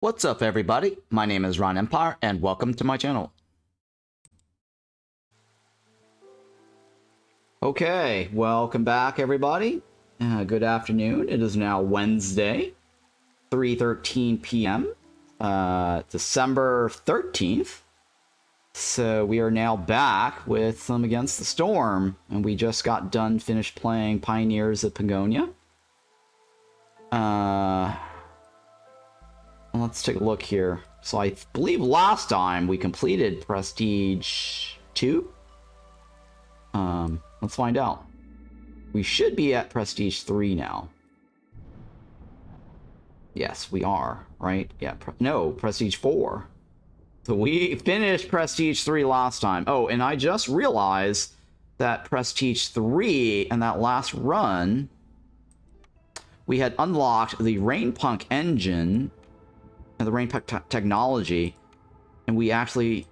What's up, everybody? My name is Ron Empire, and welcome to my channel. Okay, welcome back, everybody. Good afternoon. It is now Wednesday, 3:13 p.m., December 13th. So we are now back with some Against the Storm, and we just got done finished playing Pioneers of Pagonia. Let's take a look here. So I believe last time we completed Prestige 2. Let's find out. We should be at Prestige 3 now. Yes, we are, right? Yeah, no, Prestige 4. So we finished Prestige 3 last time. Oh, and I just realized that Prestige 3 and that last run, we had unlocked the Rainpunk Engine and the Rainpunk technology, and we actually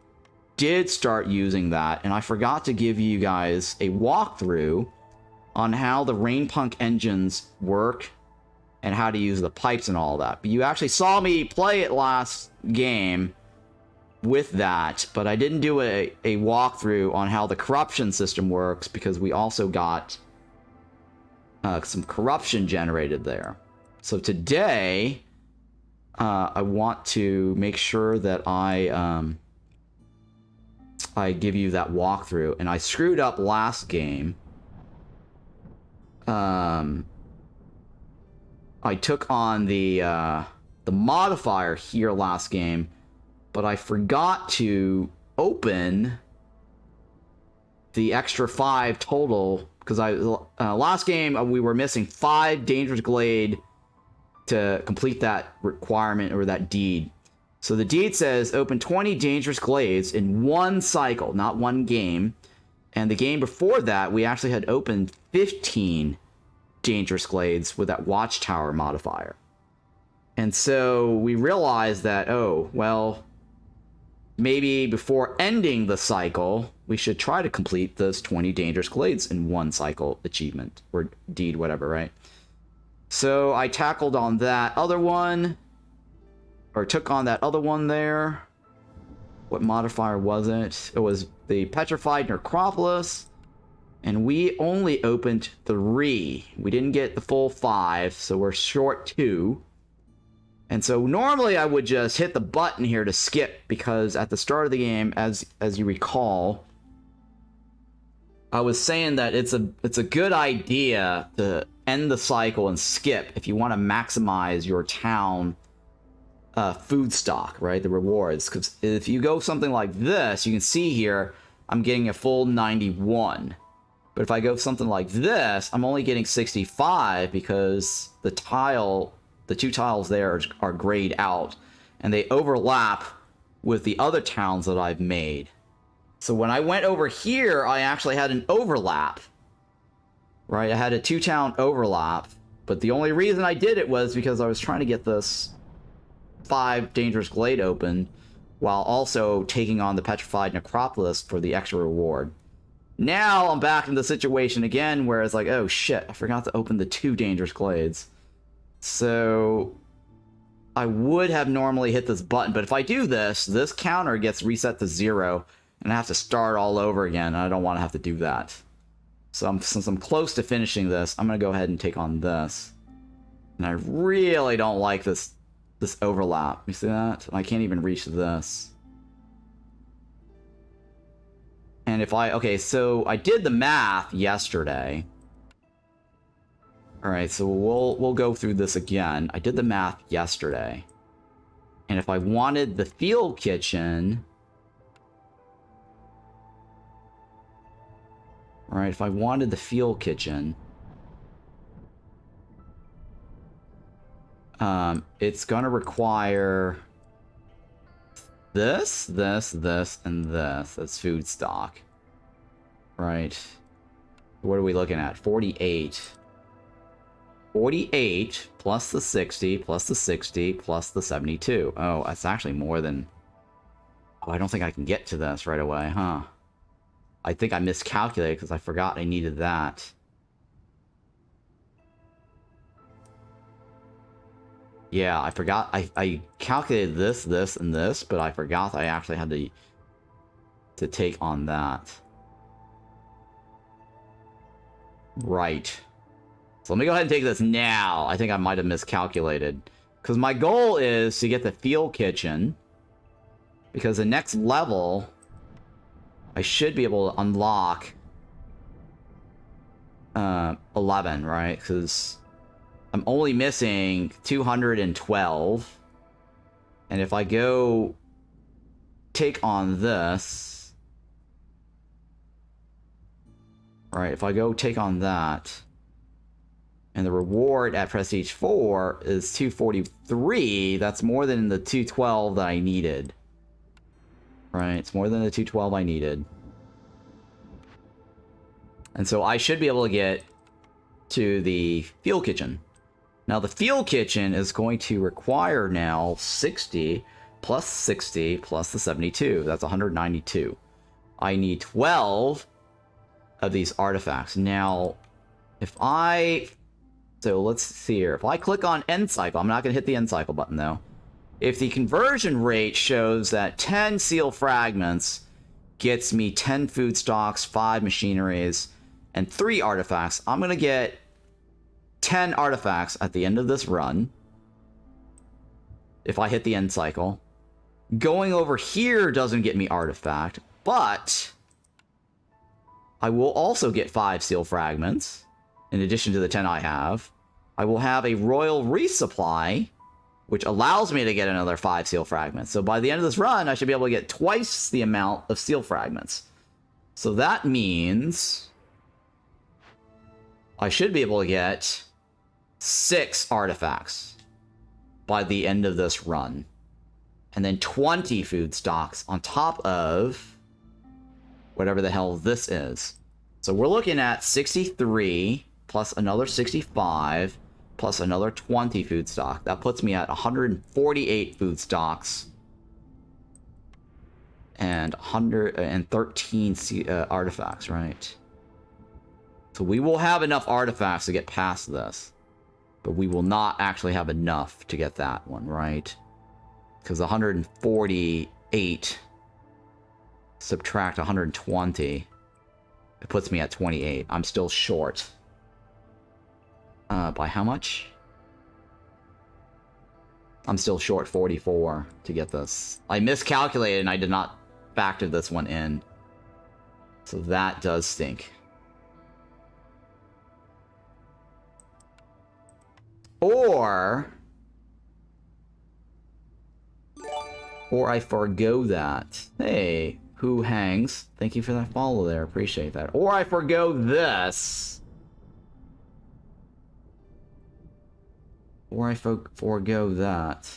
did start using that, and I forgot to give you guys a walkthrough on how the Rainpunk engines work and how to use the pipes and all that. But you actually saw me play it last game with that, but I didn't do a walkthrough on how the corruption system works, because we also got some corruption generated there. So today I want to make sure that I give you that walkthrough, and I screwed up last game. I took on the modifier here last game, but I forgot to open the extra 5 total, because last game we were missing 5 Dangerous Glade to complete that requirement or that deed. So the deed says open 20 Dangerous Glades in one cycle, not one game. And the game before that, we actually had opened 15 Dangerous Glades with that Watchtower modifier. And so we realized that, oh, well, maybe before ending the cycle, we should try to complete those 20 Dangerous Glades in one cycle achievement, or deed, whatever, right? So I tackled on that other one, or took on that other one there. What modifier was it? It was the Petrified Necropolis, and we only opened 3. We didn't get the full 5, so we're short 2. And so normally I would just hit the button here to skip, because at the start of the game, as you recall, I was saying that it's a good idea to end the cycle and skip if you want to maximize your town food stock, right? The rewards. Because if you go something like this, you can see here, I'm getting a full 91. But if I go something like this, I'm only getting 65, because the 2 tiles there are grayed out, and they overlap with the other towns that I've made. So when I went over here, I actually had an overlap, right? I had a 2-town overlap, but the only reason I did it was because I was trying to get this 5 Dangerous Glade open, while also taking on the Petrified Necropolis for the extra reward. Now I'm back in the situation again where it's like, oh shit, I forgot to open the 2 Dangerous Glades. So I would have normally hit this button, but if I do this, this counter gets reset to 0, and I have to start all over again, and I don't want to have to do that. So since I'm close to finishing this, I'm going to go ahead and take on this. And I really don't like this overlap. You see that? I can't even reach this. And if okay, so I did the math yesterday. Alright, so we'll go through this again. I did the math yesterday. And if I wanted the field kitchen... Alright, if I wanted the field kitchen... it's gonna require... this, and this. That's food stock. Right. What are we looking at? 48. 48 plus the 60 plus the 60 plus the 72. Oh, that's actually more than... Oh, I don't think I can get to this right away, huh? I think I miscalculated because I forgot I needed that. Yeah, I forgot. I calculated this, and this, but I forgot I actually had to take on that. Right. So let me go ahead and take this now. I think I might have miscalculated. Because my goal is to get the field kitchen. Because the next level, I should be able to unlock 11, right? Because I'm only missing 212. And if I go take on this, right, if I go take on that, and the reward at Prestige 4 is 243, that's more than the 212 that I needed. Right, it's more than the 212 I needed. And so I should be able to get to the field kitchen. Now the field kitchen is going to require now 60 plus 60 plus the 72. That's 192. I need 12 of these artifacts. Now, if I... So let's see here. If I click on end cycle, I'm not going to hit the end cycle button though. If the conversion rate shows that 10 seal fragments gets me 10 food stocks, 5 machineries, and 3 artifacts, I'm going to get 10 artifacts at the end of this run. If I hit the end cycle. Going over here doesn't get me artifact, but I will also get 5 seal fragments, in addition to the 10 I have. I will have a royal resupply, which allows me to get another 5 seal fragments. So by the end of this run, I should be able to get twice the amount of seal fragments. So that means I should be able to get 6 artifacts by the end of this run. And then 20 food stocks on top of whatever the hell this is. So we're looking at 63 plus another 65 plus another 20 food stock. That puts me at 148 food stocks and 113 artifacts, right? So we will have enough artifacts to get past this, but we will not actually have enough to get that one, right? Because 148 subtract 120, it puts me at 28. I'm still short. By how much? I'm still short 44 to get this. I miscalculated and I did not factor this one in. So that does stink. Or I forgo that. Hey, who hangs? Thank you for that follow there. Appreciate that. Or I forgo this. Or I forgo that.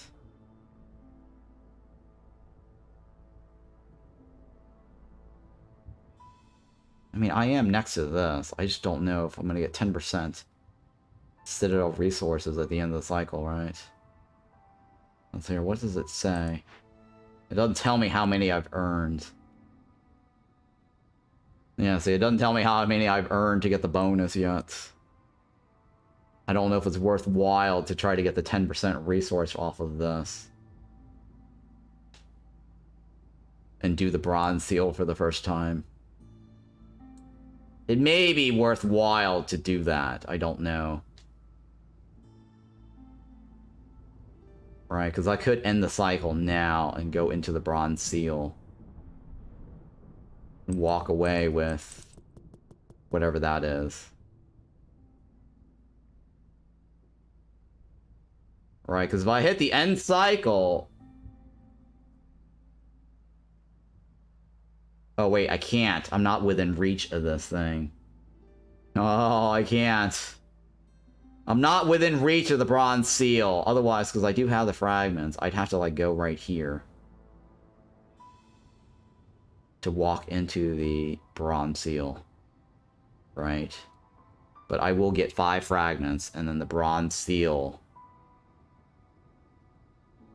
I mean, I am next to this. I just don't know if I'm going to get 10% Citadel resources at the end of the cycle, right? Let's see here. What does it say? It doesn't tell me how many I've earned. Yeah, see, it doesn't tell me how many I've earned to get the bonus yet. I don't know if it's worthwhile to try to get the 10% resource off of this. And do the bronze seal for the first time. It may be worthwhile to do that. I don't know. Right, because I could end the cycle now and go into the bronze seal. And walk away with whatever that is. Right, because if I hit the end cycle... Oh, wait, I can't. I'm not within reach of this thing. Oh, I can't. I'm not within reach of the bronze seal. Otherwise, because I do have the fragments, I'd have to, like, go right here. To walk into the bronze seal. Right. But I will get 5 fragments, and then the bronze seal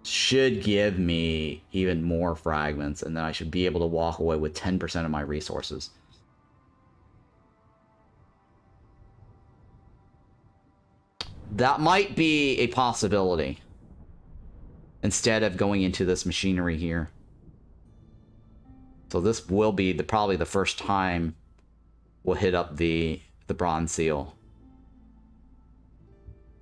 should give me even more fragments, and then I should be able to walk away with 10% of my resources. That might be a possibility. instead of going into this machinery here. So this will be probably the first time we'll hit up the bronze seal.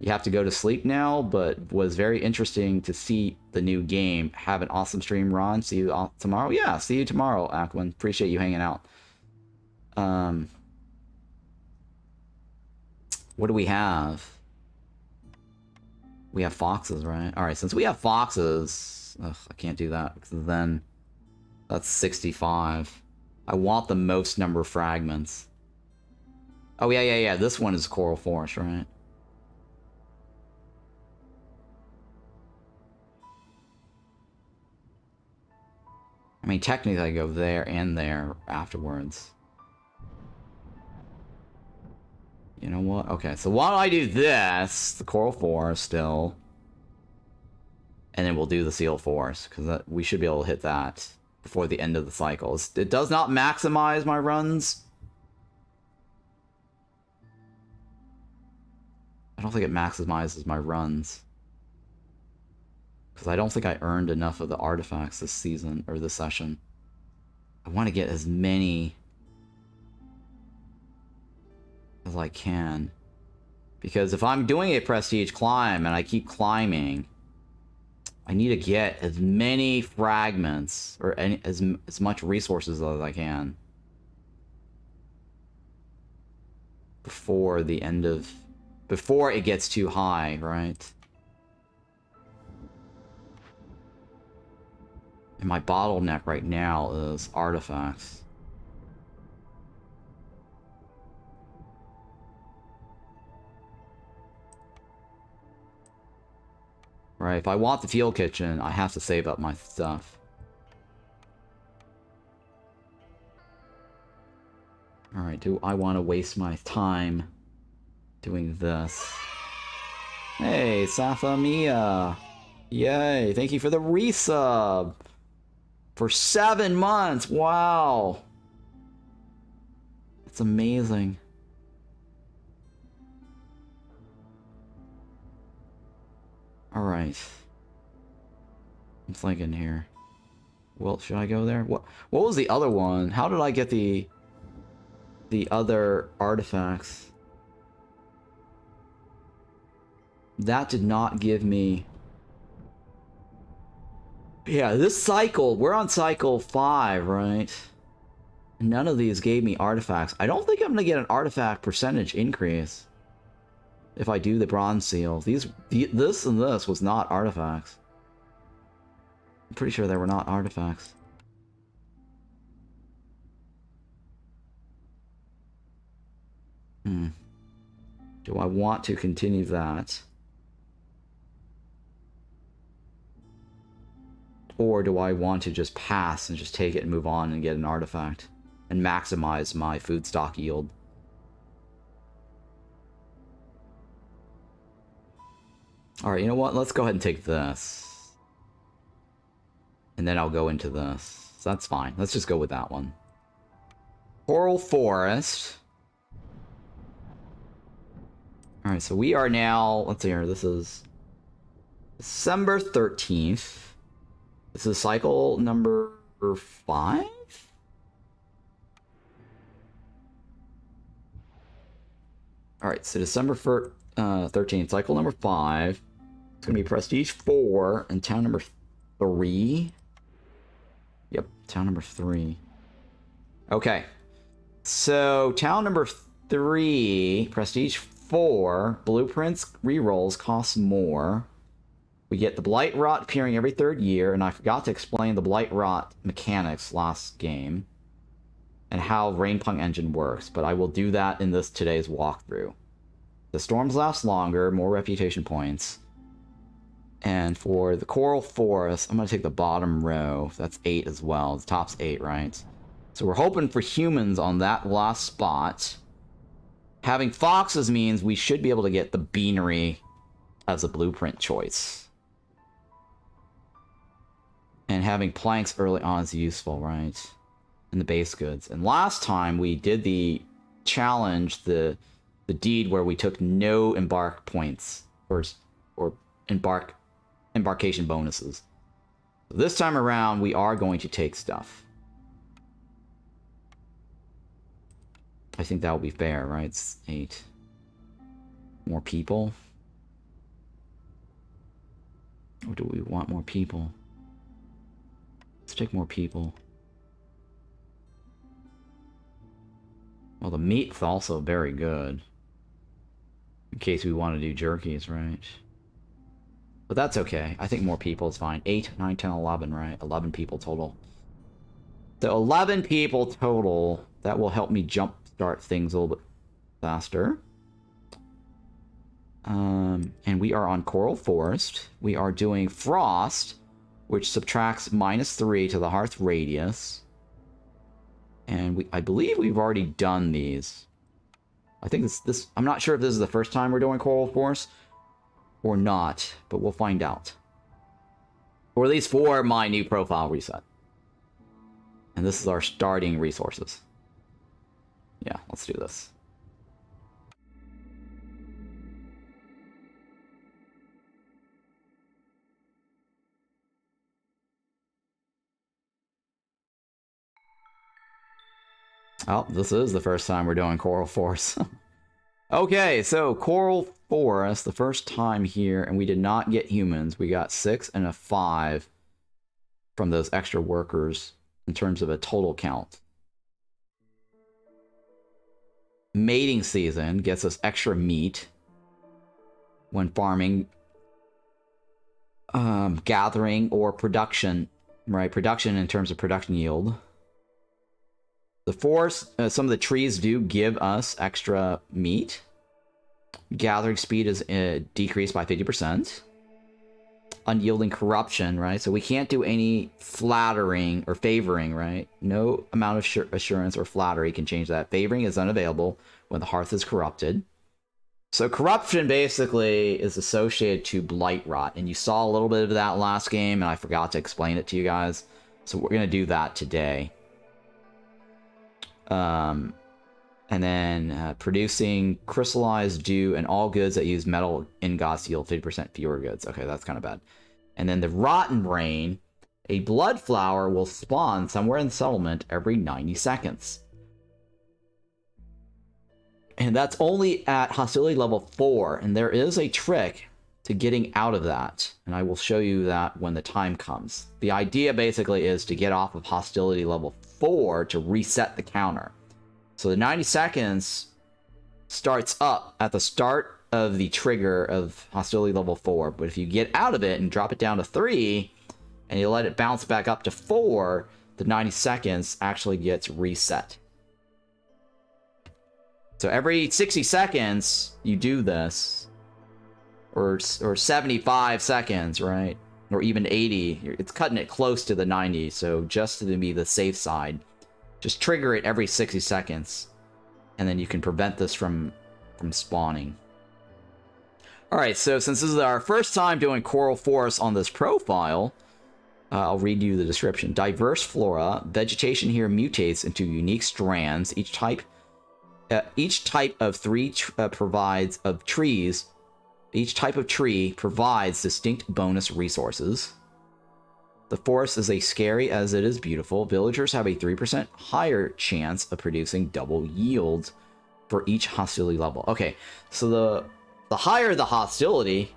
You have to go to sleep now, but was very interesting to see the new game. Have an awesome stream, Ron. See you tomorrow. Yeah, see you tomorrow, Aquin. Appreciate you hanging out. What do we have? We have foxes, right? All right, since we have foxes, ugh, I can't do that because then that's 65. I want the most number of fragments. Oh, yeah. This one is Coral Forest, right? I mean, technically I go there and there afterwards. You know what? Okay, so why don't I do this, the Coral Forest still, and then we'll do the Seal Forest, because we should be able to hit that before the end of the cycle. It does not maximize my runs. I don't think it maximizes my runs. Because I don't think I earned enough of the artifacts this season, or this session. I want to get as many as I can. Because if I'm doing a prestige climb and I keep climbing, I need to get as many fragments, or as much resources as I can. Before the end of... Before it gets too high, right? And my bottleneck right now is artifacts. Right, if I want the field kitchen, I have to save up my stuff. Alright, do I want to waste my time doing this? Hey, Safa Mia! Yay, thank you for the resub! For 7 months, wow! That's amazing. Alright. I'm thinking here. Well, should I go there? What was the other one? How did I get the other artifacts? That did not give me... Yeah, this cycle, we're on cycle 5, right? None of these gave me artifacts. I don't think I'm gonna get an artifact percentage increase if I do the bronze seal. This and this was not artifacts. I'm pretty sure they were not artifacts. Do I want to continue that? Or do I want to just pass and just take it and move on and get an artifact and maximize my food stock yield? Alright, you know what? Let's go ahead and take this. And then I'll go into this. So that's fine. Let's just go with that one. Coral Forest. Alright, so we are now... Let's see here. This is December 13th. This is cycle number 5? Alright, so December 13th, cycle number 5. It's going to be Prestige 4 and town number 3. Yep, town number 3. Okay. So, town number 3, Prestige 4, blueprints, rerolls cost more. We get the Blightrot appearing every 3rd year, and I forgot to explain the Blightrot mechanics last game and how Rainpunk Engine works, but I will do that in today's walkthrough. The storms last longer, more reputation points. And for the Coral Forest, I'm going to take the bottom row. That's 8 as well. The top's 8, right? So we're hoping for humans on that last spot. Having foxes means we should be able to get the beanery as a blueprint choice. And having planks early on is useful, right? And the base goods. And last time we did the challenge, the deed where we took no Embark points. Or Embark embarkation bonuses. This time around, we are going to take stuff. I think that will be fair, right? It's 8. More people. Or do we want more people? Let's take more people. Well, the meat's also very good. In case we want to do jerkies, right? But that's okay. I think more people is fine. 8, 9, 10, 11, right? 11 people total. So 11 people total. That will help me jumpstart things a little bit faster. And we are on Coral Forest. We are doing Frost, which subtracts -3 to the hearth radius. And I believe we've already done these. I think this I'm not sure if this is the first time we're doing Coral Forest or not, but we'll find out. Or at least for my new profile reset. And this is our starting resources. Yeah, let's do this. Oh, this is the first time we're doing Coral Forest. Okay, so Coral Forest, the first time here, and we did not get humans. We got 6 and a 5 from those extra workers in terms of a total count. Mating season gets us extra meat when farming, gathering, or production, right? Production in terms of production yield. The forest, some of the trees do give us extra meat. Gathering speed is decreased by 50%. Unyielding corruption, right? So we can't do any flattering or favoring, right? No amount of assurance or flattery can change that. Favoring is unavailable when the hearth is corrupted. So corruption basically is associated to Blightrot, and you saw a little bit of that last game, and I forgot to explain it to you guys. So we're going to do that today. And then producing crystallized dew and all goods that use metal ingots yield 50% fewer goods. Okay, that's kind of bad. And then the rotten brain, a blood flower will spawn somewhere in the settlement every 90 seconds. And that's only at hostility level 4, and there is a trick to getting out of that, and I will show you that when the time comes. The idea basically is to get off of hostility level 4 to reset the counter. So the 90 seconds starts up at the start of the trigger of hostility level 4, but if you get out of it and drop it down to 3, and you let it bounce back up to 4, the 90 seconds actually gets reset. So every 60 seconds, you do this, or 75 seconds, right? Or even 80. It's cutting it close to the 90, so just to be the safe side, just trigger it every 60 seconds, and then you can prevent this from spawning. Alright, so since this is our first time doing Coral Forest on this profile, I'll read you the description. Diverse flora. Vegetation here mutates into unique strands. Each type of tree provides distinct bonus resources. The forest is as scary as it is beautiful. Villagers have a 3% higher chance of producing double yields for each hostility level. Okay, so the higher the hostility,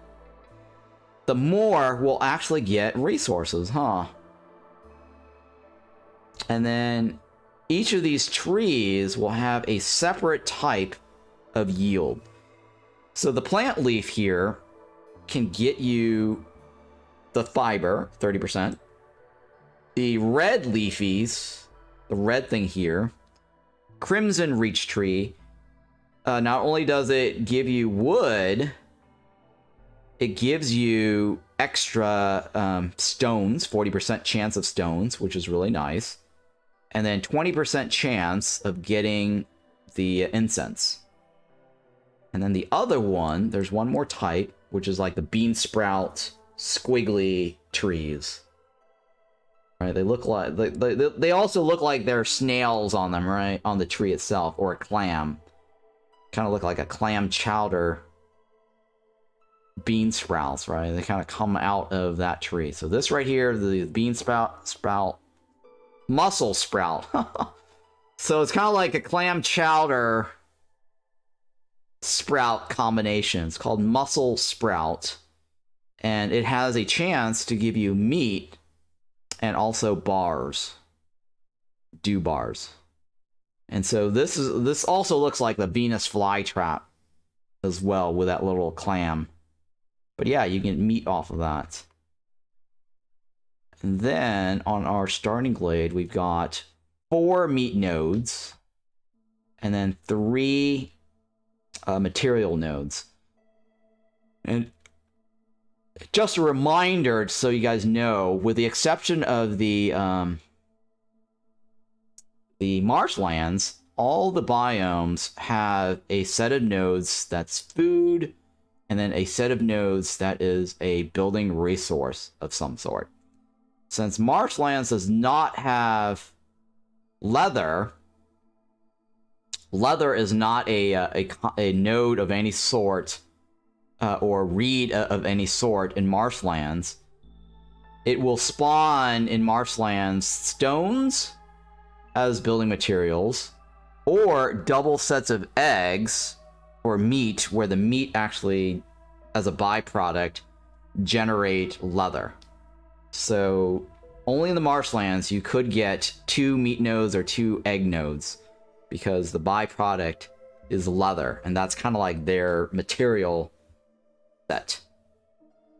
the more we'll actually get resources, huh? And then each of these trees will have a separate type of yield. So the plant leaf here can get you the fiber, 30%. The red leafies, the red thing here, Crimson Reach Tree, not only does it give you wood, it gives you extra stones, 40% chance of stones, which is really nice. And then 20% chance of getting the incense. And then the other one, there's one more type, which is like the bean sprout squiggly trees. Right? They look like they also look like there are snails on them, right? On the tree itself, or a clam. Kind of look like a clam chowder. bean sprouts, right? They kind of come out of that tree. So this right here, the bean sprout, mussel sprout. So it's kind of like a clam chowder sprout combination. It's called mussel sprout. And it has a chance to give you meat and also bars. Dew bars. And so this also looks like the Venus flytrap as well with that little clam. But yeah, you get meat off of that. And then on our starting glade, we've got 4 meat nodes and then 3 material nodes. And just a reminder, so you guys know, with the exception of the marshlands, all the biomes have a set of nodes that's food, and then a set of nodes that is a building resource of some sort. Since marshlands does not have leather, leather is not a node of any sort, or reed of any sort in marshlands. It will spawn in marshlands stones as building materials, or double sets of eggs or meat, where the meat actually, as a byproduct, generate leather. So only in the marshlands you could get 2 meat nodes or 2 egg nodes, because the byproduct is leather, and that's kind of like their material set.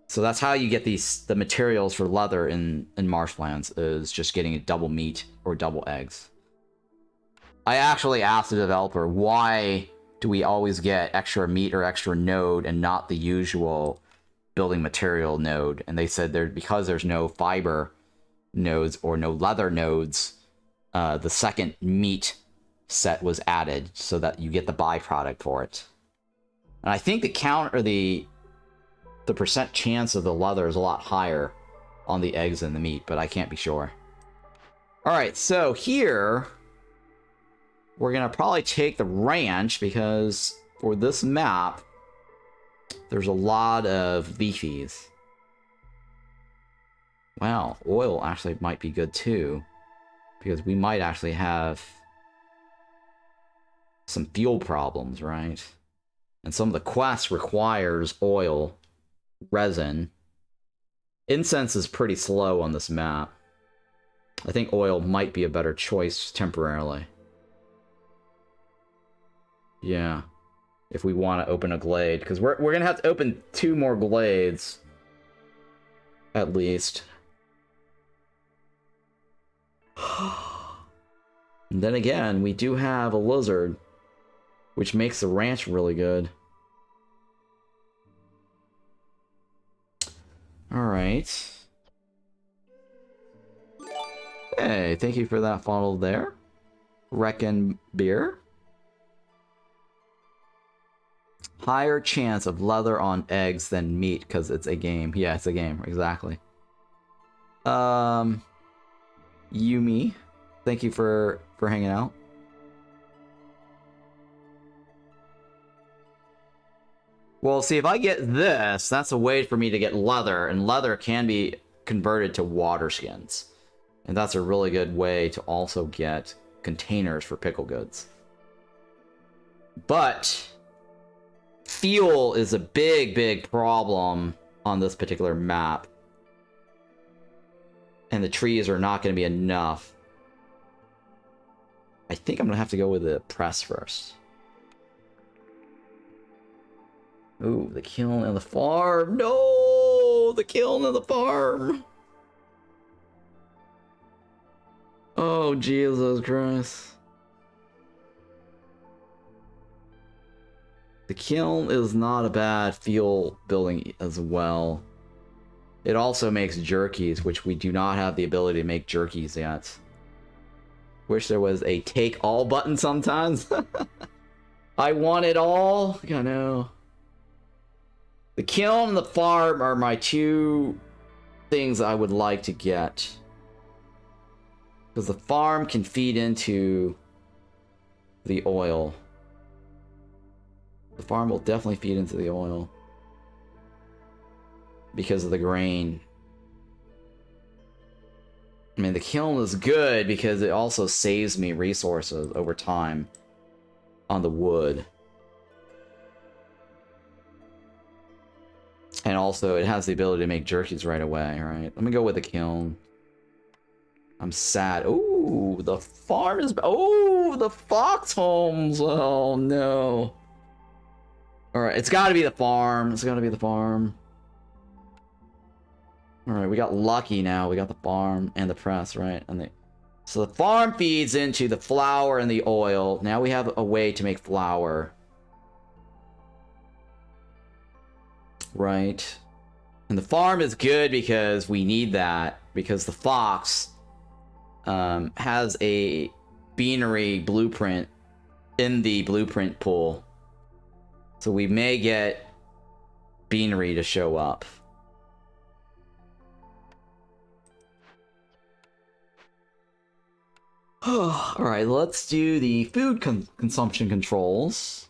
So that's how you get the materials for leather in marshlands, is just getting a double meat or double eggs. I actually asked the developer, why do we always get extra meat or extra node and not the usual building material node? And they said because there's no fiber nodes or no leather nodes, the second meat set was added so that you get the byproduct for it. And I think the count, or the percent chance of the leather is a lot higher on the eggs than the meat, but I can't be sure. Alright, so here we're gonna probably take the ranch, because for this map there's a lot of leafies. Wow, oil actually might be good too, because we might actually have some fuel problems, right? And some of the quests requires oil, resin. Incense is pretty slow on this map. I think oil might be a better choice temporarily. Yeah, if we want to open a glade, because we're gonna have to open 2 more glades at least. And then again, we do have a lizard, which makes the ranch really good. Alright. Hey, thank you for that follow there. Reckon beer. Higher chance of leather on eggs than meat, because it's a game. Yeah, it's a game, exactly. Yumi, thank you for hanging out. Well, see, if I get this, that's a way for me to get leather, and leather can be converted to water skins. And that's a really good way to also get containers for pickle goods. But fuel is a big problem on this particular map. And the trees are not going to be enough. I think I'm going to have to go with the press first. Ooh, the kiln and the farm. No! The kiln and the farm. Oh, Jesus Christ. The kiln is not a bad fuel building as well. It also makes jerkies, which we do not have the ability to make jerkies yet. Wish there was a take all button sometimes. I want it all. I know. The kiln and the farm are my 2 things I would like to get. Because the farm can feed into the oil. The farm will definitely feed into the oil. because of the grain. I mean, the kiln is good because it also saves me resources over time on the wood. And also, it has the ability to make jerkies right away, right? Let me go with the kiln. I'm sad. Ooh, the farm is... Oh, the fox homes. Oh, no. Alright, it's gotta be the farm. It's gotta be the farm. Alright, we got lucky now. We got the farm and the press, right? And so the farm feeds into the flour and the oil. Now we have a way to make flour. Right. And the farm is good because we need that. Because the fox has a beanery blueprint in the blueprint pool. So we may get beanery to show up. Alright, let's do the food consumption controls.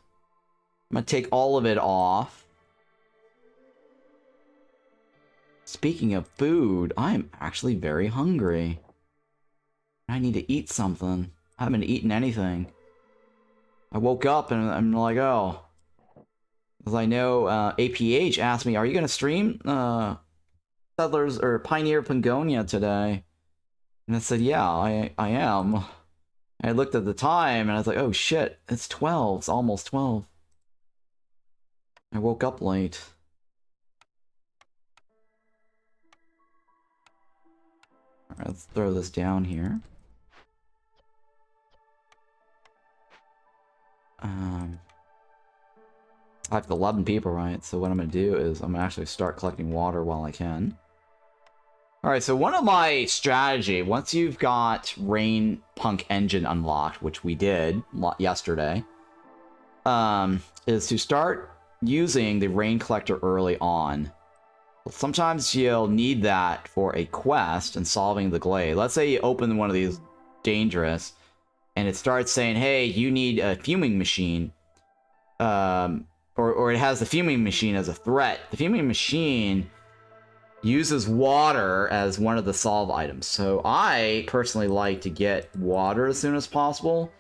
I'm gonna take all of it off. Speaking of food, I'm actually very hungry. I need to eat something. I haven't eaten anything. I woke up and I'm like, oh. Because I know APH asked me, are you gonna stream Settlers or Pioneer Pangonia today? And I said, yeah, I am. I looked at the time and I was like, oh shit, it's 12. It's almost 12. I woke up late. Alright, let's throw this down here. I have 11 people, right? So what I'm going to do is I'm going to actually start collecting water while I can. Alright, so one of my strategy, once you've got Rainpunk Engine unlocked, which we did yesterday, is to start using the rain collector early on. Sometimes you'll need that for a quest and solving the glade. Let's say you open one of these dangerous, and it starts saying, hey, you need a fuming machine. Or it has the fuming machine as a threat. The fuming machine uses water as one of the solve items. So I personally like to get water as soon as possible.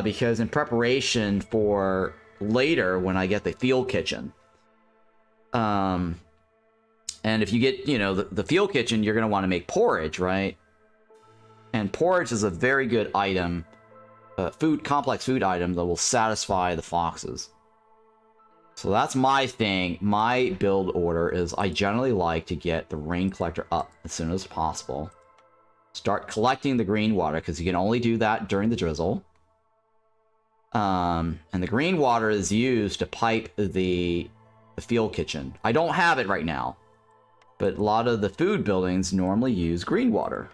Because in preparation for later when I get the field kitchen. And if you get, you know, the field kitchen, you're going to want to make porridge, right? And porridge is a very good item. Complex food item that will satisfy the foxes. So that's my thing. My build order is I generally like to get the rain collector up as soon as possible. Start collecting the green water, because you can only do that during the drizzle. And the green water is used to pipe the field kitchen. I don't have it right now, but a lot of the food buildings normally use green water.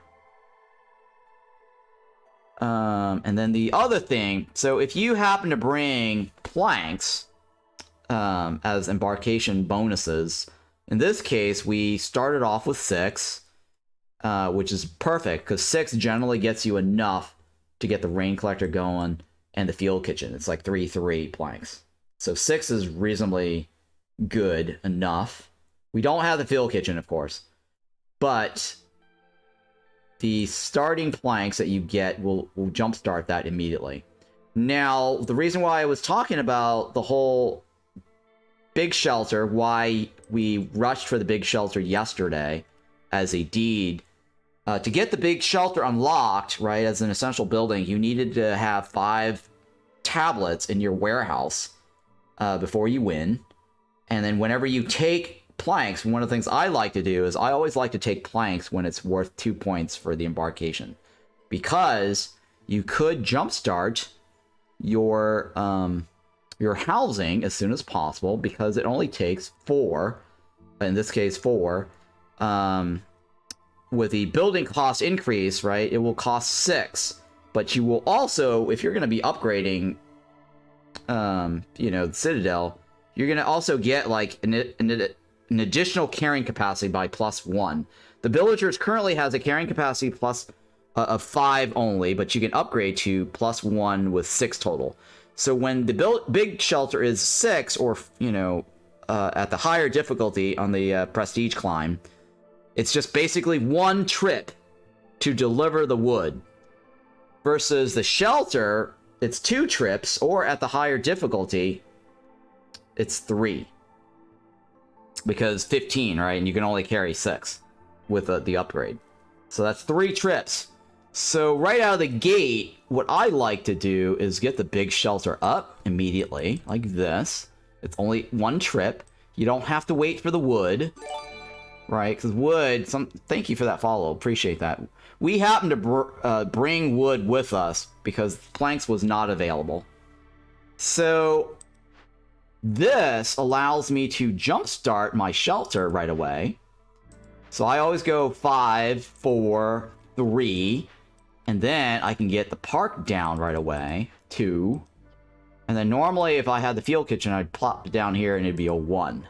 And then the other thing, so if you happen to bring planks as embarkation bonuses, in this case, we started off with 6, which is perfect, because 6 generally gets you enough to get the rain collector going and the field kitchen. It's like 3 planks. So 6 is reasonably good enough. We don't have the field kitchen, of course, but the starting planks that you get will jumpstart that immediately. Now, the reason why I was talking about the whole big shelter, why we rushed for the big shelter yesterday as a deed, to get the big shelter unlocked, right, as an essential building, you needed to have 5 tablets in your warehouse before you win. And then whenever you take planks, one of the things I like to do is I always like to take planks when it's worth 2 points for the embarkation, because you could jumpstart your housing as soon as possible, because it only takes 4, in this case 4. With the building cost increase, right, it will cost 6, but you will also, if you're going to be upgrading, you know, the Citadel, you're going to also get like an additional carrying capacity by +1. The Villagers currently has a carrying capacity of 5 only, but you can upgrade to +1 with 6 total. So when the big shelter is 6, or, you know, at the higher difficulty on the prestige climb, it's just basically 1 trip to deliver the wood. Versus the shelter, it's 2 trips, or at the higher difficulty, it's 3. Because 15, right? And you can only carry 6 with the upgrade. So that's 3 trips. So right out of the gate, what I like to do is get the big shelter up immediately, like this. It's only 1 trip. You don't have to wait for the wood, right? Because wood, thank you for that follow, appreciate that. We happen to bring wood with us because planks was not available. So this allows me to jumpstart my shelter right away. So I always go 5, 4, 3, and then I can get the park down right away, 2. And then normally if I had the field kitchen, I'd plop it down here and it'd be a 1.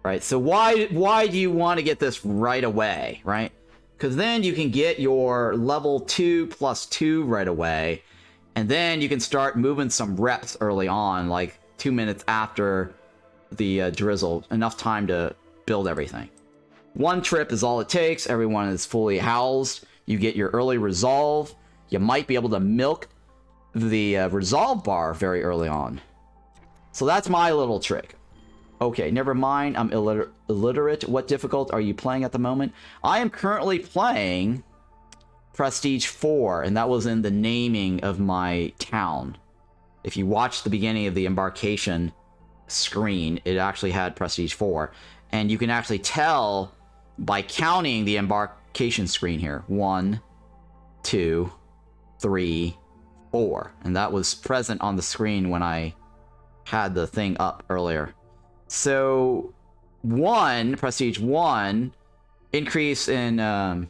Right? So why do you want to get this right away, right? Because then you can get your level 2 plus 2 right away, and then you can start moving some reps early on, like 2 minutes after the drizzle, enough time to build everything. 1 trip is all it takes. Everyone is fully housed. You get your early resolve. You might be able to milk the resolve bar very early on. So that's my little trick. Okay, never mind. I'm illiterate. What difficult are you playing at the moment? I am currently playing Prestige 4, and that was in the naming of my town. If you watch the beginning of the embarkation screen, it actually had Prestige 4. And you can actually tell by counting the embarkation screen here. 1, 2, 3, 4. And that was present on the screen when I had the thing up earlier. So, Prestige 1, increase in,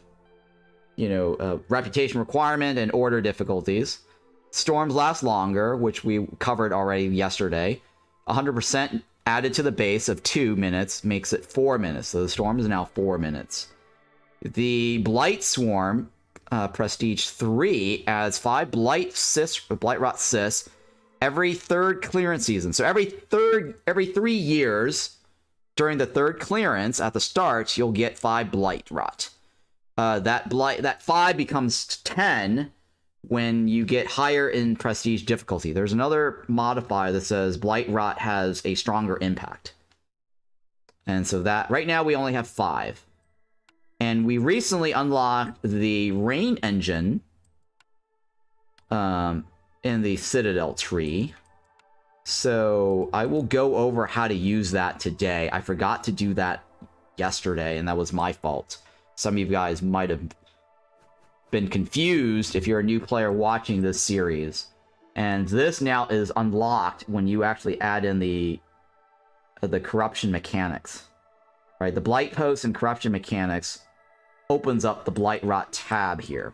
reputation requirement and order difficulties. Storms last longer, which we covered already yesterday. 100% added to the base of 2 minutes makes it 4 minutes. So the storm is now 4 minutes. The Blight Swarm, Prestige 3, adds 5 Blightrot Cyst every 3rd clearance season. So every 3 years during the 3rd clearance at the start, you'll get 5 Blightrot. That 5 becomes 10 when you get higher in prestige difficulty. There's another modifier that says Blightrot has a stronger impact. And so that right now we only have 5. And we recently unlocked the Rain Engine in the Citadel tree. So I will go over how to use that today. I forgot to do that yesterday, and that was my fault. Some of you guys might have been confused if you're a new player watching this series. And this now is unlocked when you actually add in the corruption mechanics. Right? The Blightpost and corruption mechanics opens up the Blightrot tab here.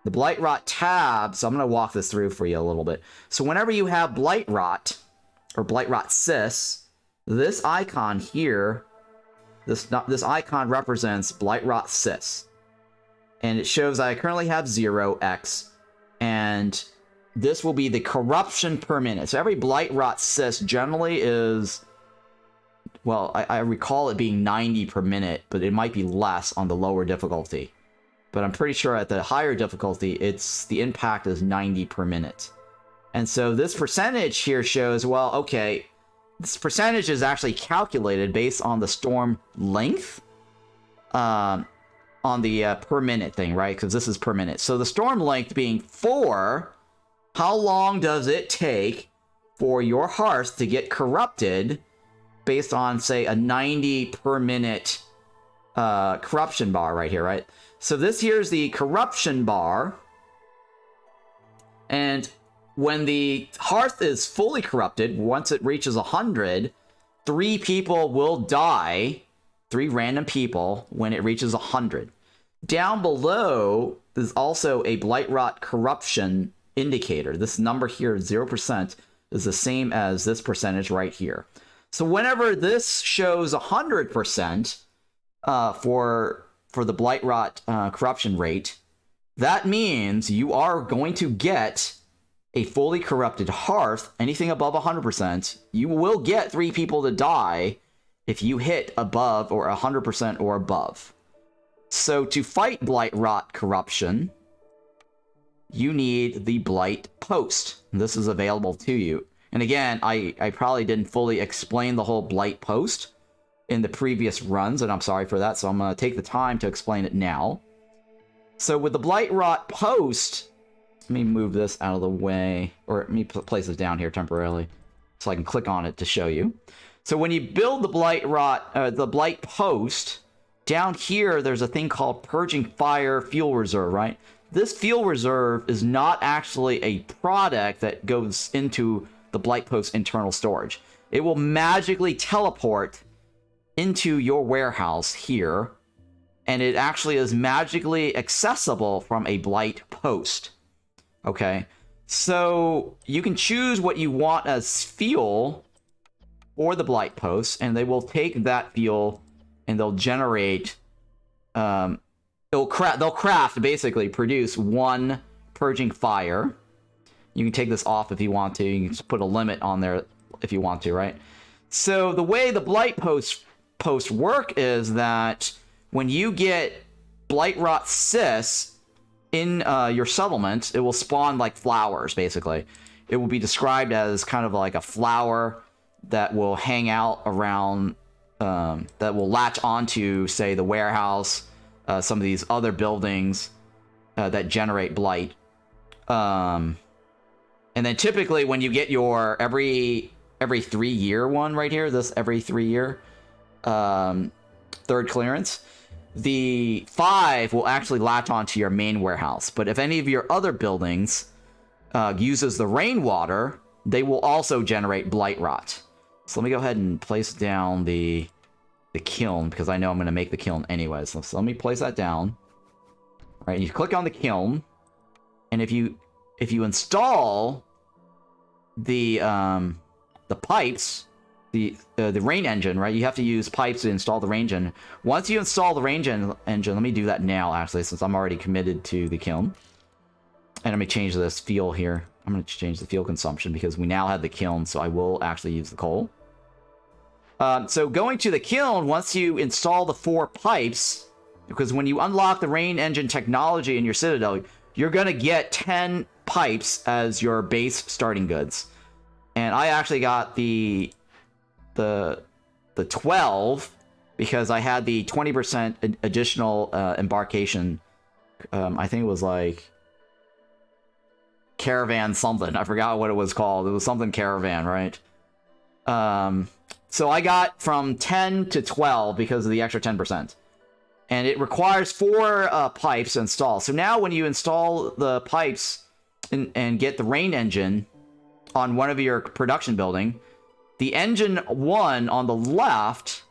The Blightrot tab, so I'm going to walk this through for you a little bit. So whenever you have Blightrot, or Blightrot Cyst, this icon here, this icon represents Blightrot Cyst. And it shows that I currently have 0x, and this will be the corruption per minute. So every Blightrot Cyst generally is, well, I recall it being 90 per minute, but it might be less on the lower difficulty. But I'm pretty sure at the higher difficulty, the impact is 90 per minute. And so this percentage here shows, well, okay, this percentage is actually calculated based on the storm length on the per minute thing, right? Because this is per minute. So the storm length being 4, how long does it take for your hearth to get corrupted based on, say, a 90 per minute corruption bar right here, right? So this here is the corruption bar. And when the hearth is fully corrupted, once it reaches 100, 3 people will die, 3 random people, when it reaches 100. Down below is also a Blightrot corruption indicator. This number here, 0%, is the same as this percentage right here. So whenever this shows 100% for the Blightrot corruption rate, that means you are going to get a fully corrupted hearth, anything above 100%, you will get 3 people to die if you hit above or 100% or above. So to fight Blightrot corruption, you need the Blightpost. This is available to you. And again, I probably didn't fully explain the whole Blightpost in the previous runs, and I'm sorry for that, so I'm going to take the time to explain it now. So with the Blightrot post, let me move this out of the way, or let me place this down here temporarily so I can click on it to show you. So when you build the Blightpost, down here there's a thing called Purging Fire Fuel Reserve, right? This fuel reserve is not actually a product that goes into the Blightpost internal storage. It will magically teleport into your warehouse here, and it actually is magically accessible from a Blightpost. Okay, so you can choose what you want as fuel for the Blightpost, and they will take that fuel and they'll generate they'll craft, basically produce 1 Purging Fire. You can take this off if you want to. You can just put a limit on there if you want to, right? So the way the Blightpost work is that when you get Blightrot Cyst in your settlement, it will spawn like flowers, basically. It will be described as kind of like a flower that will hang out around, that will latch onto, say, the warehouse, some of these other buildings that generate blight. And then typically when you get your every 3-year one right here, this every 3-year third clearance, the 5 will actually latch onto your main warehouse. But if any of your other buildings uses the rainwater, they will also generate Blightrot. So let me go ahead and place down the kiln, because I know I'm going to make the kiln anyways. So let me place that down. All right, you click on the kiln, and if you install the pipes, the rain engine, right? You have to use pipes to install the rain engine. Once you install the rain engine, let me do that now, actually, since I'm already committed to the kiln. And let me change this fuel here. I'm going to change the fuel consumption because we now have the kiln, so I will actually use the coal. So going to the kiln, once you install the 4 pipes, because when you unlock the rain engine technology in your Citadel, you're going to get 10 pipes as your base starting goods. And I actually got the 12 because I had the 20% additional embarkation. I think it was like caravan something. I forgot what it was called. It was something caravan, right? So I got from 10 to 12 because of the extra 10%. And it requires 4 pipes to install. So now when you install the pipes and get the rain engine on one of your production building, the engine 1 on the left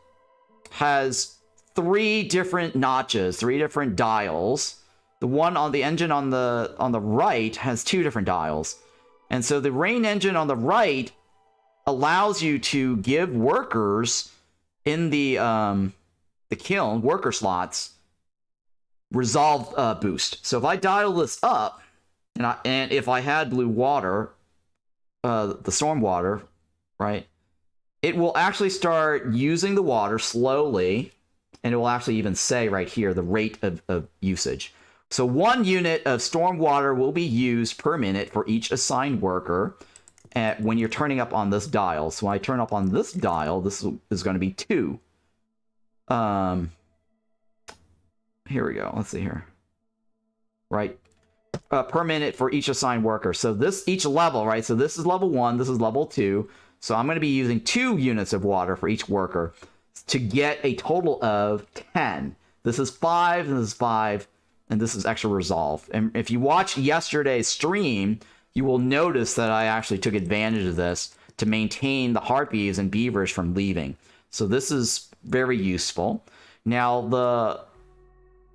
has 3 different notches, 3 different dials. The one on the engine on the right has 2 different dials. And so the rain engine on the right allows you to give workers in the kiln, worker slots, resolve boost. So if I dial this up, and if I had blue water, the storm water, right, it will actually start using the water slowly, and it will actually even say right here the rate of usage. So 1 unit of storm water will be used per minute for each assigned worker when you're turning up on this dial. So when I turn up on this dial, this is going to be 2. Here we go. Let's see here. Right. Per minute for each assigned worker. So each level, right? So this is level 1, this is level 2. So I'm going to be using 2 units of water for each worker to get a total of 10. This is 5, and this is 5, and this is extra resolve. And if you watched yesterday's stream, you will notice that I actually took advantage of this to maintain the Harpies and Beavers from leaving. So this is very useful. Now,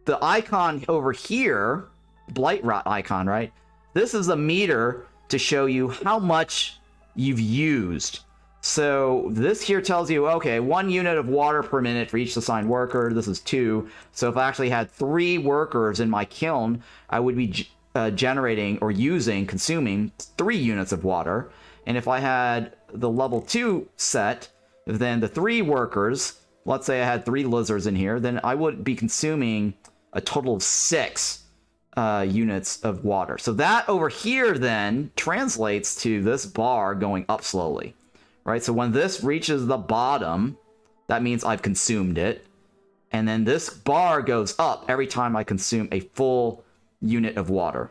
the icon over here, Blightrot icon, right? This is a meter to show you how much you've used. So this here tells you, okay, 1 unit of water per minute for each assigned worker. This is 2. So if I actually had 3 workers in my kiln, I would be generating or consuming 3 units of water. And if I had the level 2 set, then the 3 workers, let's say I had 3 lizards in here, then I would be consuming a total of 6 units of water. So that over here then translates to this bar going up slowly, right? So when this reaches the bottom, that means I've consumed it. And then this bar goes up every time I consume a full unit of water,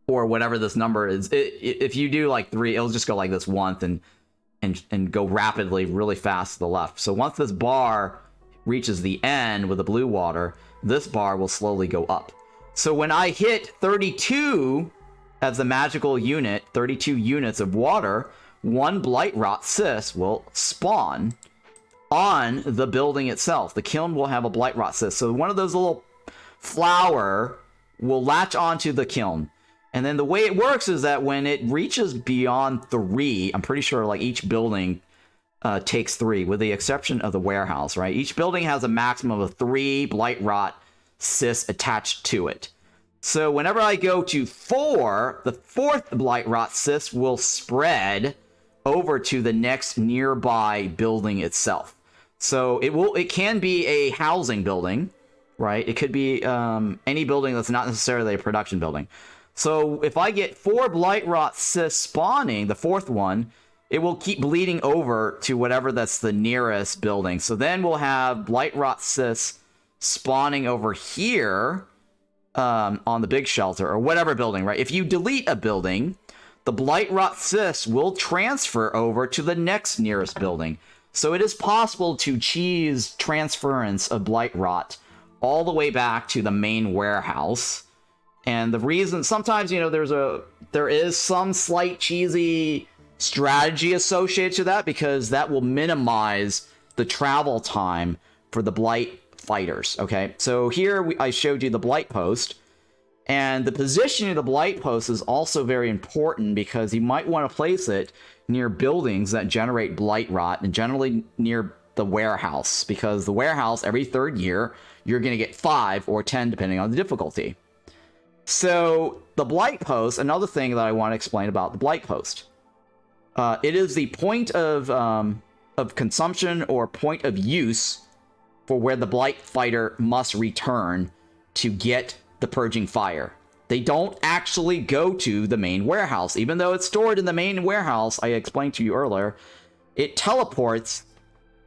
or whatever this number is. If you do like 3, it'll just go like this once and go rapidly, really fast to the left. So once this bar reaches the end with the blue water, this bar will slowly go up. So when I hit 32 as the magical unit, 32 units of water, 1 Blightrot Cyst will spawn on the building itself. The kiln will have a Blightrot Cyst. So one of those little flower will latch onto the kiln. And then the way it works is that when it reaches beyond 3, I'm pretty sure like each building takes 3, with the exception of the warehouse, right? Each building has a maximum of 3 Blightrot Cysts attached to it. So whenever I go to 4, the 4th Blightrot Cyst will spread over to the next nearby building itself. So it can be a housing building, right? It could be any building that's not necessarily a production building. So if I get 4 Blightrot Cysts spawning, the 4th one, it will keep bleeding over to whatever that's the nearest building. So then we'll have Blightrot Cysts spawning over here on the big shelter or whatever building, right? If you delete a building, the Blightrot Cyst will transfer over to the next nearest building. So it is possible to cheese transference of Blightrot all the way back to the main warehouse. And the reason, sometimes, you know, there is some slight cheesy strategy associated to that, because that will minimize the travel time for the Blight fighters. Okay, so here I showed you the Blightpost, and the positioning of the Blightpost is also very important, because you might want to place it near buildings that generate Blightrot, and generally near the warehouse, because the warehouse, every 3rd year, you're going to get 5 or 10 depending on the difficulty. So the Blightpost, another thing that I want to explain about the Blightpost, it is the point of consumption or point of use for where the Blight fighter must return to get the purging fire. They don't actually go to the main warehouse. Even though it's stored in the main warehouse, I explained to you earlier, it teleports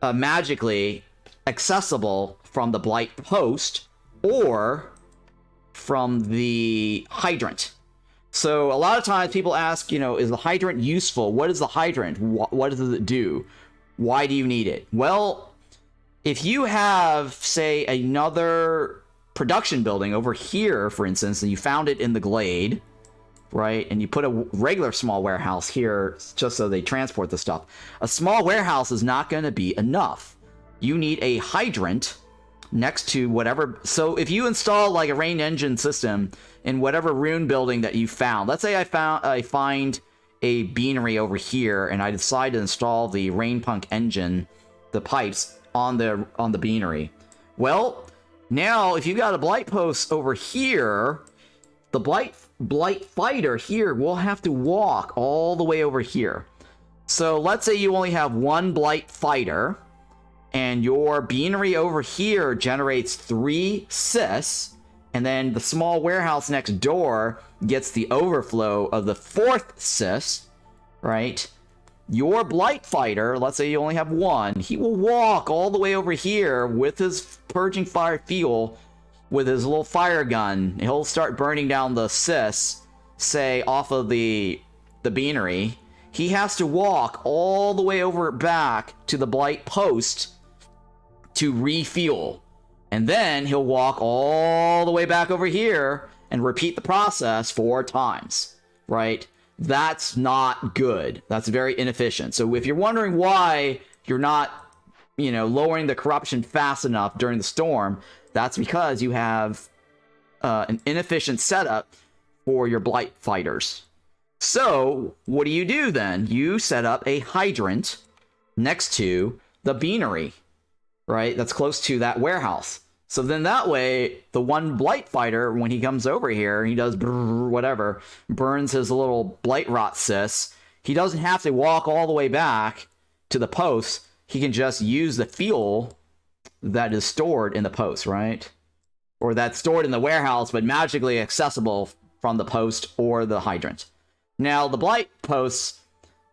magically accessible from the Blightpost or from the hydrant. So a lot of times people ask, you know, is the hydrant useful? What is the hydrant? What does it do? Why do you need it? Well, if you have, say, another production building over here, for instance, and you found it in the glade, right, and you put a regular small warehouse here just so they transport the stuff, a small warehouse is not going to be enough. You need a hydrant next to whatever. So if you install like a Rain Engine system in whatever rune building that you found, let's say I find a beanery over here and I decide to install the Rainpunk Engine, the pipes, on the beanery. Well, now if you got a Blightpost over here, the Blight fighter here will have to walk all the way over here. So let's say you only have 1 Blight fighter, and your beanery over here generates 3 cysts, and then the small warehouse next door gets the overflow of the 4th cyst, right? Your Blight fighter, let's say you only have 1, he will walk all the way over here with his purging fire fuel, with his little fire gun. He'll start burning down the cysts, say, off of the beanery. He has to walk all the way over back to the Blightpost to refuel. And then he'll walk all the way back over here and repeat the process 4 times, right? That's not good. That's very inefficient. So if you're wondering why you're not, you know, lowering the corruption fast enough during the storm, that's because you have an inefficient setup for your Blight fighters. So what do then? You set up a hydrant next to the beanery, right? That's close to that warehouse. So then that way, the one Blight fighter, when he comes over here, he does whatever, burns his little Blightrot Cyst. He doesn't have to walk all the way back to the post. He can just use the fuel that is stored in the post, right? Or that's stored in the warehouse, but magically accessible from the post or the hydrant. Now, the Blight posts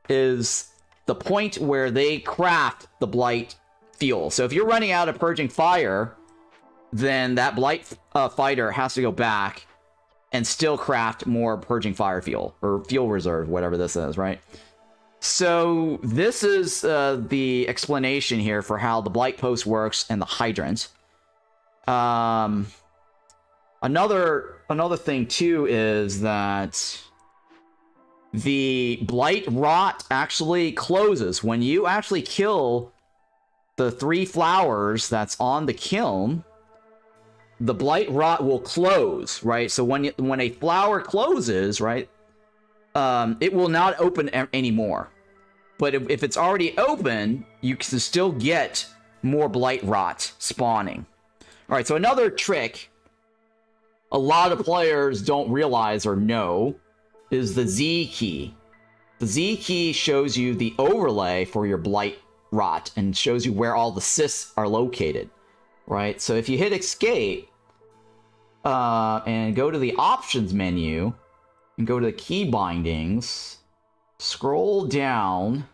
is the point where they craft the Blight fuel. So if you're running out of Purging Fire, then that Blight fighter has to go back and still craft more Purging Fire fuel, or fuel reserve, whatever this is, right? So this is the explanation here for how the Blight post works and the hydrant. Another thing too is that the Blight rot actually closes when you actually kill the 3 flowers that's on the kiln. The Blight rot will close, right? So when a flower closes, right, it will not open anymore. But if it's already open, you can still get more Blight rot spawning. All right, so another trick a lot of players don't realize or know is the Z key. The Z key shows you the overlay for your Blight rot and shows you where all the cysts are located, right? So if you hit escape and go to the options menu and go to the key bindings, scroll down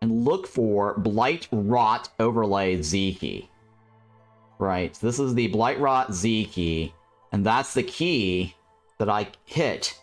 and look for Blight rot overlay Z key. Right, this is the Blightrot Z key, and that's the key that I hit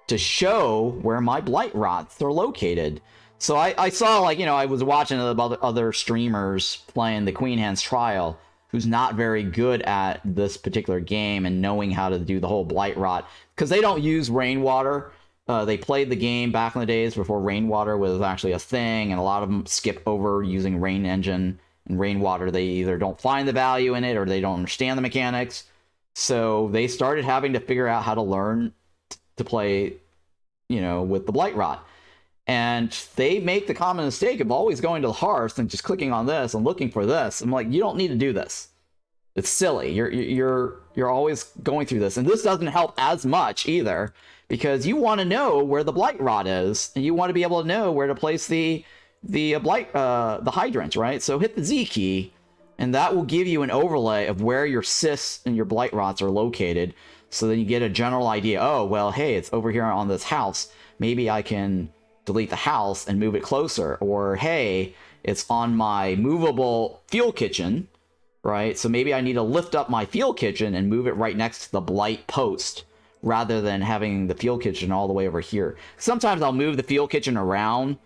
to show where my Blight rots are located. So I saw, like, you know, I was watching other streamers playing the Queen Hand's Trial, who's not very good at this particular game and knowing how to do the whole Blight rot, because they don't use rainwater. They played the game back in the days before rainwater was actually a thing, and a lot of them skip over using Rain Engine and rainwater. They either don't find the value in it or they don't understand the mechanics. So they started having to figure out how to learn to play, you know, with the Blight rot. And they make the common mistake of always going to the hearth and just clicking on this and looking for this. I'm like, you don't need to do this. It's silly. You're always going through this, and this doesn't help as much either, because you want to know where the Blight rot is, and you want to be able to know where to place the hydrant, right? So hit the Z key, and that will give you an overlay of where your cysts and your Blight rots are located. So then you get a general idea. Oh, well, hey, it's over here on this house. Maybe I can delete the house and move it closer. Or, hey, it's on my movable fuel kitchen, right? So maybe I need to lift up my fuel kitchen and move it right next to the Blight post, rather than having the fuel kitchen all the way over here. Sometimes I'll move the fuel kitchen around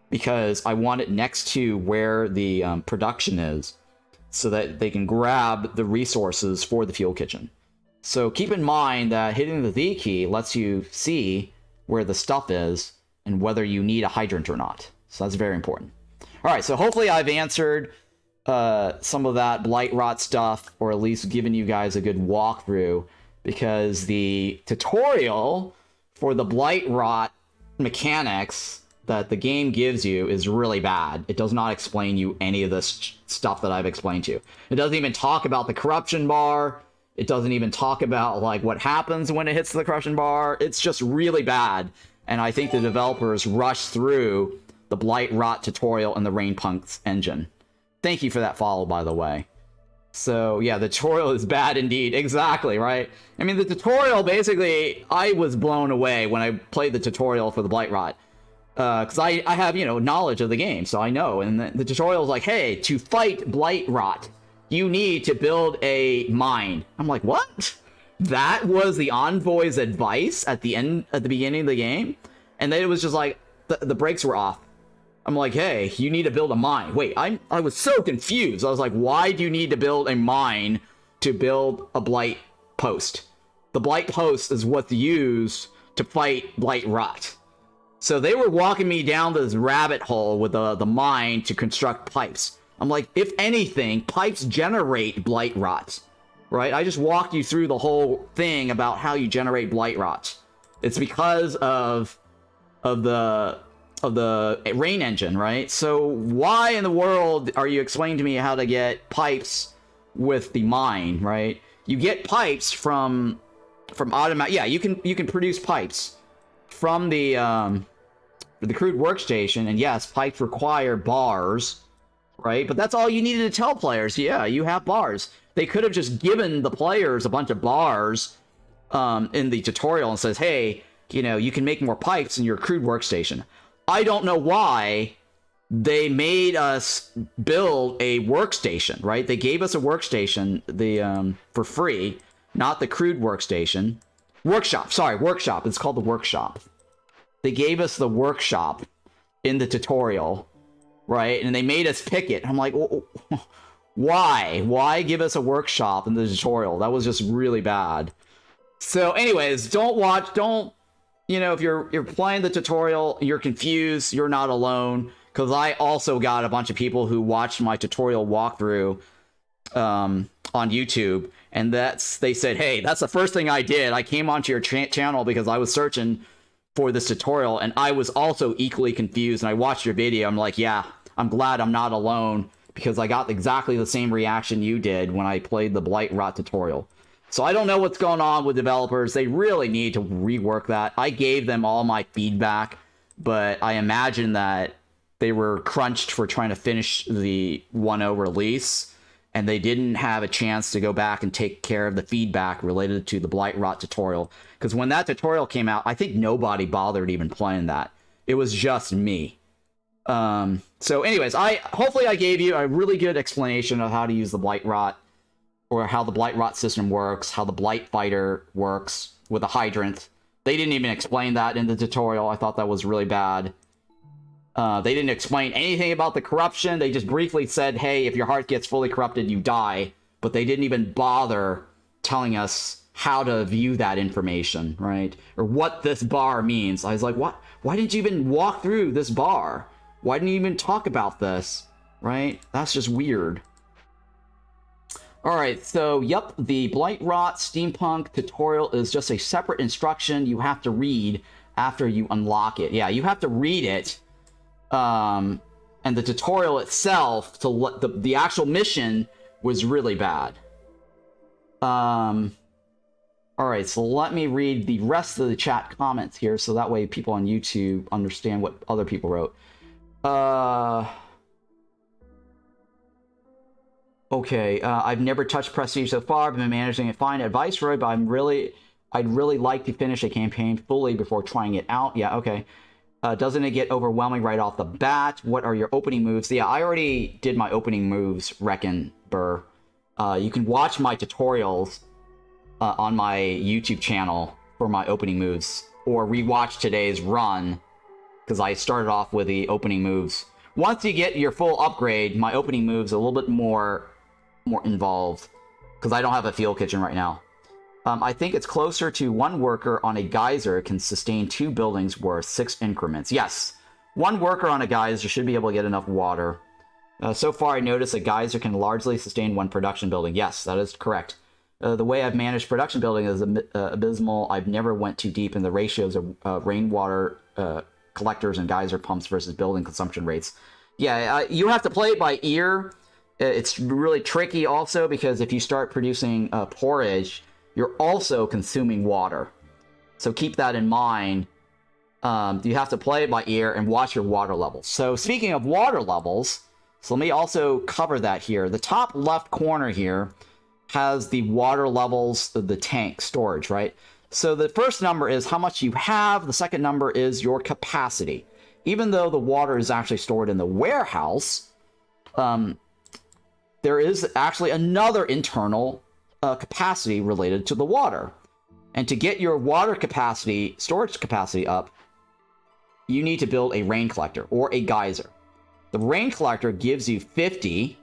because I want it next to where the production is, so that they can grab the resources for the fuel kitchen. So keep in mind that hitting the Z key lets you see where the stuff is and whether you need a hydrant or not. So that's very important. All right, so hopefully I've answered some of that Blight rot stuff, or at least given you guys a good walkthrough, because the tutorial for the Blight rot mechanics that the game gives you is really bad. It does not explain you any of this stuff that I've explained to you. It doesn't even talk about the corruption bar. It doesn't even talk about, like, what happens when it hits the corruption bar. It's just really bad. And I think the developers rushed through the Blight rot tutorial in the Rainpunk engine. Thank you for that follow, by the way. So, yeah, the tutorial is bad indeed. Exactly, right? I mean, the tutorial, basically, I was blown away when I played the tutorial for the Blight rot. Because I have, you know, knowledge of the game, so I know. And the tutorial is like, hey, to fight Blight rot, you need to build a mine. I'm like, what? That was the envoy's advice at the beginning of the game? And then it was just like, the brakes were off. I'm like, hey, you need to build a mine. Wait, I was so confused. I was like, why do you need to build a mine to build a Blight post? The Blight post is what's used to fight Blight rot. So they were walking me down this rabbit hole with the mine to construct pipes. I'm like, if anything, pipes generate Blight rot, right? I just walked you through the whole thing about how you generate Blight rot. It's because of the Rain Engine, right? So why in the world are you explaining to me how to get pipes with the mine, right? You get pipes from automatic. Yeah, you can produce pipes from the crude workstation, and yes, pipes require bars, right? But that's all you needed to tell players. Yeah, you have bars. They could have just given the players a bunch of bars in the tutorial and says, hey, you know, you can make more pipes in your crude workstation. I don't know why they made us build a workstation, right? They gave us a workstation for free, not the crude workstation. Workshop, sorry, workshop. It's called the workshop. They gave us the workshop in the tutorial, right? And they made us pick it. I'm like, why? Why give us a workshop in the tutorial? That was just really bad. So anyways, don't, you know, if you're playing the tutorial, you're confused, you're not alone. Because I also got a bunch of people who watched my tutorial walkthrough on YouTube. And they said, hey, that's the first thing I did. I came onto your channel because I was searching for this tutorial. And I was also equally confused. And I watched your video. I'm like, yeah, I'm glad I'm not alone. Because I got exactly the same reaction you did when I played the Blightrot tutorial. So I don't know what's going on with developers. They really need to rework that. I gave them all my feedback. But I imagine that they were crunched for trying to finish the 1.0 release, and they didn't have a chance to go back and take care of the feedback related to the Blightrot tutorial. Because when that tutorial came out, I think nobody bothered even playing that. It was just me. So anyways, hopefully I gave you a really good explanation of how to use the Blightrot, or how the Blightrot system works, how the Blight Fighter works with a hydrant. They didn't even explain that in the tutorial. I thought that was really bad. They didn't explain anything about the corruption. They just briefly said, hey, if your heart gets fully corrupted, you die. But they didn't even bother telling us how to view that information, right? Or what this bar means. I was like, what? Why didn't you even walk through this bar? Why didn't you even talk about this, right? That's just weird. All right, so, yep, the Blightrot Steampunk tutorial is just a separate instruction you have to read after you unlock it. Yeah, you have to read it. And the tutorial itself, the actual mission was really bad. Alright, so let me read the rest of the chat comments here, so that way people on YouTube understand what other people wrote. Okay, I've never touched Prestige so far. I've been managing it fine at Viceroy, but I'd really like to finish a campaign fully before trying it out. Yeah, okay. Doesn't it get overwhelming right off the bat? What are your opening moves? Yeah, I already did my opening moves, Reckon Burr. You can watch my tutorials on my YouTube channel for my opening moves, or rewatch today's run, because I started off with the opening moves. Once you get your full upgrade, my opening moves are a little bit more involved, because I don't have a field kitchen right now. I think it's closer to one worker on a geyser can sustain 2 buildings worth 6 increments. Yes, one worker on a geyser should be able to get enough water. So far, I noticed a geyser can largely sustain 1 production building. Yes, that is correct. The way I've managed production building is abysmal. I've never went too deep in the ratios of rainwater collectors and geyser pumps versus building consumption rates. Yeah, you have to play it by ear. It's really tricky also, because if you start producing porridge, you're also consuming water. So keep that in mind. You have to play it by ear and watch your water levels. So speaking of water levels, so let me also cover that here. The top left corner here has the water levels of the tank storage, right? So the first number is how much you have. The second number is your capacity. Even though the water is actually stored in the warehouse, there is actually another internal capacity related to the water. And to get your water capacity, storage capacity up, you need to build a rain collector or a geyser. The rain collector gives you 50,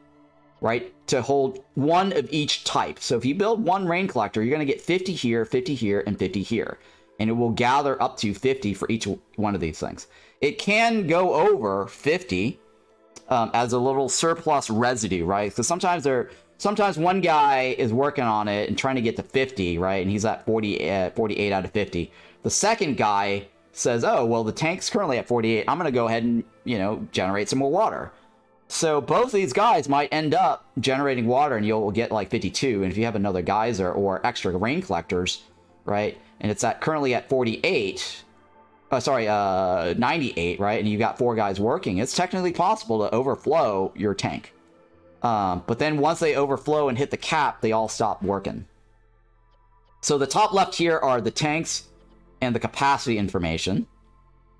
right, to hold one of each type. So if you build one rain collector, you're going to get 50 here, 50 here, and 50 here. And it will gather up to 50 for each one of these things. It can go over 50 as a little surplus residue, right? Because sometimes one guy is working on it and trying to get to 50, right? And he's at 48 out of 50. The second guy says, oh, well, the tank's currently at 48. I'm going to go ahead and, generate some more water. So both these guys might end up generating water, and you'll get like 52. And if you have another geyser or extra rain collectors, right, and it's currently at 48, 98, right, and you got 4 guys working, it's technically possible to overflow your tank. But then once they overflow and hit the cap, they all stop working. So the top left here are the tanks and the capacity information.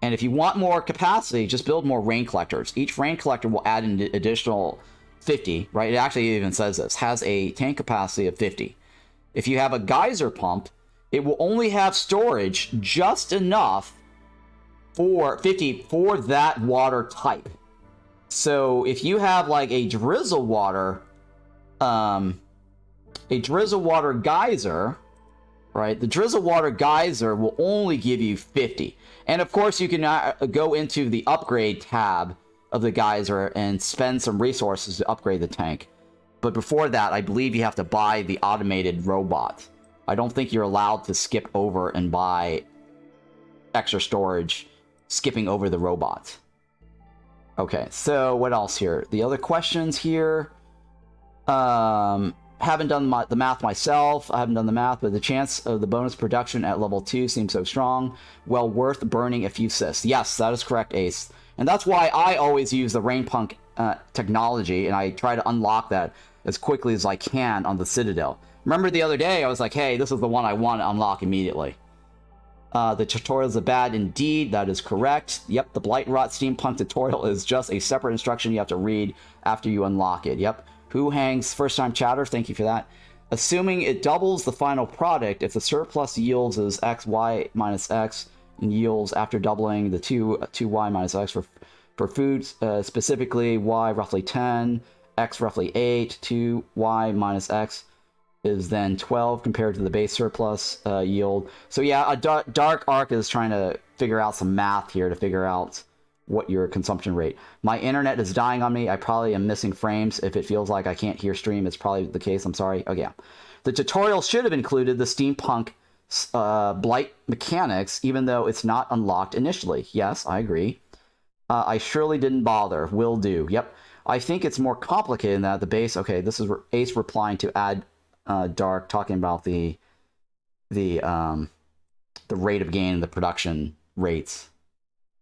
And if you want more capacity, just build more rain collectors. Each rain collector will add an additional 50, right? It actually even says this, has a tank capacity of 50. If you have a geyser pump, it will only have storage just enough for 50 for that water type. So if you have like a drizzle water geyser, right? The drizzle water geyser will only give you 50. And of course, you can go into the upgrade tab of the geyser and spend some resources to upgrade the tank. But before that, I believe you have to buy the automated robot. I don't think you're allowed to skip over and buy extra storage, skipping over the robot. Okay, so what else here? The other questions here. Haven't done the math myself. I haven't done the math, but the chance of the bonus production at level 2 seems so strong. Well worth burning a few cysts. Yes, that is correct, Ace. And that's why I always use the Rainpunk technology, and I try to unlock that as quickly as I can on the Citadel. Remember the other day, I was like, hey, this is the one I want to unlock immediately. The tutorials are bad indeed. That is correct. Yep, the Blightrot Steampunk tutorial is just a separate instruction you have to read after you unlock it. Yep. Who hangs first time chatter? Thank you for that. Assuming it doubles the final product, if the surplus yields is x, y minus x, and yields after doubling the 2y minus x for food, specifically y roughly 10, x roughly 8, 2y minus x is then 12 compared to the base surplus yield. So yeah, a Dark Arc is trying to figure out some math here to figure out what your consumption rate. My internet is dying on me. I probably am missing frames. If it feels like I can't hear stream, it's probably the case. I'm sorry. Oh yeah. The tutorial should have included the steampunk blight mechanics, even though it's not unlocked initially. Yes, I agree. I surely didn't bother. Will do. Yep. I think it's more complicated than that. The base. Okay, this is Ace replying to Add Dark, talking about the rate of gain and the production rates.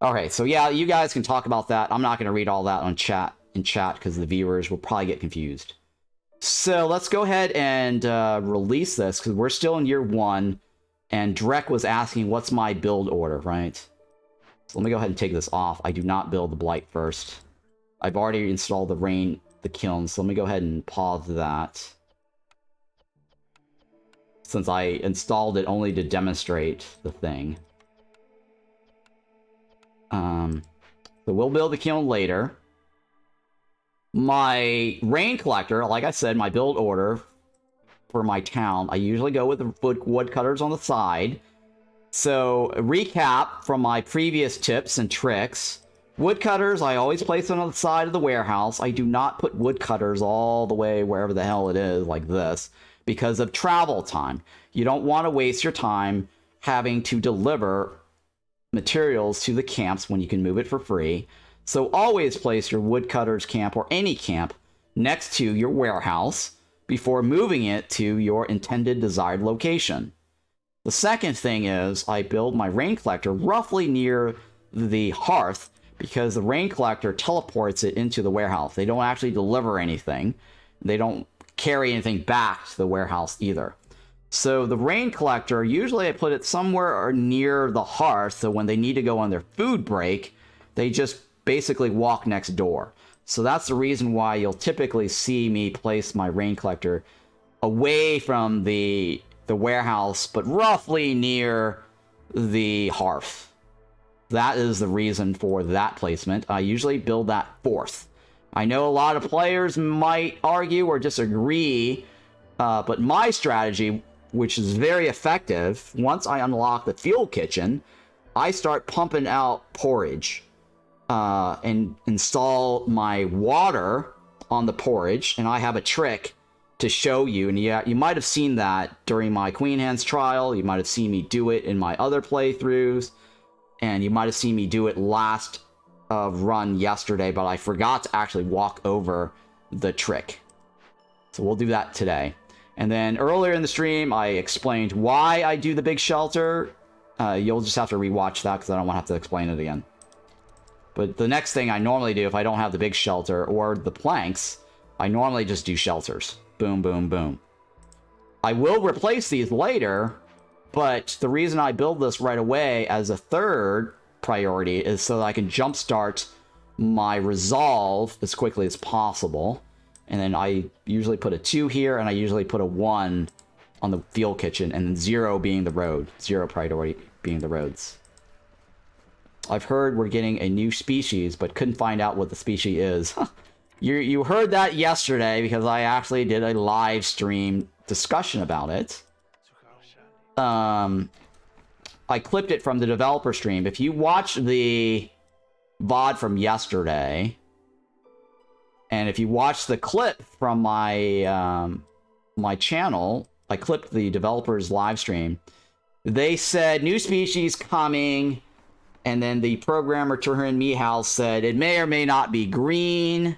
Okay, so yeah, you guys can talk about that. I'm not going to read all that in chat because the viewers will probably get confused. So let's go ahead and release this because we're still in year 1, and Drek was asking, what's my build order, right? So let me go ahead and take this off. I do not build the Blight first. I've already installed the kiln, so let me go ahead and pause that. Since I installed it only to demonstrate the thing. So we'll build the kiln later. My rain collector, like I said, my build order for my town, I usually go with the woodcutters on the side. So, recap from my previous tips and tricks. Woodcutters, I always place them on the side of the warehouse. I do not put woodcutters all the way wherever the hell it is, like this, because of travel time. You don't want to waste your time having to deliver materials to the camps when you can move it for free. So always place your woodcutters camp or any camp next to your warehouse before moving it to your intended desired location. The second thing is I build my rain collector roughly near the hearth because the rain collector teleports it into the warehouse. They don't actually deliver anything. They don't carry anything back to the warehouse either. So the rain collector, usually I put it somewhere near the hearth, so when they need to go on their food break, they just basically walk next door. So that's the reason why you'll typically see me place my rain collector away from the warehouse, but roughly near the hearth. That is the reason for that placement. I usually build that fourth. I know a lot of players might argue or disagree, but my strategy, which is very effective, once I unlock the fuel kitchen, I start pumping out porridge and install my water on the porridge, and I have a trick to show you, and yeah, you might have seen that during my Queen Hands trial, you might have seen me do it in my other playthroughs, and you might have seen me do it last run yesterday, but I forgot to actually walk over the trick. So we'll do that today. And then earlier in the stream, I explained why I do the big shelter. You'll just have to rewatch that because I don't want to have to explain it again. But the next thing I normally do if I don't have the big shelter or the planks, I normally just do shelters. Boom, boom, boom. I will replace these later, but the reason I build this right away as a third priority is so that I can jumpstart my resolve as quickly as possible. And then I usually put a 2 here, and I usually put a 1 on the field kitchen, and then 0 being the road. 0 priority being the roads. I've heard we're getting a new species, but couldn't find out what the species is. You heard that yesterday because I actually did a live stream discussion about it. I clipped it from the developer stream. If you watch the VOD from yesterday, and if you watch the clip from my my channel, I clipped the developer's live stream. They said new species coming, and then the programmer Turin Mihal said it may or may not be green.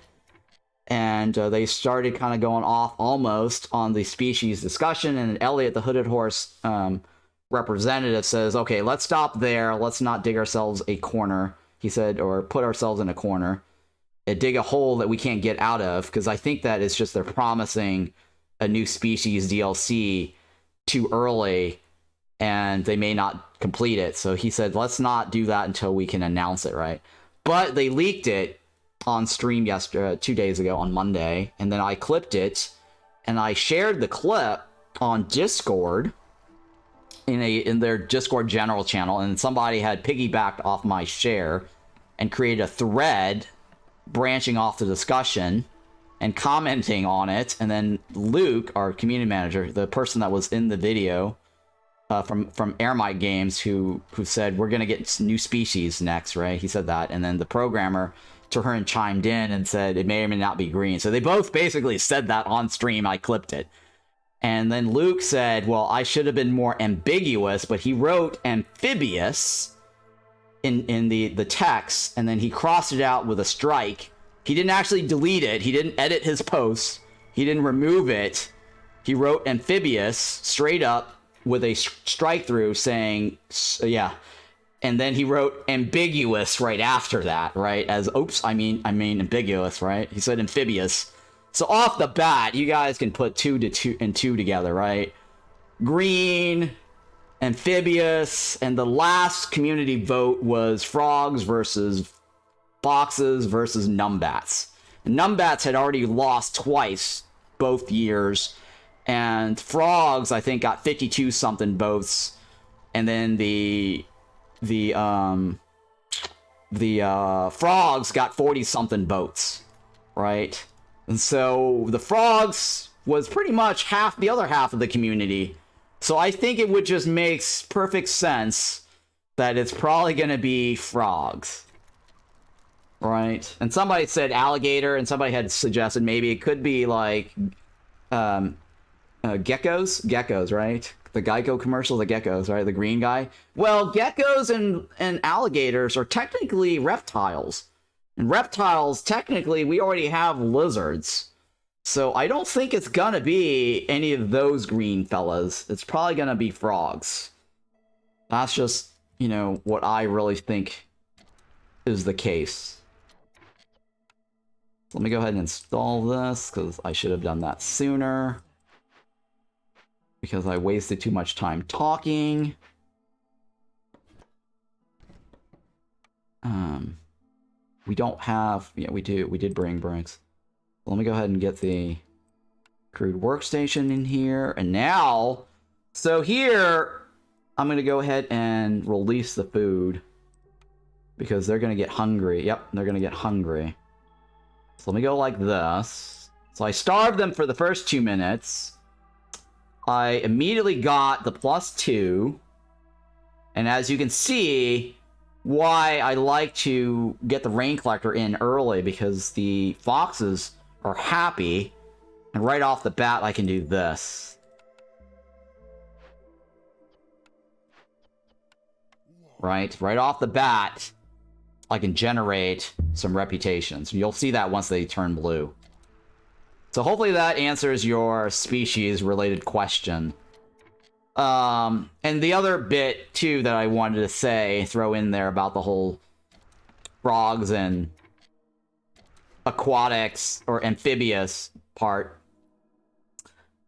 And they started kind of going off almost on the species discussion. And Elliot, the Hooded Horse representative, says, okay, let's stop there. Let's not dig ourselves a corner, he said, or put ourselves in a corner. And dig a hole that we can't get out of. Because I think that it's just they're promising a new species DLC too early. And they may not complete it. So he said, let's not do that until we can announce it, right? But they leaked it on stream yesterday, 2 days ago on Monday, and then I clipped it and I shared the clip on Discord in their Discord general channel, and somebody had piggybacked off my share and created a thread branching off the discussion and commenting on it. And then Luke, our community manager, the person that was in the video from Airmite Games, who said we're gonna get new species next, right? He said that, and then the programmer Turin chimed in and said it may or may not be green. So they both basically said that on stream. I clipped it. And then Luke said, well, I should have been more ambiguous, but he wrote amphibious in the text, and then he crossed it out with a strike. He didn't actually delete it. He didn't edit his post. He didn't remove it. He wrote amphibious straight up with a strike through saying, yeah. And then he wrote ambiguous right after that, right? As, oops, I mean ambiguous, right? He said amphibious. So off the bat, you guys can put 2 and 2 together, right? Green, amphibious, and the last community vote was frogs versus foxes versus numbats. And numbats had already lost twice, both years. And frogs, I think, got 52 something votes. And then the frogs got 40 something votes, right? And so the frogs was pretty much the other half of the community. So I think it would just make perfect sense that it's probably going to be frogs, right? And somebody said alligator, and somebody had suggested maybe it could be like geckos, right? The Geico commercial, the geckos, right? The green guy. Well, geckos and alligators are technically reptiles. And reptiles, technically, we already have lizards. So I don't think it's gonna be any of those green fellas. It's probably gonna be frogs. That's just, what I really think is the case. Let me go ahead and install this, because I should have done that sooner. Because I wasted too much time talking. We don't have... Yeah, we do. We did bring bricks. Let me go ahead and get the crude workstation in here. And now... So here, I'm going to go ahead and release the food. Because they're going to get hungry. Yep, they're going to get hungry. So let me go like this. So I starved them for the first 2 minutes. I immediately got the +2. And as you can see, why I like to get the rain collector in early, because the foxes are happy. And right off the bat, I can do this. Right off the bat, I can generate some reputations. You'll see that once they turn blue. So hopefully that answers your species-related question. And the other bit, too, that I wanted to throw in there about the whole frogs and aquatics or amphibious part.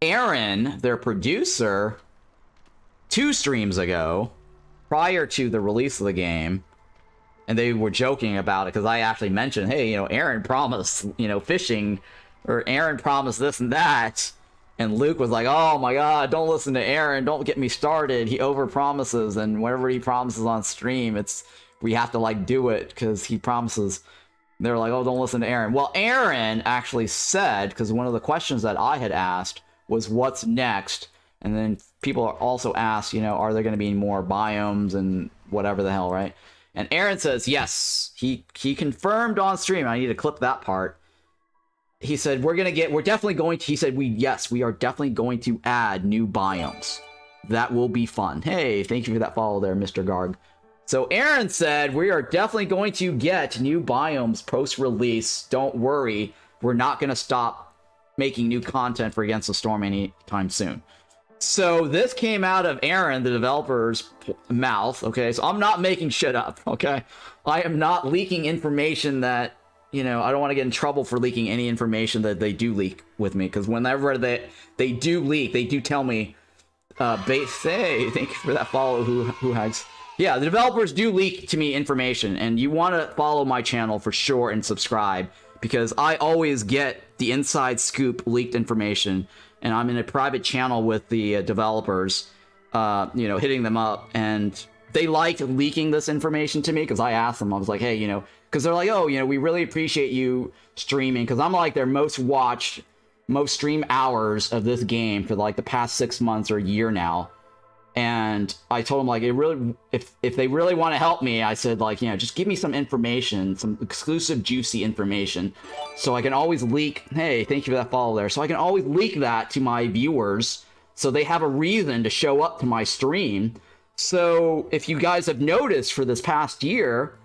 Aaron, their producer, 2 streams ago, prior to the release of the game, and they were joking about it because I actually mentioned, hey, Aaron promised, fishing, or Aaron promised this and that. And Luke was like, oh my god, don't listen to Aaron, don't get me started. He overpromises, and whatever he promises on stream, we have to like do it because he promises. They're like, oh, don't listen to Aaron. Well, Aaron actually said, because one of the questions that I had asked was what's next, and then people also asked, are there going to be more biomes and whatever the hell, right? And Aaron says yes. He confirmed on stream. I need to clip that part. He said, we are definitely going to add new biomes. That will be fun. Hey, thank you for that follow there, Mr. Garg. So Aaron said, we are definitely going to get new biomes post-release. Don't worry. We're not going to stop making new content for Against the Storm anytime soon. So this came out of Aaron, the developer's mouth, okay? So I'm not making shit up, okay? I am not leaking information that, I don't want to get in trouble for leaking any information that they do leak with me, because whenever they do leak, they do tell me, thank you for that follow, who has. Yeah, the developers do leak to me information, and you want to follow my channel for sure and subscribe, because I always get the inside scoop leaked information, and I'm in a private channel with the developers, hitting them up, and they liked leaking this information to me, because I asked them, I was like, hey, because they're like, oh, we really appreciate you streaming, because I'm like their most watched, most stream hours of this game for like the past 6 months or a year now. And I told them, like, if they really want to help me, I said, like, just give me some information, some exclusive juicy information, so I can always leak. Hey, thank you for that follow there. So I can always leak that to my viewers, so they have a reason to show up to my stream. So if you guys have noticed for this past year,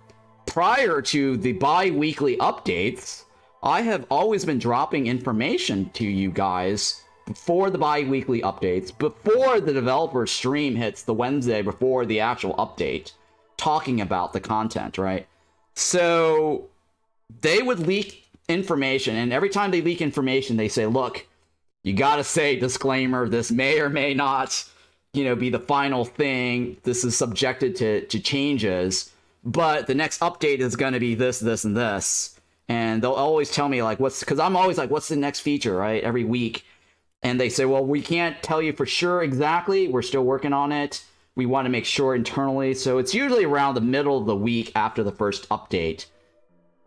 prior to the bi-weekly updates, I have always been dropping information to you guys before the bi-weekly updates, before the developer stream hits the Wednesday before the actual update, talking about the content, right? So they would leak information, and every time they leak information, they say, look, you gotta say disclaimer, this may or may not, be the final thing. This is subjected to changes, but the next update is going to be this, this, and this. And they'll always tell me, like, because I'm always like, what's the next feature, right? Every week. And they say, well, we can't tell you for sure exactly. We're still working on it. We want to make sure internally. So it's usually around the middle of the week after the first update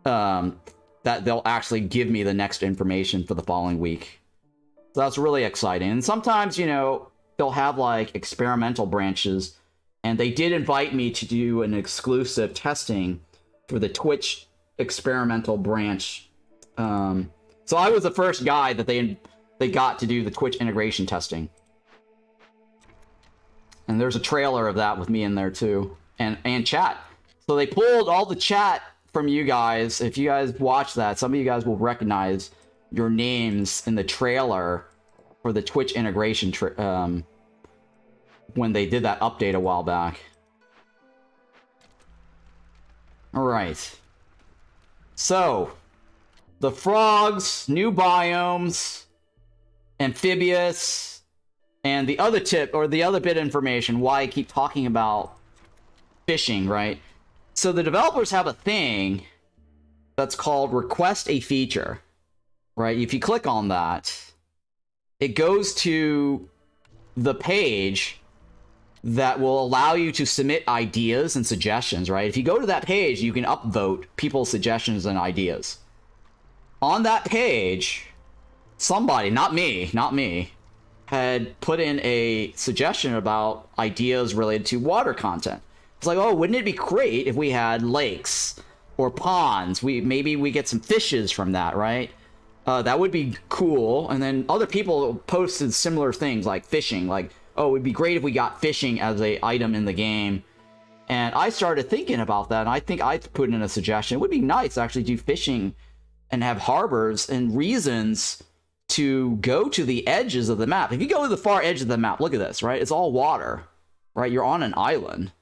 that they'll actually give me the next information for the following week. So that's really exciting. And sometimes, they'll have like experimental branches, and they did invite me to do an exclusive testing for the Twitch experimental branch. So I was the first guy that they got to do the Twitch integration testing. And there's a trailer of that with me in there too, and chat. So they pulled all the chat from you guys. If you guys watch that, some of you guys will recognize your names in the trailer for the Twitch integration when they did that update a while back. All right. So, the frogs, new biomes, amphibious, and the other tip, or the other bit of information, why I keep talking about fishing, right? So the developers have a thing that's called request a feature, right? If you click on that, it goes to the page that will allow you to submit ideas and suggestions, right? If you go to that page, you can upvote people's suggestions and ideas. On that page, somebody, not me, had put in a suggestion about ideas related to water content. It's like, oh, wouldn't it be great if we had lakes or ponds? Maybe we get some fishes from that, right? That would be cool. And then other people posted similar things like fishing, like, oh, it would be great if we got fishing as a item in the game. And I started thinking about that, and I think I put in a suggestion. It would be nice to actually do fishing and have harbors and reasons to go to the edges of the map. If you go to the far edge of the map, look at this, right? It's all water, right? You're on an island,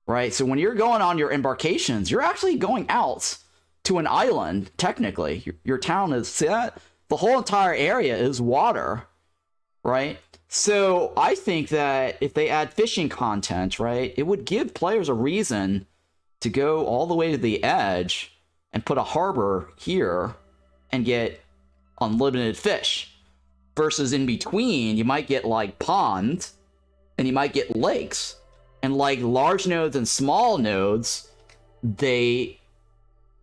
right? So when you're going on your embarkations, you're actually going out to an island, technically. Your town is, see that? The whole entire area is water, right? So I think that if they add fishing content, right, it would give players a reason to go all the way to the edge and put a harbor here and get unlimited fish. Versus in between, you might get like ponds and you might get lakes. And like large nodes and small nodes, they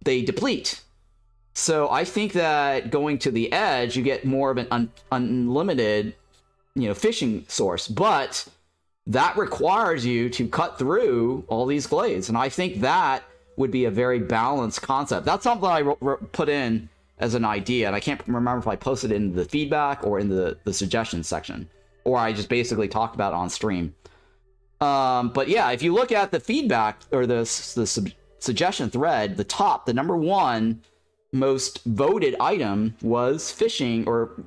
deplete. So I think that going to the edge, you get more of an unlimited, fishing source, but that requires you to cut through all these glades. And I think that would be a very balanced concept. That's something I put in as an idea, and I can't remember if I posted it in the feedback or in the suggestions section, or I just basically talked about it on stream. But yeah, if you look at the feedback or the suggestion thread, the number one most voted item was fishing or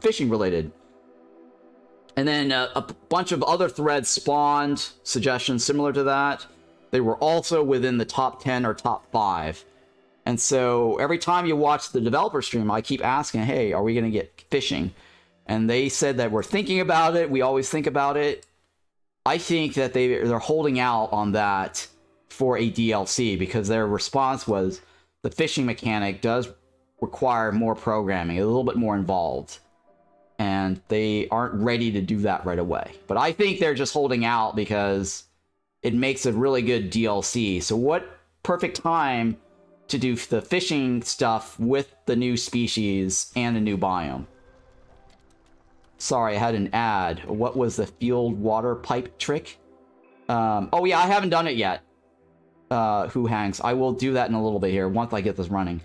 fishing related. And then a bunch of other threads spawned suggestions similar to that. They were also within the top 10 or top 5. And so every time you watch the developer stream, I keep asking, hey, are we going to get fishing? And they said that we're thinking about it. We always think about it. I think that they're holding out on that for a DLC because their response was the fishing mechanic does require more programming, a little bit more involved. And they aren't ready to do that right away. But I think they're just holding out because it makes a really good DLC. So what perfect time to do the fishing stuff with the new species and a new biome. Sorry, I had an ad. What was the field water pipe trick? Oh yeah, I haven't done it yet. Who hangs? I will do that in a little bit here once I get this running.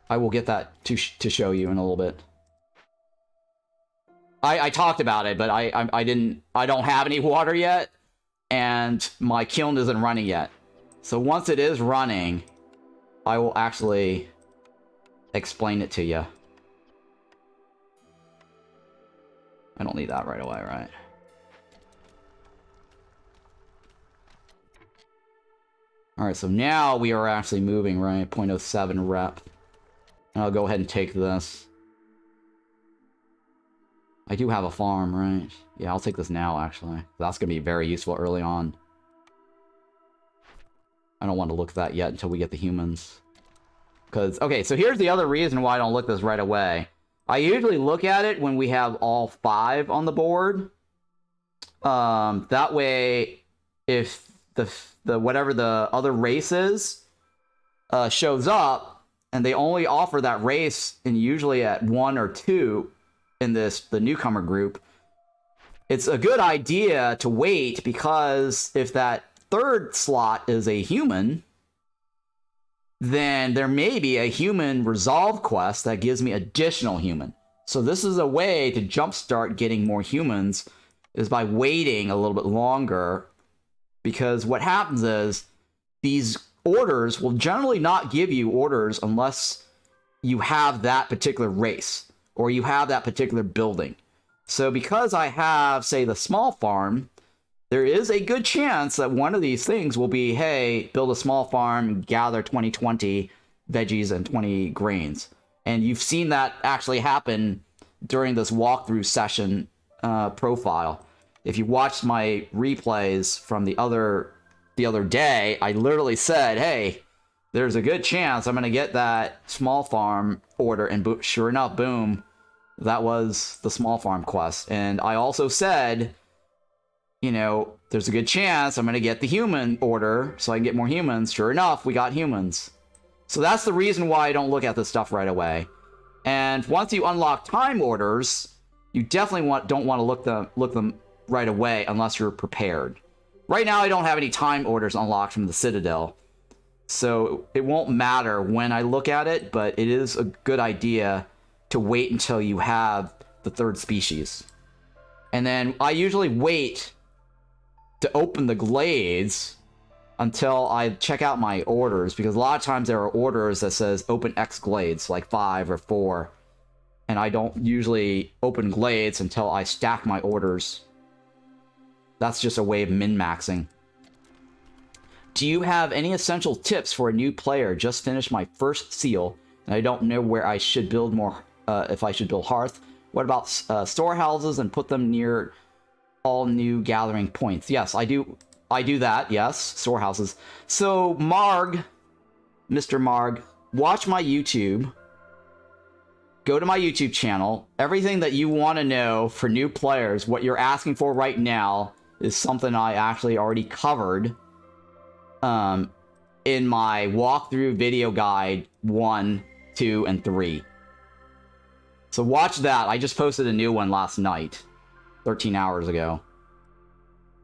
I will get that to show you in a little bit. I talked about it, but I don't have any water yet, and my kiln isn't running yet. So once it is running, I will actually explain it to you. I don't need that right away, right? Alright, so now we are actually moving, right? 0.07 rep. And I'll go ahead and take this. I do have a farm, right? Yeah, I'll take this now, actually. That's going to be very useful early on. I don't want to look at that yet until we get the humans. Because, okay, so here's the other reason why I don't look this right away. I usually look at it when we have all 5 on the board. That way, if the whatever the other race is shows up, and they only offer that race, and usually at 1 or 2 in the newcomer group, it's a good idea to wait, because if that 3rd slot is a human, then there may be a human resolve quest that gives me additional human. So this is a way to jumpstart getting more humans, is by waiting a little bit longer, because what happens is these orders will generally not give you orders unless you have that particular race or you have that particular building. So because I have, say, the small farm, there is a good chance that one of these things will be, hey, build a small farm, gather 20 veggies and 20 grains. And you've seen that actually happen during this walkthrough session profile. If you watched my replays from the other day, I literally said, hey, there's a good chance I'm going to get that small farm order. And sure enough, boom, that was the small farm quest. And I also said, there's a good chance I'm going to get the human order so I can get more humans. Sure enough, we got humans. So that's the reason why I don't look at this stuff right away. And once you unlock time orders, you definitely don't want to look them right away unless you're prepared. Right now, I don't have any time orders unlocked from the Citadel, so it won't matter when I look at it, but it is a good idea to wait until you have the 3rd species. And then I usually wait to open the glades until I check out my orders, because a lot of times there are orders that says open X glades, like 5 or 4. And I don't usually open glades until I stack my orders. That's just a way of min-maxing. Do you have any essential tips for a new player? Just finished my first seal, and I don't know where I should build more, if I should build hearth. What about storehouses and put them near all new gathering points? Yes, I do that, yes, storehouses. So, Marg, Mr. Marg, watch my YouTube. Go to my YouTube channel. Everything that you want to know for new players, what you're asking for right now, is something I actually already covered in my walkthrough video guide 1, 2, and 3. So watch that. I just posted a new one last night, 13 hours ago.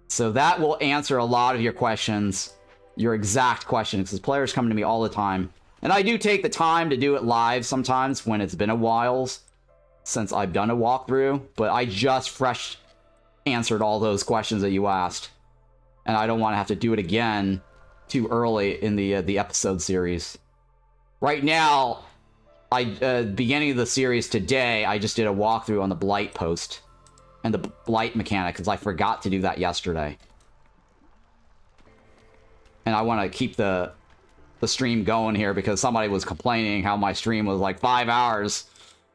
So that will answer a lot of your questions, your exact questions, because players come to me all the time. And I do take the time to do it live sometimes when it's been a while since I've done a walkthrough, but I just fresh answered all those questions that you asked. And I don't want to have to do it again too early in the episode series. Right now, beginning of the series today, I just did a walkthrough on the Blightpost and the Blight mechanic, because I forgot to do that yesterday. And I want to keep the stream going here, because somebody was complaining how my stream was like 5 hours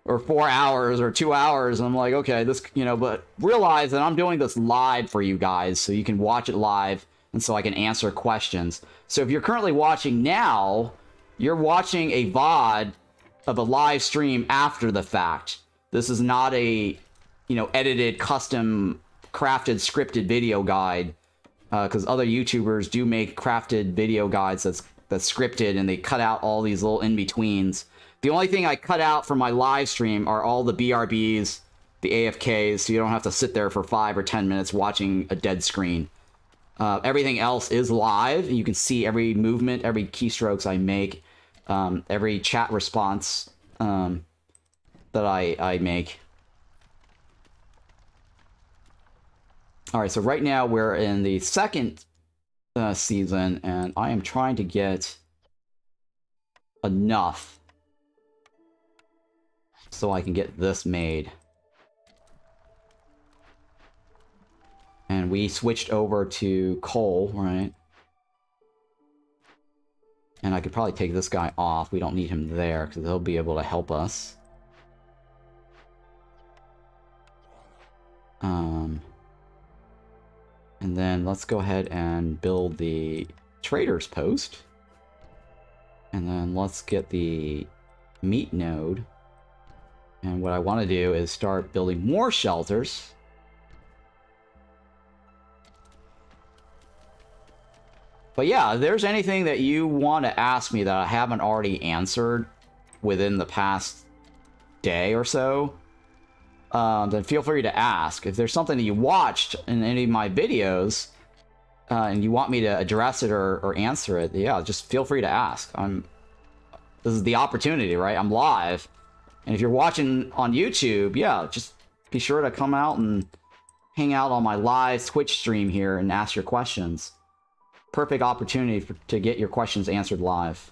or 4 hours or 2 hours. And I'm like, okay, this, but realize that I'm doing this live for you guys so you can watch it live and so I can answer questions. So if you're currently watching now, you're watching a VOD of a live stream after the fact. This is not a, edited, custom, crafted, scripted video guide, because other YouTubers do make crafted video guides that's scripted, and they cut out all these little in-betweens. The only thing I cut out from my live stream are all the BRBs, the AFKs, so you don't have to sit there for 5 or 10 minutes watching a dead screen. Everything else is live. You can see every movement, every keystrokes I make, every chat response that I make. Alright, so right now we're in the second season, and I am trying to get enough so I can get this made. And we switched over to coal, right? And I could probably take this guy off. We don't need him there, because he'll be able to help us. And then let's go ahead and build the trader's post. And then let's get the meat node. And what I want to do is start building more shelters. But yeah, if there's anything that you want to ask me that I haven't already answered within the past day or so, then feel free to ask. If there's something that you watched in any of my videos, and you want me to address it or answer it, yeah, just feel free to ask. This is the opportunity, right? I'm live. And if you're watching on YouTube, yeah, just be sure to come out and hang out on my live Twitch stream here and ask your questions. Perfect opportunity to get your questions answered live.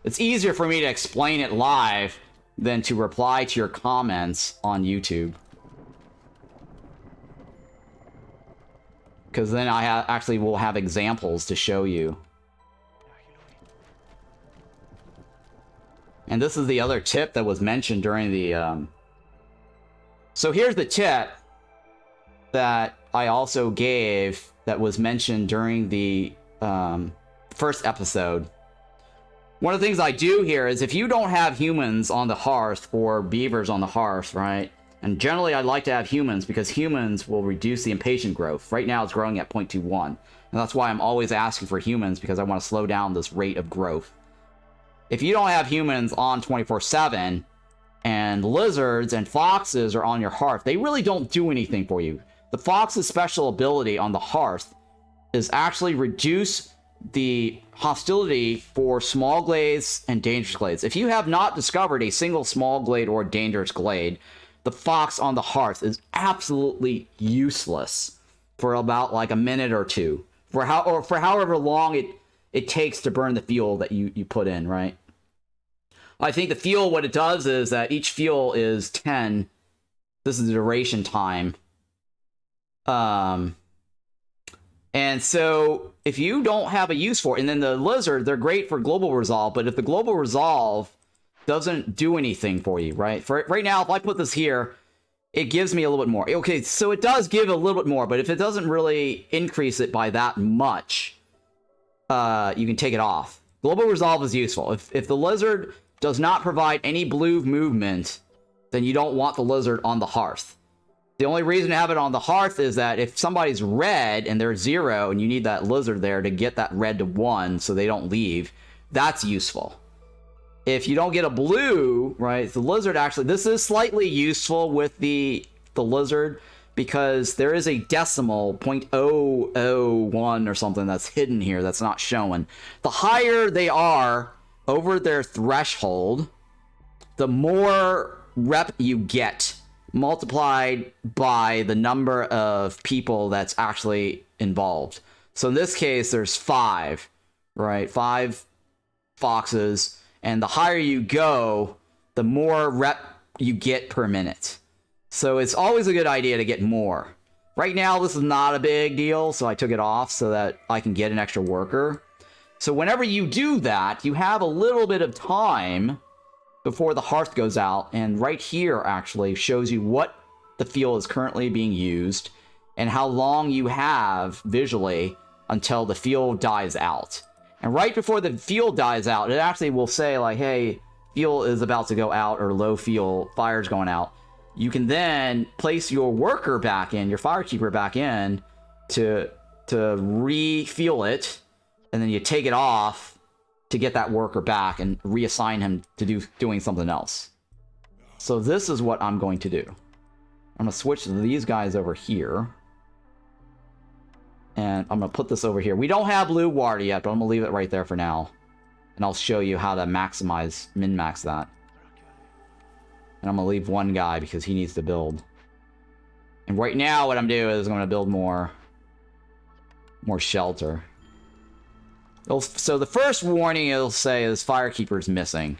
It's easier for me to explain it live than to reply to your comments on YouTube. Because then I actually will have examples to show you. And this is the other tip that was mentioned during the... So here's the tip that I also gave that was mentioned during the first episode. One of the things I do here is if you don't have humans on the hearth or beavers on the hearth, right? And generally I like to have humans because humans will reduce the impatient growth. Right now it's growing at 0.21. And that's why I'm always asking for humans, because I want to slow down this rate of growth. If you don't have humans on 24/7 and lizards and foxes are on your hearth, they really don't do anything for you. The fox's special ability on the hearth is actually reduce the hostility for small glades and dangerous glades. If you have not discovered a single small glade or dangerous glade, the fox on the hearth is absolutely useless. for about like a minute or two, for however long it takes to burn the fuel that you put in, right? I think the fuel, what it does is that each fuel is 10. This is the duration time. And so if you don't have a use for it, and then the lizard, they're great for global resolve, but if the global resolve doesn't do anything for you, right? For right now, if I put this here, it gives me a little bit more. Okay, so it does give a little bit more, but if it doesn't really increase it by that much, you can take it off. Global resolve is useful. If the lizard does not provide any blue movement, then you don't want the lizard on the hearth. The only reason to have it on the hearth is that if somebody's red and they're 0 and you need that lizard there to get that red to 1 so they don't leave, that's useful. If you don't get a blue, right, the lizard actually, this is slightly useful with the lizard because there is a decimal 0.001 or something that's hidden here that's not showing. The higher they are over their threshold, the more rep you get, multiplied by the number of people that's actually involved. So in this case, there's 5, right? 5 foxes, and the higher you go, the more rep you get per minute. So it's always a good idea to get more. Right now, this is not a big deal, so I took it off so that I can get an extra worker. So whenever you do that, you have a little bit of time before the hearth goes out, and right here actually shows you what the fuel is currently being used and how long you have visually until the fuel dies out. And right before the fuel dies out, it actually will say like, hey, fuel is about to go out, or low fuel, fire's going out. You can then place your worker back in, your firekeeper back in to refuel it, and then you take it off to get that worker back and reassign him to doing something else. So this is what I'm going to do. I'm going to switch these guys over here. And I'm going to put this over here. We don't have blue water yet, but I'm going to leave it right there for now. And I'll show you how to maximize, min-max that. And I'm going to leave one guy because he needs to build. And right now what I'm doing is I'm going to build more shelter. So the first warning it'll say is Firekeeper's missing.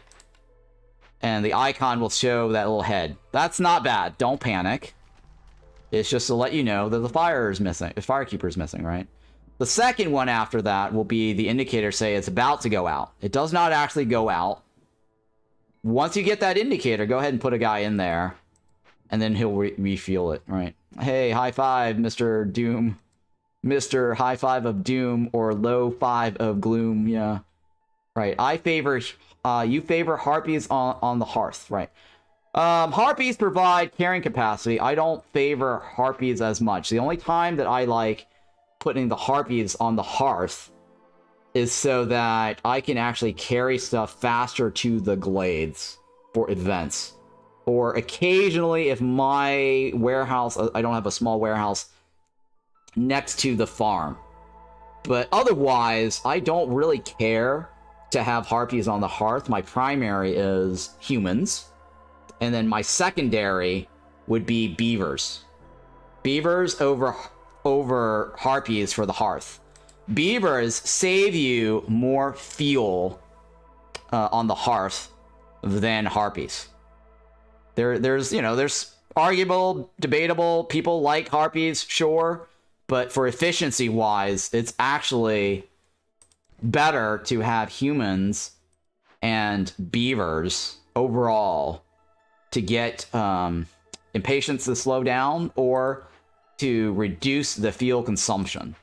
And the icon will show that little head. That's not bad. Don't panic. It's just to let you know that the Firekeeper's missing, right? The second one after that will be the indicator say it's about to go out. It does not actually go out. Once you get that indicator, go ahead and put a guy in there. And then he'll refuel it, right? Hey, high five, Mr. Doom. Mr. High Five of Doom, or Low 5 of Gloom, yeah. Right, you favor Harpies on the hearth, right. Harpies provide carrying capacity. I don't favor Harpies as much. The only time that I like putting the Harpies on the hearth is so that I can actually carry stuff faster to the glades for events. Or occasionally, if my warehouse, I don't have a small warehouse next to the farm. But otherwise, I don't really care to have Harpies on the hearth. My primary is humans. And then my secondary would be Beavers. Beavers over Harpies for the hearth. Beavers save you more fuel on the hearth than Harpies. There's arguable, debatable, people like Harpies, sure. But for efficiency-wise, it's actually better to have humans and beavers overall to get impatience to slow down or to reduce the fuel consumption.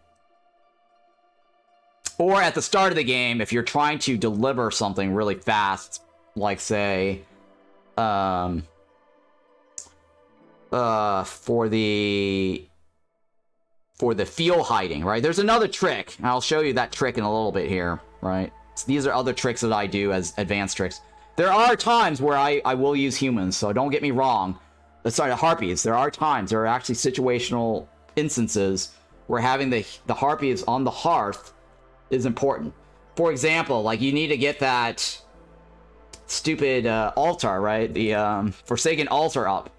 Or at the start of the game, if you're trying to deliver something really fast, like say, for the fuel hiding, right? There's another trick, and I'll show you that trick in a little bit here, right? So these are other tricks that I do as advanced tricks. There are times where I will use humans, so don't get me wrong. Sorry, Harpies. There are times, there are actually situational instances where having the Harpies on the hearth is important. For example, like you need to get that stupid altar, right? The Forsaken Altar up.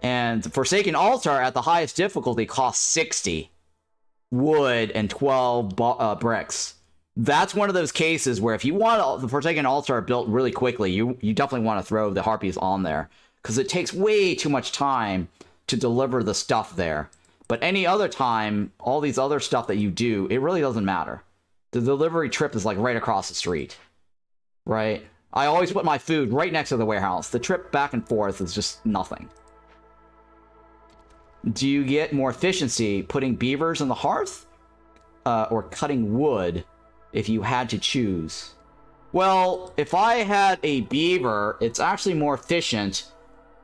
And Forsaken Altar at the highest difficulty costs 60. wood and 12 bricks. That's one of those cases where if you want the Forsaken Altar built really quickly, you definitely want to throw the Harpies on there, because it takes way too much time to deliver the stuff there. But any other time, all these other stuff that you do, it really doesn't matter. The delivery trip is like right across the street, right? I always put my food right next to the warehouse. The trip back and forth is just nothing. Do you get more efficiency putting beavers in the hearth or cutting wood if you had to choose? Well, if I had a beaver, it's actually more efficient.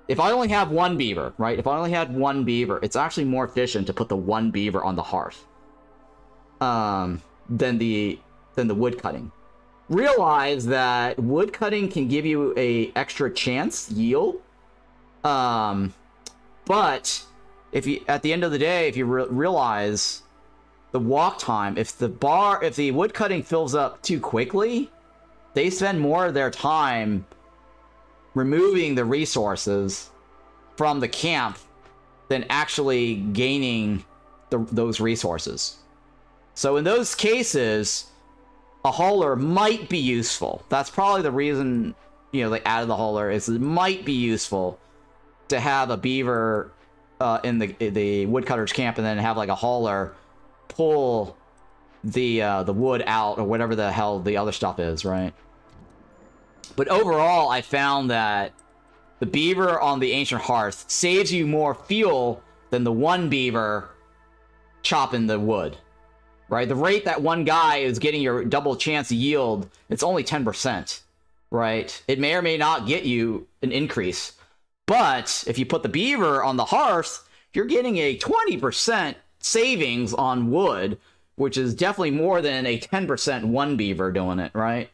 If I only have one beaver, right? If I only had one beaver, it's actually more efficient to put the one beaver on the hearth than the wood cutting. Realize that wood cutting can give you a extra chance yield, but if you, at the end of the day, if you realize the walk time, if the wood cutting fills up too quickly, they spend more of their time removing the resources from the camp than actually gaining those resources. So in those cases, a hauler might be useful. That's probably the reason, you know, they added the hauler, is it might be useful to have a beaver in the woodcutter's camp, and then have like a hauler pull the wood out, or whatever the hell the other stuff is, right? But overall, I found that the beaver on the Ancient Hearth saves you more fuel than the one beaver chopping the wood, right? The rate that one guy is getting your double chance yield, it's only 10%, right? It may or may not get you an increase. But if you put the beaver on the hearth, you're getting a 20% savings on wood, which is definitely more than a 10% one beaver doing it, right?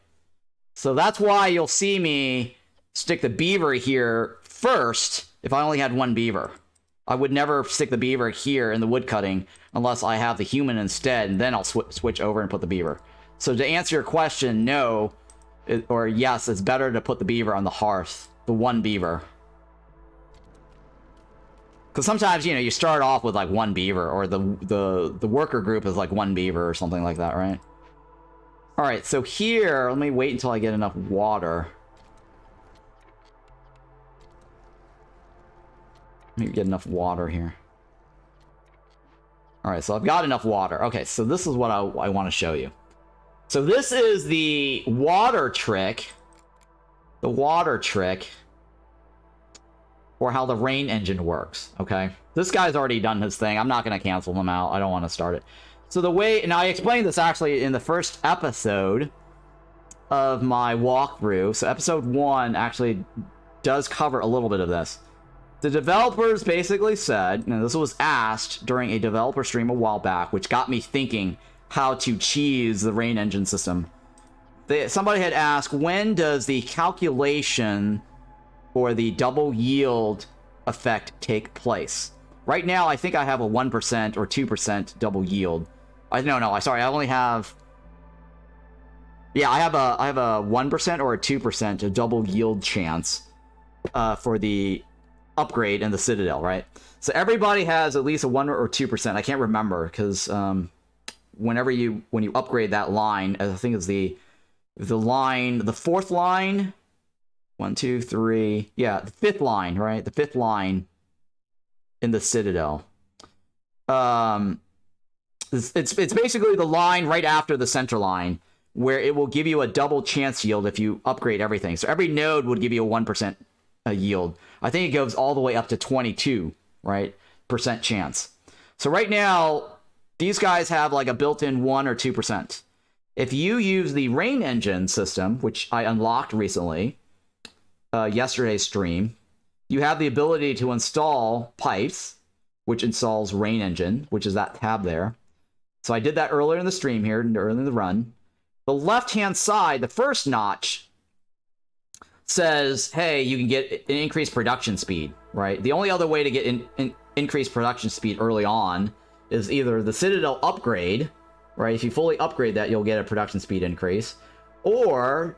So that's why you'll see me stick the beaver here first if I only had one beaver. I would never stick the beaver here in the wood cutting unless I have the human instead, and then I'll switch over and put the beaver. So to answer your question, no, or yes, it's better to put the beaver on the hearth, the one beaver. Because sometimes, you know, you start off with like one beaver, or the worker group is like one beaver or something like that, right? All right, so here, let me wait until I get enough water. Let me get enough water here. All right, so I've got enough water. Okay, so this is what I want to show you. So this is the water trick. The water trick. Or how the rain engine works, okay? This guy's already done his thing. I'm not going to cancel him out. I don't want to start it. So the way... Now, I explained this actually in the first episode of my walkthrough. So episode 1 actually does cover a little bit of this. The developers basically said... And this was asked during a developer stream a while back, which got me thinking how to cheese the rain engine system. Somebody had asked, when does the calculation... or the double yield effect take place? Right now, I think I have a 1% or 2% double yield. Sorry, I only have... Yeah, I have a 1% or a 2% double yield chance for the upgrade in the Citadel, right? So everybody has at least a 1 or 2%. I can't remember, because when you upgrade that line, I think it's the fourth line... 1, 2, 3. Yeah, the fifth line, right? The fifth line in the Citadel. It's basically the line right after the center line, where it will give you a double chance yield if you upgrade everything. So every node would give you a 1% yield. I think it goes all the way up to 22, right? % chance. So right now, these guys have like a built-in 1 or 2%. If you use the rain engine system, which I unlocked recently, yesterday's stream, you have the ability to install pipes, which installs rain engine, which is that tab there. So I did that earlier in the stream here, earlier in the run. The left-hand side, the first notch, says, hey, you can get an increased production speed, right? The only other way to get increased production speed early on is either the Citadel upgrade, right? If you fully upgrade that, you'll get a production speed increase. Or...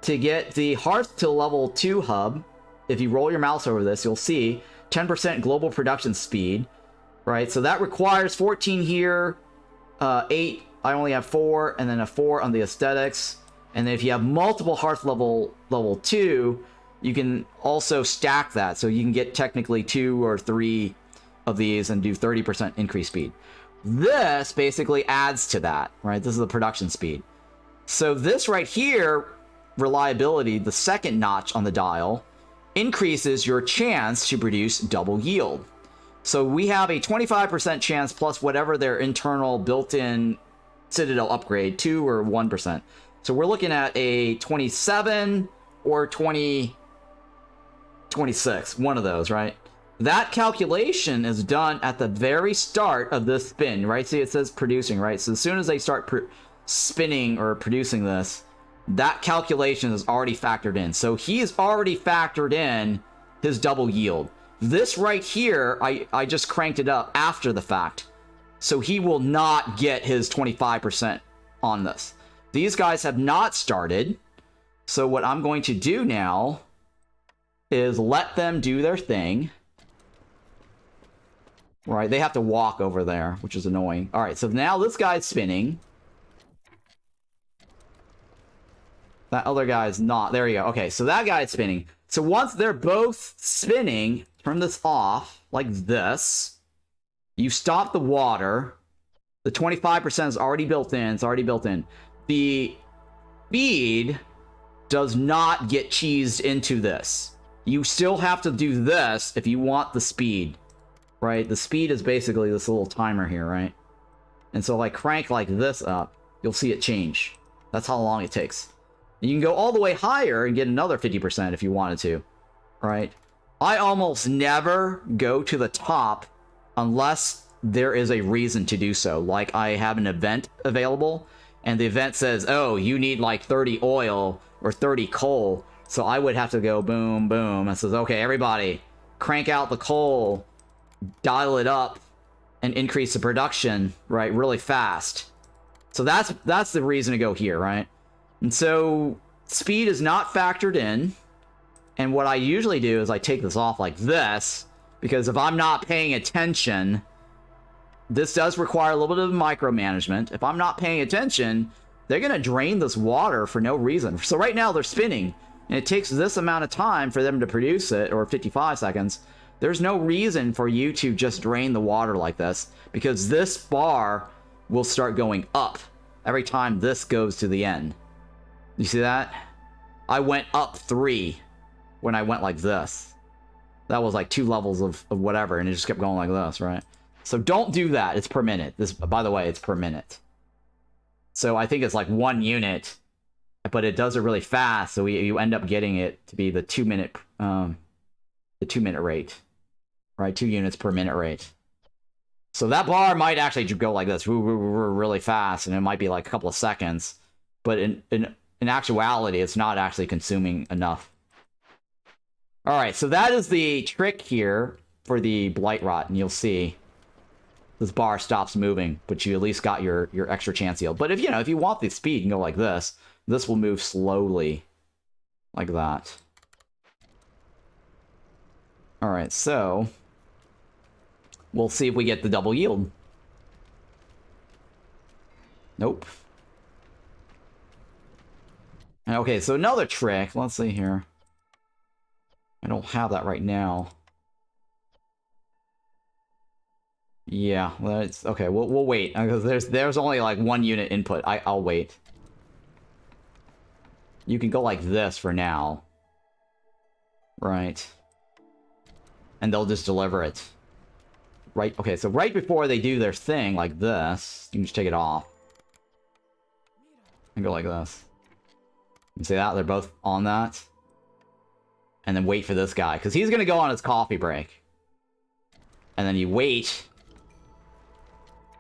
to get the Hearth to level 2 hub, if you roll your mouse over this, you'll see 10% global production speed, right? So that requires 14 here, 8, I only have 4, and then a 4 on the aesthetics. And then if you have multiple hearth level 2, you can also stack that. So you can get technically 2 or 3 of these and do 30% increase speed. This basically adds to that, right? This is the production speed. So this right here, reliability, the second notch on the dial, increases your chance to produce double yield. So we have a 25% chance plus whatever their internal built-in Citadel upgrade, 2 or 1%. So we're looking at a 27 or 26, one of those, right? That calculation is done at the very start of this spin, right? See, it says producing, right? So as soon as they start spinning or producing this, that calculation is already factored in. So he's already factored in his double yield. This right here, I just cranked it up after the fact. So he will not get his 25% on this. These guys have not started. So what I'm going to do now is let them do their thing. Right, they have to walk over there, which is annoying. All right, so now this guy's spinning. That other guy's not. There you go. Okay, so that guy's spinning. So once they're both spinning, turn this off like this. You stop the water. The 25% is already built in. It's already built in. The speed does not get cheesed into this. You still have to do this if you want the speed. Right? The speed is basically this little timer here, right? And so if I crank like this up, you'll see it change. That's how long it takes. And you can go all the way higher and get another 50% if you wanted to, right? I almost never go to the top unless there is a reason to do so. Like I have an event available and the event says, oh, you need like 30 oil or 30 coal. So I would have to go boom, boom. And says, okay, everybody, crank out the coal, dial it up, and increase the production, right, really fast. So that's the reason to go here, right? And so speed is not factored in. And what I usually do is I take this off like this, because if I'm not paying attention, this does require a little bit of micromanagement. If I'm not paying attention, they're going to drain this water for no reason. So right now they're spinning, and it takes this amount of time for them to produce it, or 55 seconds. There's no reason for you to just drain the water like this, because this bar will start going up every time this goes to the end. You see that? I went up 3 when I went like this. That was like 2 levels of whatever, and it just kept going like this, right? So don't do that. It's per minute. This, by the way, it's per minute. So I think it's like 1 unit, but it does it really fast, so you end up getting it to be the 2 minute rate. Right, 2 units per minute rate. So that bar might actually go like this, really fast, and it might be like a couple of seconds. But in actuality, it's not actually consuming enough. All right, so that is the trick here for the Blightrot, and you'll see this bar stops moving, but you at least got your extra chance yield. But if you want the speed, you can go like this. This will move slowly, like that. All right, so we'll see if we get the double yield. Nope. Okay, so another trick. Let's see here. I don't have that right now. Yeah, well, it's okay. We'll wait because there's only like 1 unit input. I'll wait. You can go like this for now, right? And they'll just deliver it. Right, okay, so right before they do their thing, like this, you can just take it off. And go like this. You see that? They're both on that. And then wait for this guy, because he's going to go on his coffee break. And then you wait.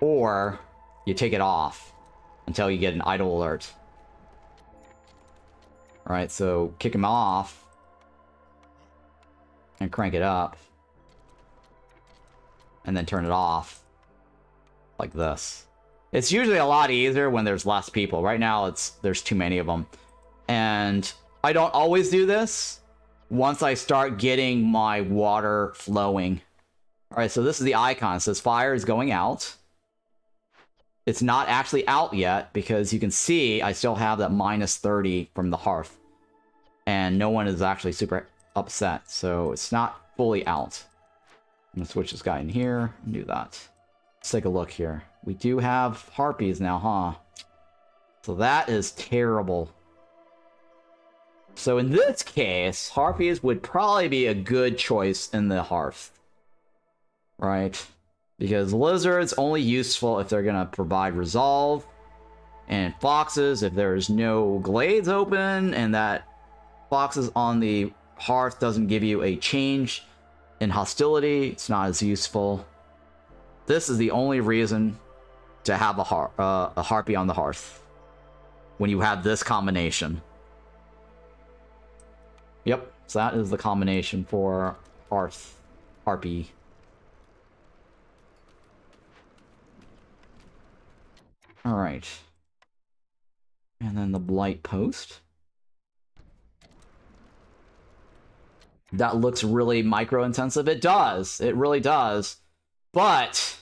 Or you take it off until you get an idle alert. Alright, so kick him off. And crank it up. And then turn it off. Like this. It's usually a lot easier when there's less people. Right now, there's too many of them. And I don't always do this once I start getting my water flowing. Alright, so this is the icon. It says fire is going out. It's not actually out yet because you can see I still have that minus 30 from the hearth. And no one is actually super upset, so it's not fully out. I'm gonna switch this guy in here and do that. Let's take a look here. We do have Harpies now, huh? So that is terrible. So in this case, Harpies would probably be a good choice in the hearth. Right? Because lizards only useful if they're gonna provide resolve. And foxes if there's no glades open and that foxes on the hearth doesn't give you a change in hostility, it's not as useful. This is the only reason to have a harpy on the hearth when you have this combination. Yep, so that is the combination for hearth harpy. All right, and then the Blightpost. That looks really micro-intensive. It does. It really does. But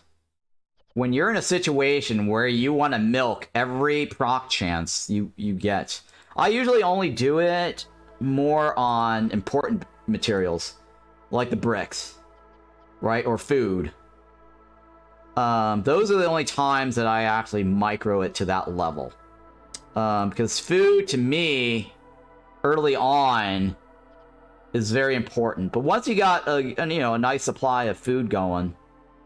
when you're in a situation where you want to milk every proc chance you get, I usually only do it more on important materials, like the bricks, right? Or food. Those are the only times that I actually micro it to that level. Because food, to me, early on, is very important. But once you got a nice supply of food going,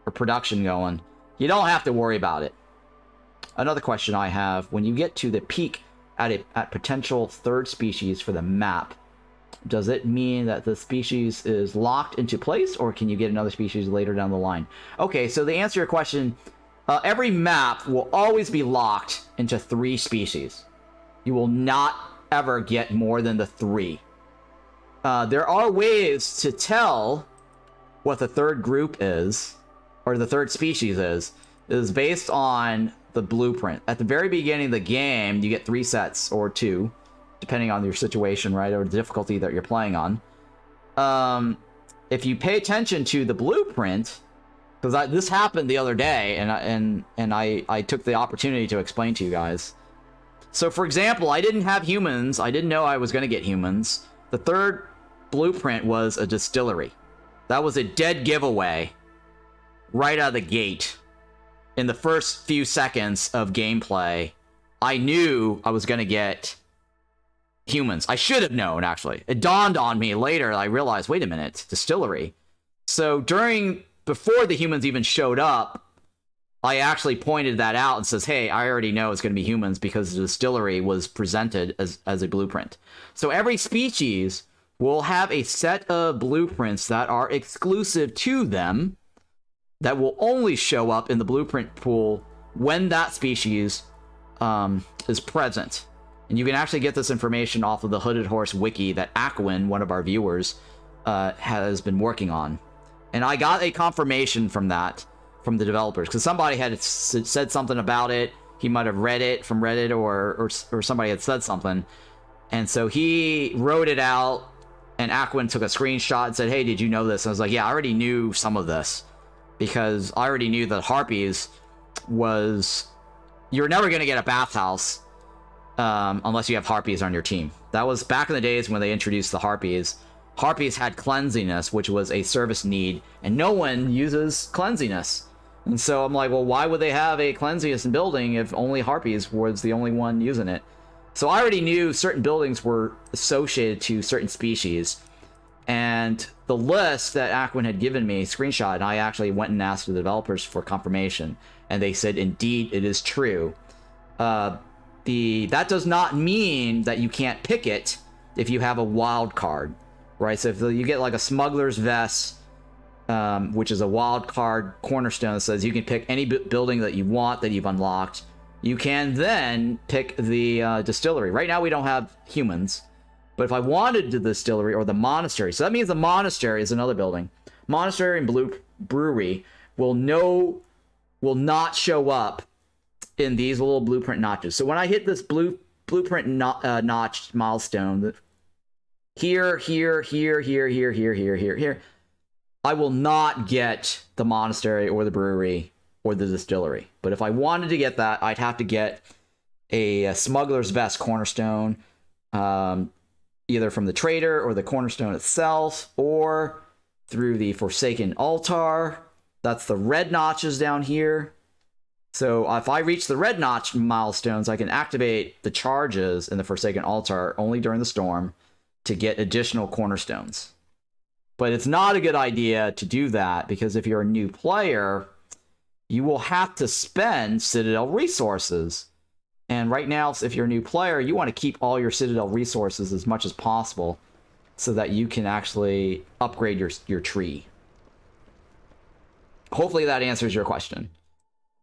or production going, you don't have to worry about it. Another question I have, when you get to the peak at potential third species for the map, does it mean that the species is locked into place, or can you get another species later down the line? Okay, so to answer your question, every map will always be locked into 3 species. You will not ever get more than the 3. There are ways to tell what the third group is, or the third species is based on the blueprint. At the very beginning of the game, you get 3 sets, or 2, depending on your situation, right, or the difficulty that you're playing on. If you pay attention to the blueprint, because this happened the other day, and I took the opportunity to explain to you guys. So, for example, I didn't have humans. I didn't know I was going to get humans. The third blueprint was a distillery. That was a dead giveaway right out of the gate. In the first few seconds of gameplay, I knew I was going to get humans. I should have known, actually. It dawned on me later. I realized, wait a minute, distillery. So before the humans even showed up, I actually pointed that out and says, hey, I already know it's going to be humans because the distillery was presented as a blueprint. So every species will have a set of blueprints that are exclusive to them that will only show up in the blueprint pool when that species is present. And you can actually get this information off of the Hooded Horse wiki that Aquin, one of our viewers, has been working on. And I got a confirmation from that, from the developers, because somebody had said something about it. He might have read it from Reddit, or somebody had said something. And so he wrote it out, and Aquin took a screenshot and said, hey, did you know this? And I was like, yeah, I already knew some of this, because I already knew that Harpies was... You're never going to get a bathhouse unless you have Harpies on your team. That was back in the days when they introduced the Harpies. Harpies had cleansiness, which was a service need, and no one uses cleansiness. And so I'm like, well, why would they have a cleansiness building if only Harpies was the only one using it? So I already knew certain buildings were associated to certain species. And the list that Aquin had given me, screenshot, and I actually went and asked the developers for confirmation. And they said, indeed, it is true. That does not mean that you can't pick it if you have a wild card, right? So if you get like a smuggler's vest, which is a wild card cornerstone that says you can pick any building that you want that you've unlocked, you can then pick the distillery. Right now we don't have humans, but if I wanted the distillery or the monastery, so that means the monastery is another building. Monastery and brewery will not show up in these little blueprint notches. So when I hit this blueprint notch milestone, here, I will not get the monastery or the brewery or the distillery. But if I wanted to get that, I'd have to get a Smuggler's Vest cornerstone, either from the trader or the cornerstone itself, or through the Forsaken Altar. That's the red notches down here. So if I reach the red notch milestones, I can activate the charges in the Forsaken Altar only during the storm to get additional cornerstones. But it's not a good idea to do that, because if you're a new player, you will have to spend Citadel resources. And right now, if you're a new player, you want to keep all your Citadel resources as much as possible so that you can actually upgrade your tree. Hopefully that answers your question.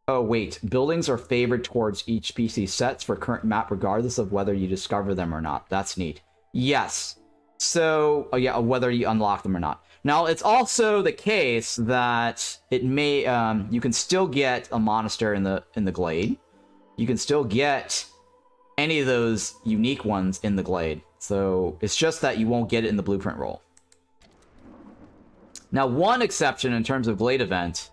Oh, wait. Buildings are favored towards each PC sets for current map regardless of whether you discover them or not. That's neat. Yes. So, yeah, whether you unlock them or not. Now, it's also the case that it may, you can still get a monastery in the glade. You can still get any of those unique ones in the glade. So, it's just that you won't get it in the blueprint roll. Now, one exception in terms of glade event,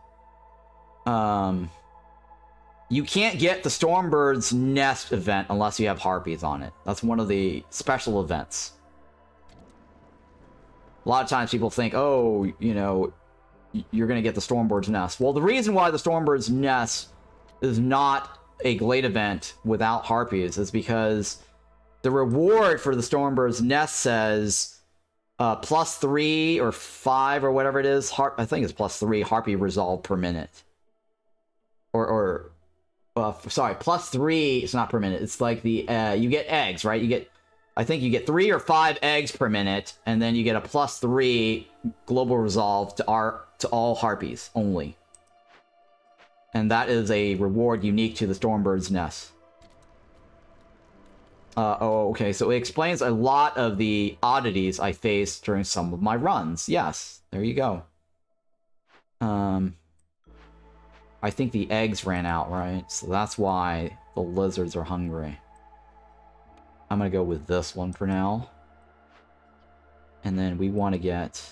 you can't get the Stormbird's Nest event unless you have Harpies on it. That's one of the special events. A lot of times people think, oh, you know, you're going to get the Stormbird's Nest. Well, the reason why the Stormbird's Nest is not a glade event without Harpies is because the reward for the Stormbird's Nest says +3 or 5 or whatever it is. I think it's +3 Harpy resolve per minute. Sorry, +3, it's not per minute. It's like the, you get eggs, right? I think you get 3 or 5 eggs per minute, and then you get a +3 global resolve to all Harpies only. And that is a reward unique to the Stormbird's Nest. Okay, so it explains a lot of the oddities I faced during some of my runs. Yes, there you go. I think the eggs ran out, right? So that's why the lizards are hungry. I'm gonna go with this one for now. And then we want to get...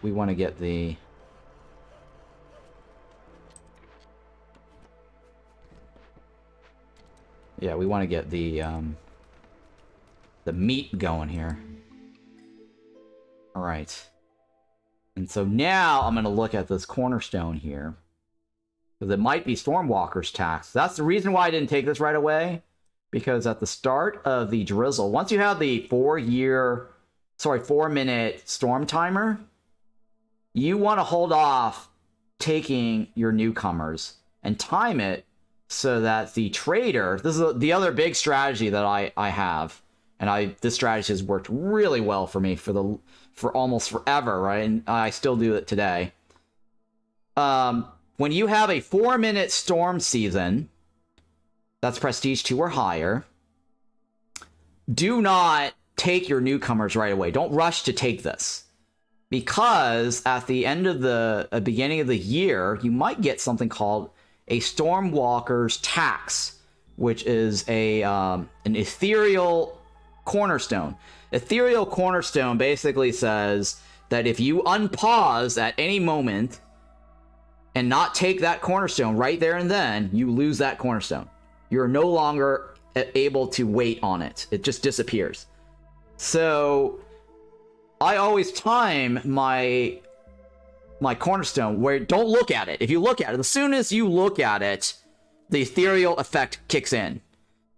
the... Yeah, we want to get the meat going here. Alright. And so now I'm going to look at this cornerstone here. Because it might be Stormwalker's Tax. That's the reason why I didn't take this right away. Because at the start of the drizzle, once you have the 4-minute storm timer, you want to hold off taking your newcomers and time it so that the trader, this is the other big strategy that I have, and this strategy has worked really well for me for almost forever, right? And I still do it today. When you have a 4-minute storm season, that's prestige 2 or higher, do not take your newcomers right away. Don't rush to take this. Because at the end of the beginning of the year, you might get something called a Stormwalker's Tax, which is an ethereal cornerstone. Ethereal cornerstone basically says that if you unpause at any moment and not take that cornerstone right there and then, you lose that cornerstone. You're no longer able to wait on it. It just disappears. So I always time my cornerstone where don't look at it. If you look at it, as soon as you look at it, the ethereal effect kicks in.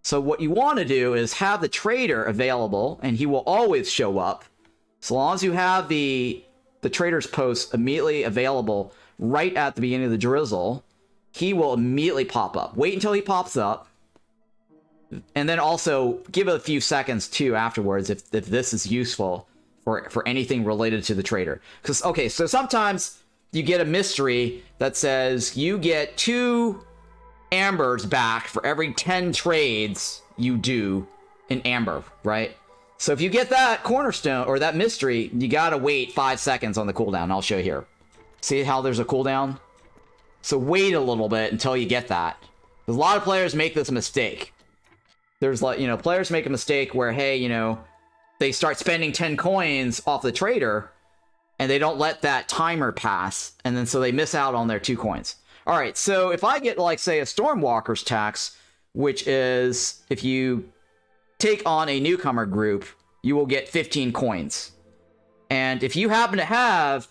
So what you want to do is have the trader available, and he will always show up. So long as you have the trader's post immediately available right at the beginning of the drizzle, he will immediately pop up. Wait until he pops up. And then also give it a few seconds too afterwards if this is useful for anything related to the trader. Because, okay, so sometimes you get a mystery that says you get 2 ambers back for every 10 trades you do in amber, right? So if you get that cornerstone or that mystery, you gotta wait 5 seconds on the cooldown. I'll show you here. See how there's a cooldown? So wait a little bit until you get that. Because a lot of players make this mistake. There's like, players make a mistake where, hey, they start spending 10 coins off the trader, and they don't let that timer pass, and then so they miss out on their 2 coins. All right, so if I get, like, say, a Stormwalker's tax, which is if you take on a newcomer group, you will get 15 coins. And if you happen to have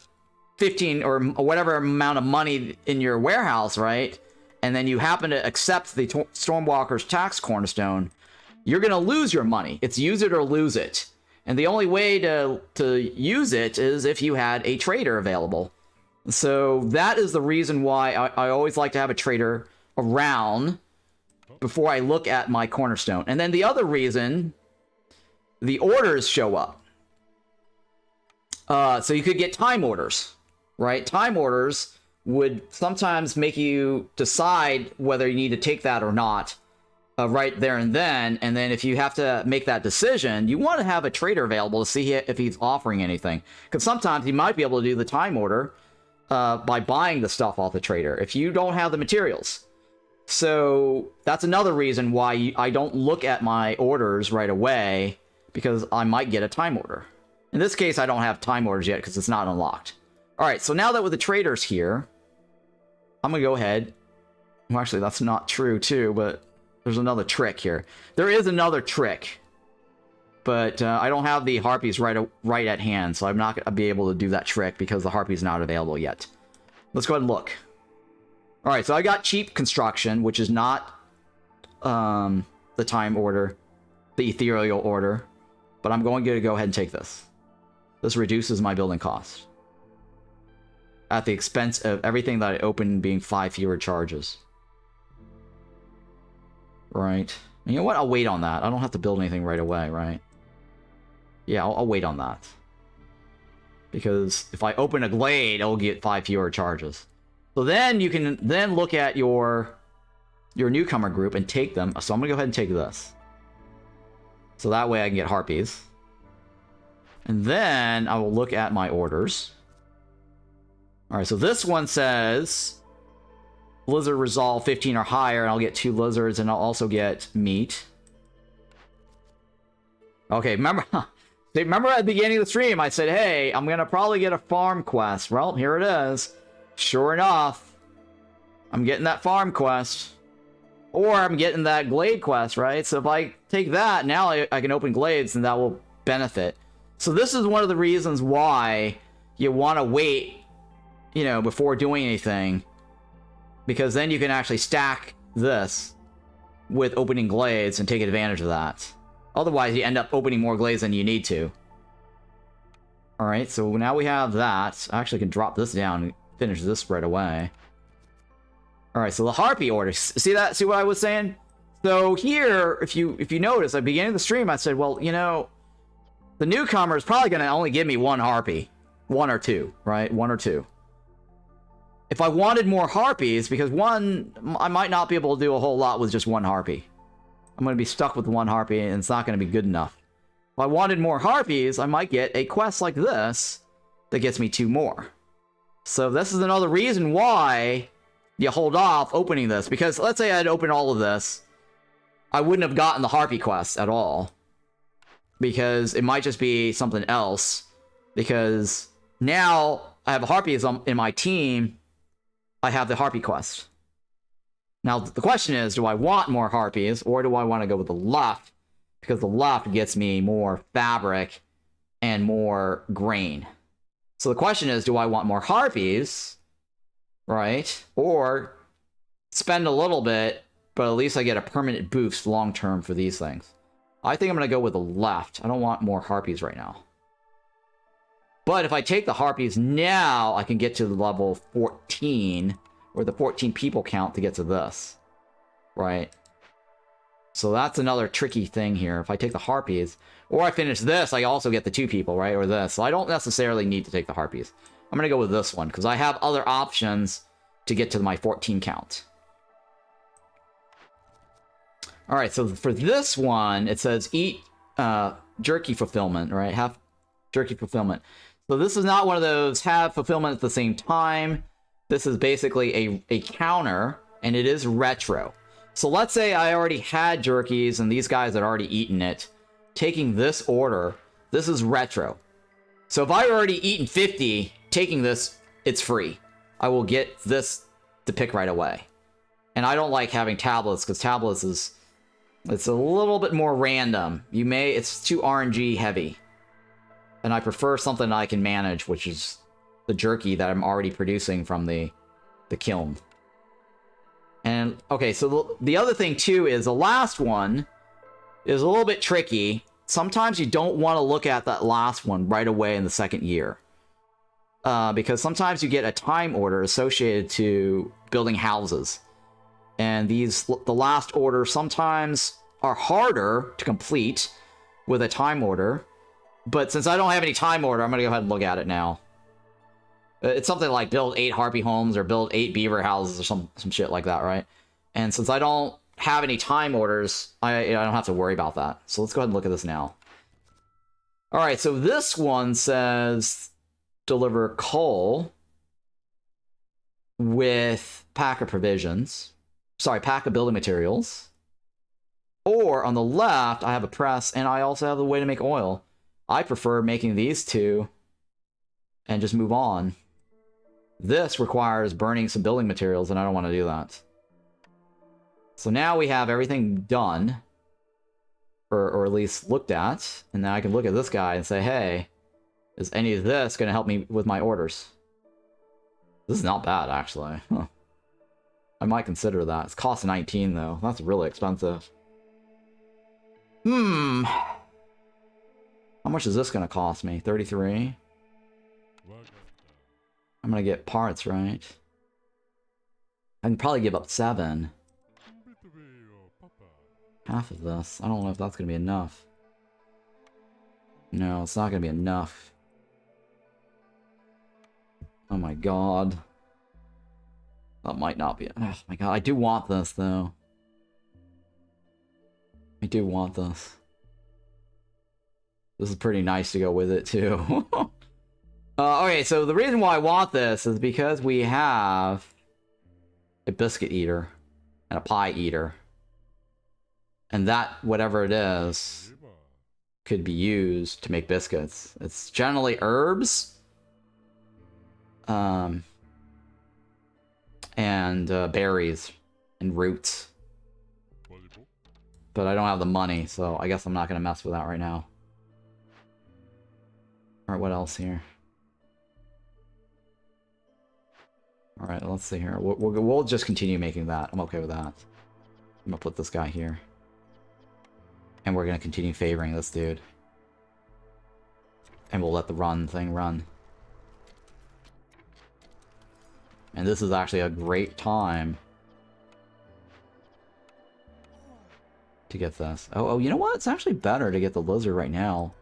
15 or whatever amount of money in your warehouse, right, and then you happen to accept the Stormwalker's tax cornerstone, you're going to lose your money. It's use it or lose it. And the only way to use it is if you had a trader available. So that is the reason why I always like to have a trader around before I look at my cornerstone. And then the other reason, the orders show up. So you could get time orders, right? Time orders would sometimes make you decide whether you need to take that or not right there and then. And then if you have to make that decision, you want to have a trader available to see if he's offering anything. Because sometimes he might be able to do the time order by buying the stuff off the trader if you don't have the materials. So that's another reason why I don't look at my orders right away, because I might get a time order. In this case, I don't have time orders yet because it's not unlocked. All right, so now that with the traders here, I'm going to go ahead. Well, actually, that's not true too, but there's another trick here. There is another trick, but I don't have the Harpies right at hand, so I'm not going to be able to do that trick because the Harpie's not available yet. Let's go ahead and look. All right, so I got cheap construction, which is not the time order, the ethereal order, but I'm going to go ahead and take this. This reduces my building cost at the expense of everything that I open being 5 fewer charges. Right. You know what? I'll wait on that. I don't have to build anything right away, right? Yeah, I'll wait on that. Because if I open a glade, it'll get 5 fewer charges. So then you can then look at your newcomer group and take them. So I'm going to go ahead and take this. So that way I can get Harpies. And then I will look at my orders. Alright, so this one says Lizard Resolve 15 or higher, and I'll get 2 lizards, and I'll also get meat. Okay, remember at the beginning of the stream, I said, hey, I'm going to probably get a farm quest. Well, here it is. Sure enough, I'm getting that farm quest. Or I'm getting that glade quest, right? So if I take that, now I can open glades, and that will benefit. So this is one of the reasons why you want to wait, you know, before doing anything. Because then you can actually stack this with opening glades and take advantage of that. Otherwise, you end up opening more glades than you need to. Alright, so now we have that. I actually can drop this down and finish this right away. Alright, so the Harpy orders. See that? See what I was saying? So here, if you notice, at the beginning of the stream, I said, well, you know, the newcomer is probably going to only give me 1 Harpy. 1 or 2, right? 1 or 2. If I wanted more Harpies, because I might not be able to do a whole lot with just 1 Harpy. I'm going to be stuck with 1 Harpy, and it's not going to be good enough. If I wanted more Harpies, I might get a quest like this that gets me 2 more. So this is another reason why you hold off opening this. Because let's say I'd open all of this, I wouldn't have gotten the Harpy quest at all. Because it might just be something else. Because now I have Harpies in my team. I have the Harpy quest. Now, the question is, do I want more Harpies, or do I want to go with the Luft? Because the Luft gets me more fabric and more grain. So the question is, do I want more Harpies, right? Or spend a little bit, but at least I get a permanent boost long-term for these things. I think I'm going to go with the Luft. I don't want more Harpies right now. But if I take the Harpies now, I can get to the level 14, or the 14 people count to get to this, right? So that's another tricky thing here. If I take the Harpies, or I finish this, I also get the 2 people, right? Or this. So I don't necessarily need to take the Harpies. I'm going to go with this one, because I have other options to get to my 14 count. Alright, so for this one, it says eat jerky fulfillment, right? Have jerky fulfillment. So this is not one of those have fulfillment at the same time. This is basically a counter, and it is retro. So let's say I already had jerkies, and these guys had already eaten it. Taking this order, this is retro. So if I've already eaten 50, taking this, it's free. I will get this to pick right away. And I don't like having tablets, because tablets is... It's a little bit more random. It's too RNG heavy. And I prefer something I can manage, which is the jerky that I'm already producing from the kiln. And, okay, so the other thing, too, is the last one is a little bit tricky. Sometimes you don't want to look at that last one right away in the second year. Because sometimes you get a time order associated to building houses. And the last order sometimes are harder to complete with a time order. But since I don't have any time order, I'm going to go ahead and look at it now. It's something like build 8 Harpy homes or build 8 Beaver houses or some shit like that, right? And since I don't have any time orders, I don't have to worry about that. So let's go ahead and look at this now. Alright, so this one says deliver coal with pack of provisions. Sorry, pack of building materials. Or on the left, I have a press, and I also have the way to make oil. I prefer making these two and just move on. This requires burning some building materials, and I don't want to do that. So now we have everything done, or at least looked at, and now I can look at this guy and say, hey, is any of this going to help me with my orders? This is not bad, actually. Huh. I might consider that. It's cost 19, though. That's really expensive. How much is this going to cost me? 33? I'm going to get parts, right? I can probably give up 7. Half of this. I don't know if that's going to be enough. No, it's not going to be enough. Oh my god. That might not be... Oh my god, I do want this, though. I do want this. This is pretty nice to go with it, too. Okay, so the reason why I want this is because we have a biscuit eater and a pie eater. And that, whatever it is, could be used to make biscuits. It's generally herbs. And berries and roots. But I don't have the money, so I guess I'm not going to mess with that right now. Alright, what else here? Alright, let's see here. We'll just continue making that. I'm okay with that. I'm going to put this guy here. And we're going to continue favoring this dude. And we'll let the run thing run. And this is actually a great time to get this. Oh, you know what? It's actually better to get the lizard right now.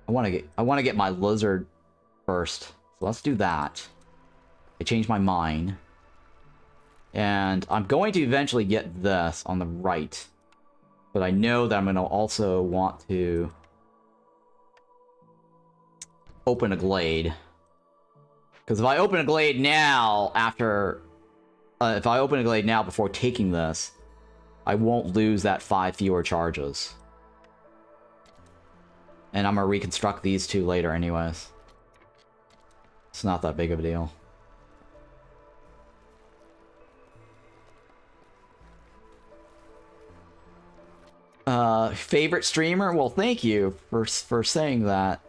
I want to get my lizard first. So let's do that. I changed my mind. And I'm going to eventually get this on the right. But I know that I'm going to also want to open a glade. Because if I open a glade now, if I open a glade now before taking this, I won't lose that 5 fewer charges. And I'm going to reconstruct these 2 later anyways. It's not that big of a deal. Favorite streamer? Well, thank you for saying that.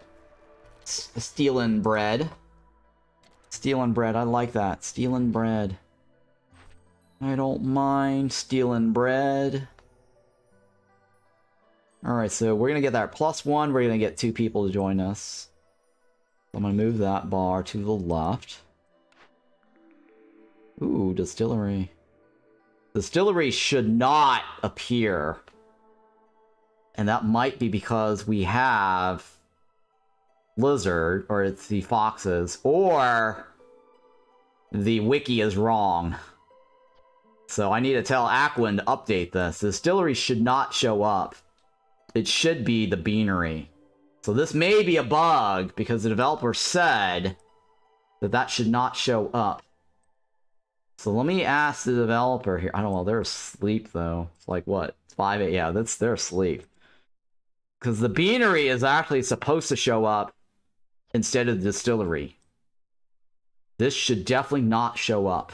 Stealing bread. Stealing bread, I like that. Stealing bread. I don't mind stealing bread. Alright, so we're gonna get that +1. We're gonna get 2 people to join us. I'm gonna move that bar to the left. Ooh, distillery. Distillery should not appear. And that might be because we have lizard, or it's the foxes, or the wiki is wrong. So I need to tell Aquin to update this. The distillery should not show up. It should be the beanery. So this may be a bug, because the developer said that that should not show up. So let me ask the developer here. I don't know, they're asleep though. It's like, what? It's 5 8. Yeah, they're asleep. Because the beanery is actually supposed to show up instead of the distillery. This should definitely not show up.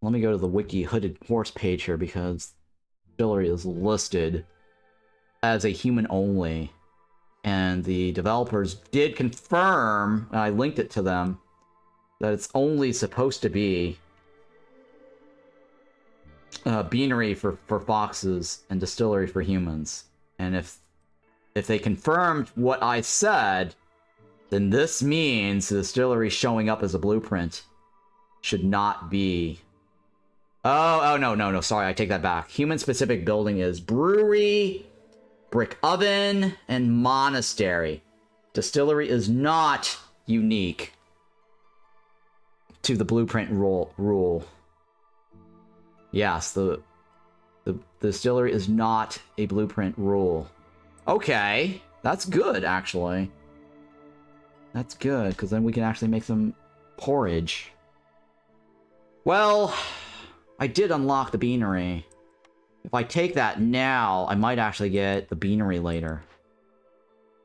Let me go to the Wiki Hooded Horse page here because distillery is listed as a human only. And the developers did confirm, and I linked it to them, that it's only supposed to be beanery for foxes and distillery for humans. And if they confirmed what I said, then this means the distillery showing up as a blueprint should not be... Oh, no, sorry, I take that back. Human-specific building is brewery, brick oven, and monastery. Distillery is not unique to the blueprint rule. Yes, the distillery is not a blueprint rule. Okay, that's good, actually. That's good, because then we can actually make some porridge. Well, I did unlock the beanery. If I take that now, I might actually get the beanery later.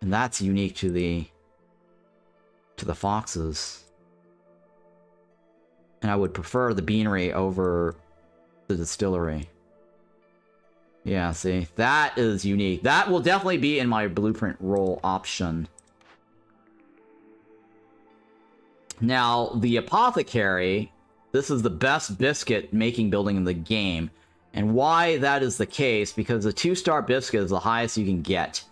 And that's unique to the foxes. And I would prefer the beanery over the distillery. Yeah, see? That is unique. That will definitely be in my blueprint role option. Now, the apothecary, this is the best biscuit making building in the game. And why that is the case, because the 2-star biscuit is the highest you can get.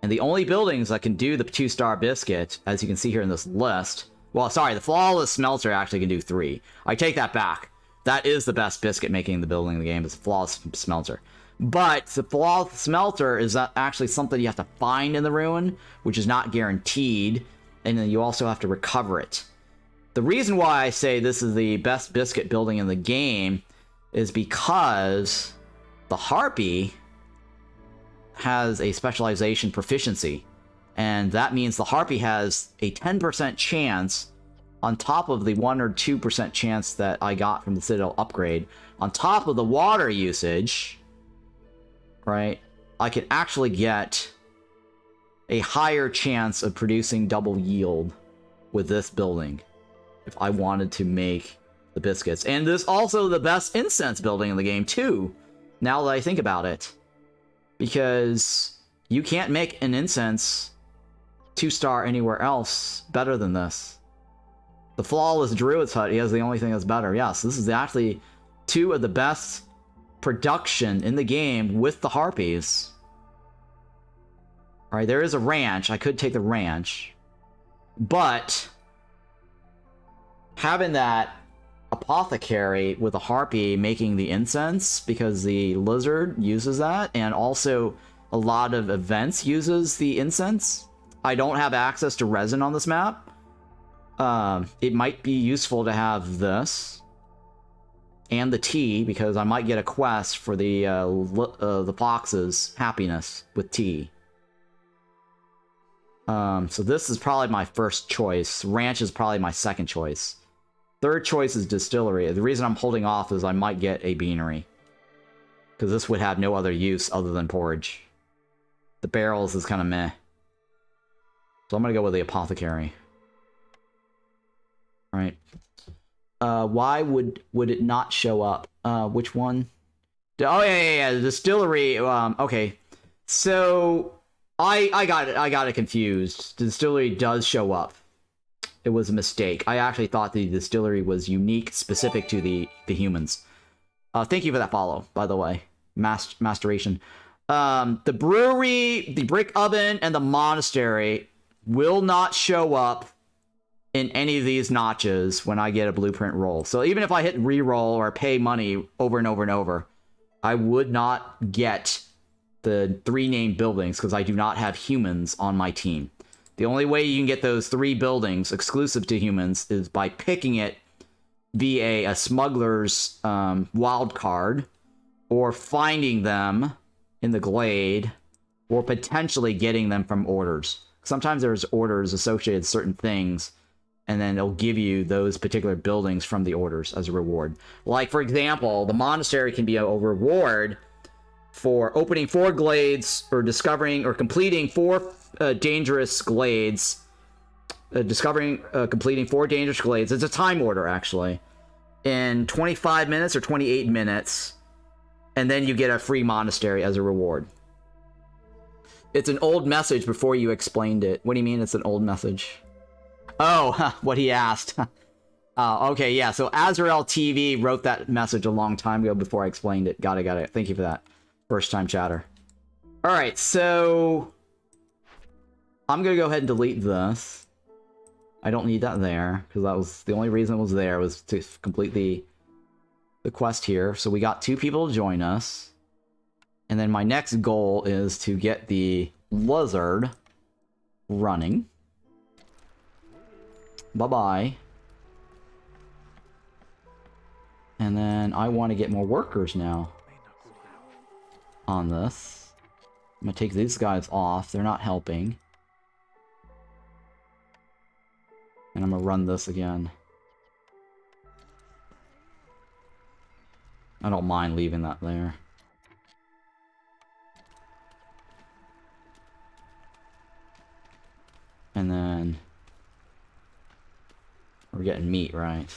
And the only buildings that can do the 2-star biscuit, as you can see here in this list... Well, sorry, the flawless smelter actually can do 3. I take that back. That is the best biscuit making the building in the game, is the flawless smelter. But the flawless smelter is actually something you have to find in the ruin, which is not guaranteed, and then you also have to recover it. The reason why I say this is the best biscuit building in the game is because the Harpy has a specialization proficiency. And that means the Harpy has a 10% chance on top of the 1 or 2% chance that I got from the Citadel upgrade. On top of the water usage, right, I could actually get a higher chance of producing double yield with this building if I wanted to make the biscuits. And this is also the best incense building in the game too, now that I think about it. Because you can't make an incense 2-star anywhere else better than this. The flawless Druid's Hut, he has the only thing that's better. Yes, this is actually 2 of the best production in the game with the Harpies. Alright, there is a ranch. I could take the ranch. But having that apothecary with a Harpy making the incense, because the lizard uses that, and also a lot of events uses the incense. I don't have access to resin on this map. It might be useful to have this and the tea, because I might get a quest for the fox's happiness with tea. So this is probably my first choice. Ranch is probably my second choice. Third choice is distillery. The reason I'm holding off is I might get a beanery, because this would have no other use other than porridge. The barrels is kind of meh. So I'm gonna go with the apothecary. Alright. Why would it not show up? Which one? Oh, yeah, the distillery. Okay. So, I got it confused. The distillery does show up. It was a mistake. I actually thought the distillery was unique, specific to the humans. Thank you for that follow, by the way. Masteration. The brewery, the brick oven, and the monastery will not show up in any of these notches when I get a blueprint roll. So even if I hit reroll or pay money over and over and over, I would not get the 3 named buildings because I do not have humans on my team. The only way you can get those 3 buildings exclusive to humans is by picking it via a smuggler's wild card, or finding them in the glade, or potentially getting them from orders. Sometimes there's orders associated with certain things, and then it'll give you those particular buildings from the orders as a reward. Like, for example, the monastery can be a reward for opening 4 glades, or discovering or completing 4 dangerous glades. Completing 4 dangerous glades. It's a time order, actually. In 25 minutes or 28 minutes. And then you get a free monastery as a reward. It's an old message before you explained it. What do you mean it's an old message? Oh, what he asked. Okay, yeah. So Azrael TV wrote that message a long time ago before I explained it. Got it. Thank you for that. First time chatter. All right, so I'm going to go ahead and delete this. I don't need that there, because that was the only reason it was there was to complete the quest here. So we got 2 people to join us. And then my next goal is to get the lizard running. Bye-bye. And then I want to get more workers now on this. I'm going to take these guys off. They're not helping. And I'm going to run this again. I don't mind leaving that there. And then we're getting meat, right?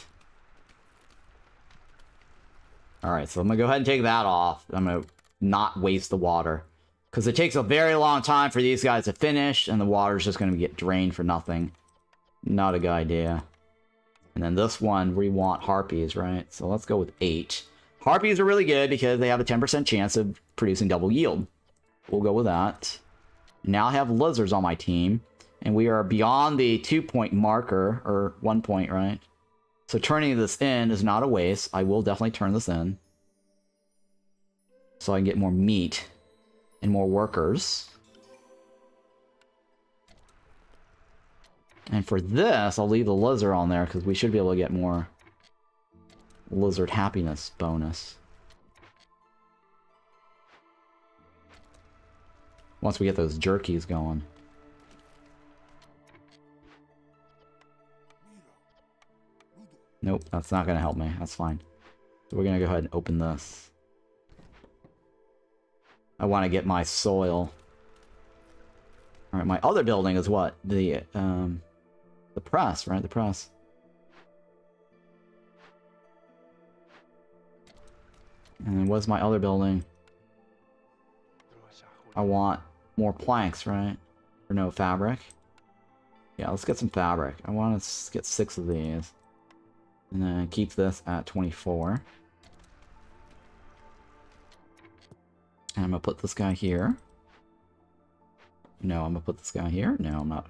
Alright, so I'm going to go ahead and take that off. I'm going to not waste the water. Because it takes a very long time for these guys to finish, and the water's just going to get drained for nothing. Not a good idea. And then this one, we want Harpies, right? So let's go with 8. Harpies are really good because they have a 10% chance of producing double yield. We'll go with that. Now I have lizards on my team. And we are beyond the 2-point marker, or 1 point, right? So turning this in is not a waste. I will definitely turn this in. So I can get more meat and more workers. And for this, I'll leave the lizard on there because we should be able to get more lizard happiness bonus. Once we get those jerkies going. Nope, that's not going to help me. That's fine. So we're going to go ahead and open this. I want to get my soil. Alright, my other building is what? The press, right? The press. And then what's my other building? I want more planks, right? Or no, fabric. Yeah, let's get some fabric. I want to get 6 of these. And then keep this at 24. And I'm going to put this guy here. No, I'm going to put this guy here. No, I'm not.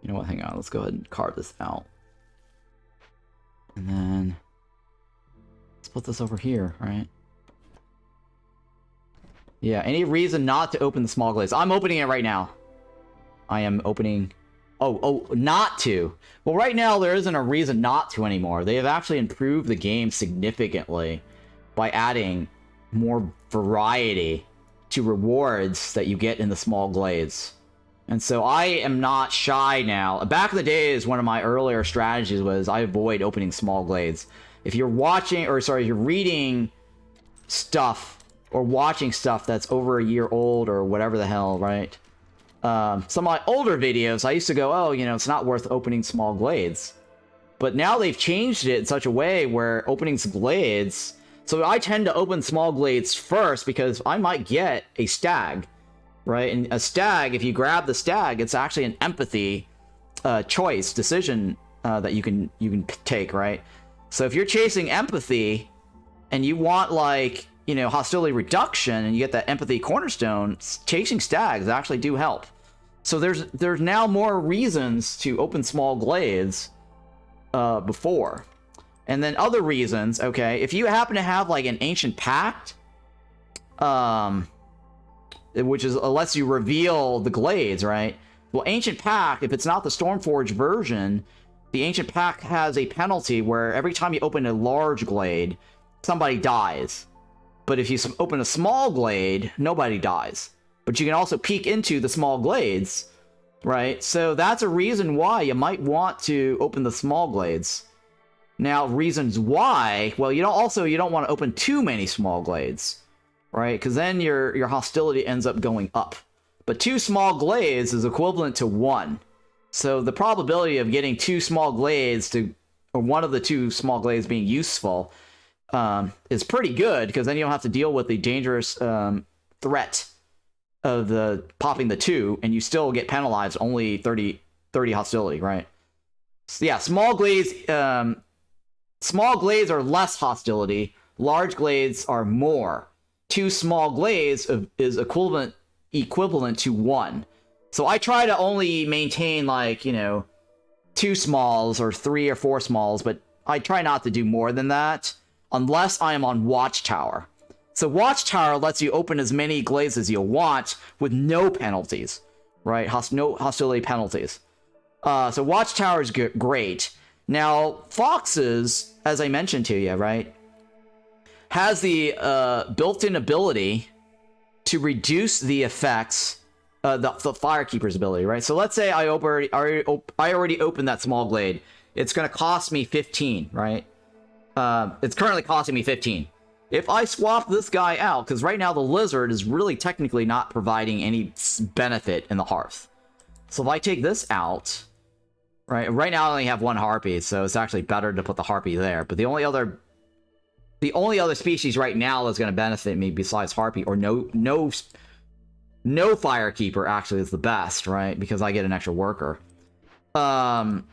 You know what? Hang on. Let's go ahead and carve this out. And then let's put this over here, right? Yeah, any reason not to open the small glades? I'm opening it right now. I am opening... Oh, not to. Well, right now there isn't a reason not to anymore. They have actually improved the game significantly by adding more variety to rewards that you get in the small glades. And so I am not shy now. Back in the days, one of my earlier strategies was I avoid opening small glades. If you're watching, or sorry, if you're reading stuff or watching stuff that's over a year old or whatever the hell, right? Some of my older videos, I used to go, oh, you know, it's not worth opening small glades. But now they've changed it in such a way where opening some glades... So I tend to open small glades first because I might get a stag, right? And a stag, if you grab the stag, it's actually an empathy decision that you can take, right? So if you're chasing empathy and you want, like, you know, hostility reduction and you get that empathy cornerstone, chasing stags actually do help. So there's now more reasons to open small glades before. And then other reasons, okay, if you happen to have like an ancient pact, which is lets you reveal the glades, right? Well, ancient pact, if it's not the Stormforge version, the ancient pact has a penalty where every time you open a large glade, somebody dies. But if you open a small glade, nobody dies. But you can also peek into the small glades, right? So that's a reason why you might want to open the small glades. Now, reasons why, well, you don't want to open too many small glades, right? Because then your hostility ends up going up. but 2 small glades is equivalent to 1. So the probability of getting 2 small glades to, or one of the 2 small glades being useful, is pretty good, because then you don't have to deal with the dangerous threat of the popping the 2, and you still get penalized only 30 hostility, right? So yeah, small glades are less hostility. Large glades are more. 2 small glades is equivalent to 1. So I try to only maintain, like, 2 smalls or 3 or 4 smalls, but I try not to do more than that unless I am on Watchtower. So Watchtower lets you open as many glades as you want with no penalties, right? No hostility penalties. So Watchtower is great. Now, Foxes, as I mentioned to you, right, has the built-in ability to reduce the effects, the Firekeeper's ability, right? So let's say I already opened that small glade. It's going to cost me 15, right? It's currently costing me 15. If I swap this guy out, because right now the Lizard is really technically not providing any benefit in the Hearth. So if I take this out, right now I only have 1 Harpy, so it's actually better to put the Harpy there. But the only other species right now that's going to benefit me besides Harpy, or no Firekeeper actually, is the best, right? Because I get an extra worker. The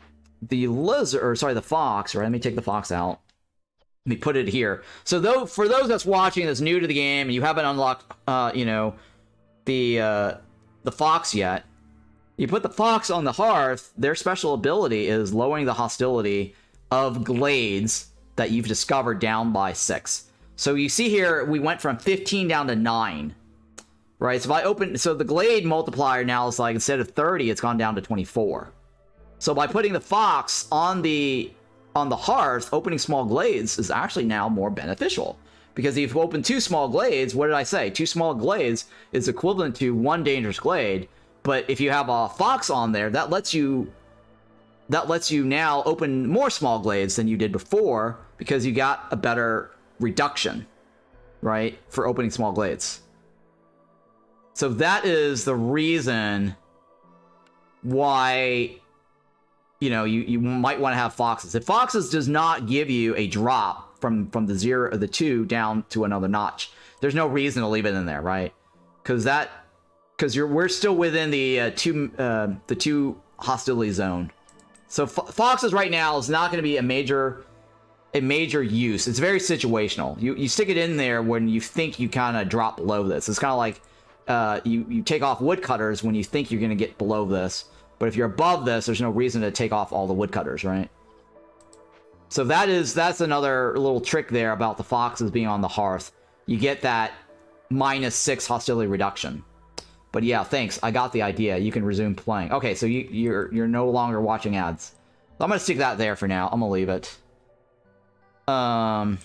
Fox, right? Let me take the Fox out. Let me put it here. So for those that's watching that's new to the game and you haven't unlocked, the Fox yet, you put the Fox on the Hearth. Their special ability is lowering the hostility of glades that you've discovered down by 6. So you see here, we went from 15 down to 9. Right? So if I open... So the glade multiplier now is like, instead of 30, it's gone down to 24. So by putting the Fox on the Hearth, opening small glades is actually now more beneficial. Because if you open 2 small glades, what did I say? 2 small glades is equivalent to 1 dangerous glade. But if you have a Fox on there, that lets you now open more small glades than you did before, because you got a better reduction, right, for opening small glades. So that is the reason why, you might want to have Foxes. If Foxes does not give you a drop from the 0 or the 2 down to another notch, there's no reason to leave it in there, right? Because we're still within the 2 hostility zone. So Foxes right now is not going to be a major use. It's very situational. You stick it in there when you think you kind of drop below this. It's kind of like you take off woodcutters when you think you're going to get below this. But if you're above this, there's no reason to take off all the woodcutters, right? So that's another little trick there about the Foxes being on the Hearth. You get that -6 hostility reduction. But yeah, thanks. I got the idea. You can resume playing. Okay, so you're no longer watching ads. So I'm gonna stick that there for now. I'm gonna leave it. All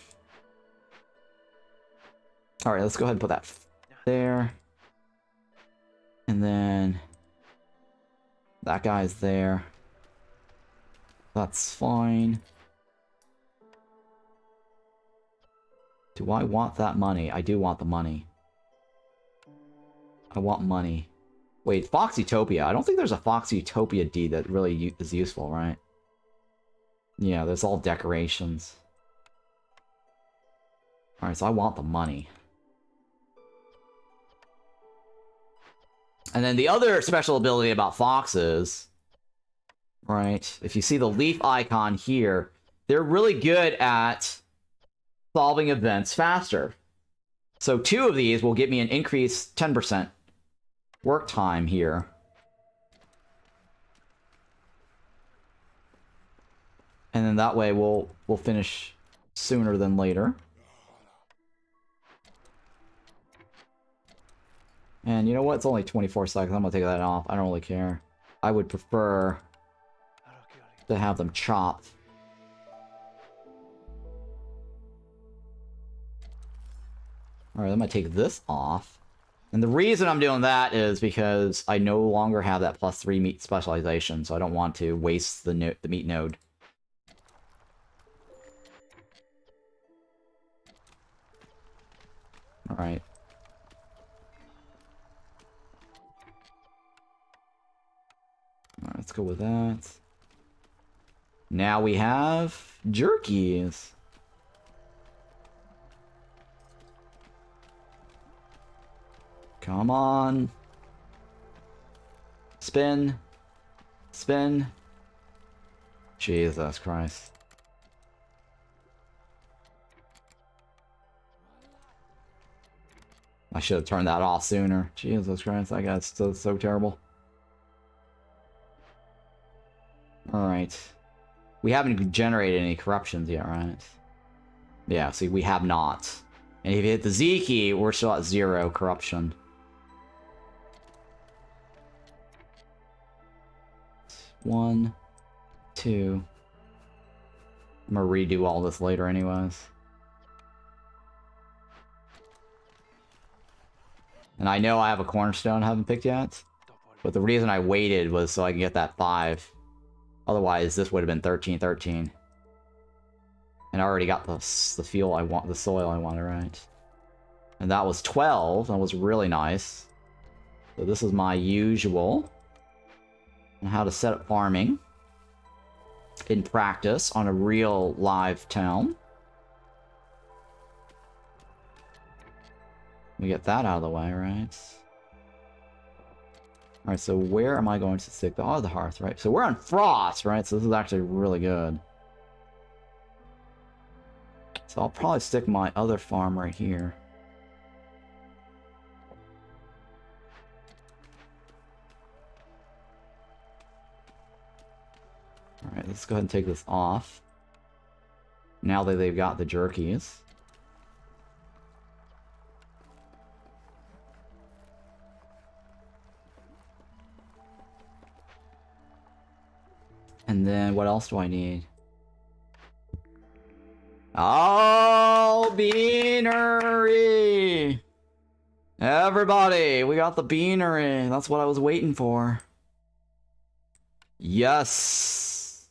right, let's go ahead and put that there. And then that guy's there. That's fine. Do I want that money? I do want the money. I want money. Wait, Fox Utopia. I don't think there's a Fox Utopia deed that really is useful, right? Yeah, there's all decorations. Alright, so I want the money. And then the other special ability about Foxes, right? If you see the leaf icon here, they're really good at solving events faster. So 2 of these will give me an increased 10% work time here. And then that way we'll finish sooner than later. And you know what? It's only 24 seconds. I'm gonna take that off. I don't really care. I would prefer to have them chopped. Alright, I'm gonna take this off. And the reason I'm doing that is because I no longer have that +3 meat specialization, so I don't want to waste the meat node. Alright. Let's go with that. Now we have jerkies. Come on. Spin. Spin. Jesus Christ. I should have turned that off sooner. Jesus Christ, that guy's so terrible. Alright. We haven't generated any corruptions yet, right? Yeah, see, we have not. And if you hit the Z key, we're still at 0 corruption. One, two. I'm gonna redo all this later anyways. And I know I have a cornerstone I haven't picked yet. But the reason I waited was so I can get that 5. Otherwise, this would have been 13-13. And I already got the fuel I want, the soil I wanted, right? And that was 12. That was really nice. So this is my usual on how to set up farming in practice on a real live town. We get that out of the way, right? Alright, so where am I going to stick the hearth, right? So we're on frost, right? So this is actually really good. So I'll probably stick my other farm right here. Alright, let's go ahead and take this off. Now that they've got the jerkies. And then what else do I need? Oh, beanery! Everybody, we got the beanery. That's what I was waiting for. Yes.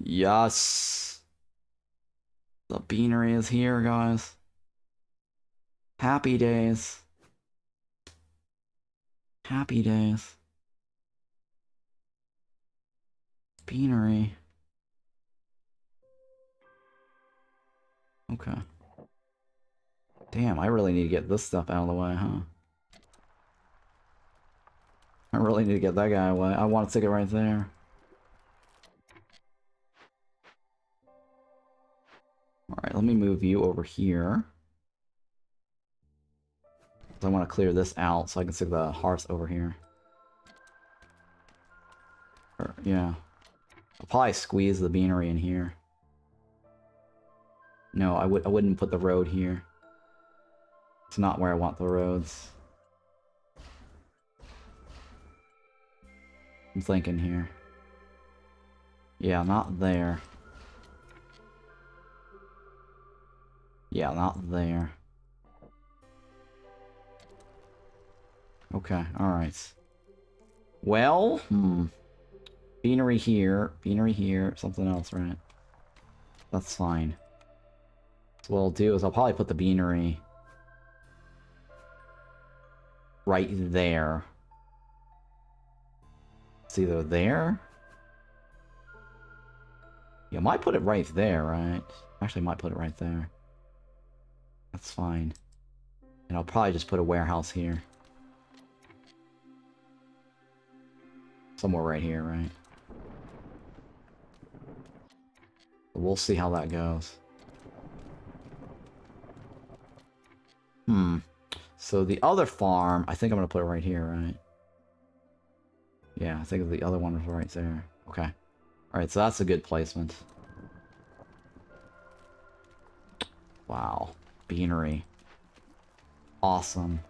Yes. The beanery is here, guys. Happy days. Happy days. Beanery. Okay. Damn, I really need to get this stuff out of the way, huh? I really need to get that guy away. I want to stick it right there. Alright, let me move you over here. I want to clear this out so I can stick the hearth over here. Or, yeah. I'll probably squeeze the beanery in here. No, I wouldn't put the road here. It's not where I want the roads. I'm thinking here. Yeah, not there. Yeah, not there. Okay, alright. Well, beanery here, something else, right? That's fine. So what I'll do is I'll probably put the beanery right there. It's either there. Yeah, I might put it right there, right? Actually, I might put it right there. That's fine. And I'll probably just put a warehouse here. Somewhere right here, right? We'll see how that goes. So the other farm, I think I'm gonna put it right here, right? Yeah, I think the other one was right there. Okay. Alright, so that's a good placement. Wow. Beanery. Awesome.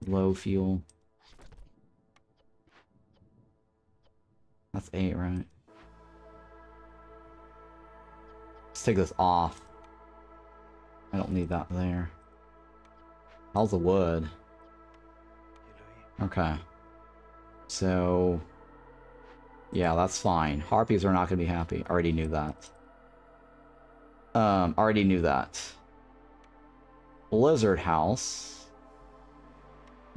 Low fuel. That's 8, right? Let's take this off. I don't need that there. How's the wood? Okay. So... yeah, that's fine. Harpies are not going to be happy. Already knew that. Already knew that. Blizzard house.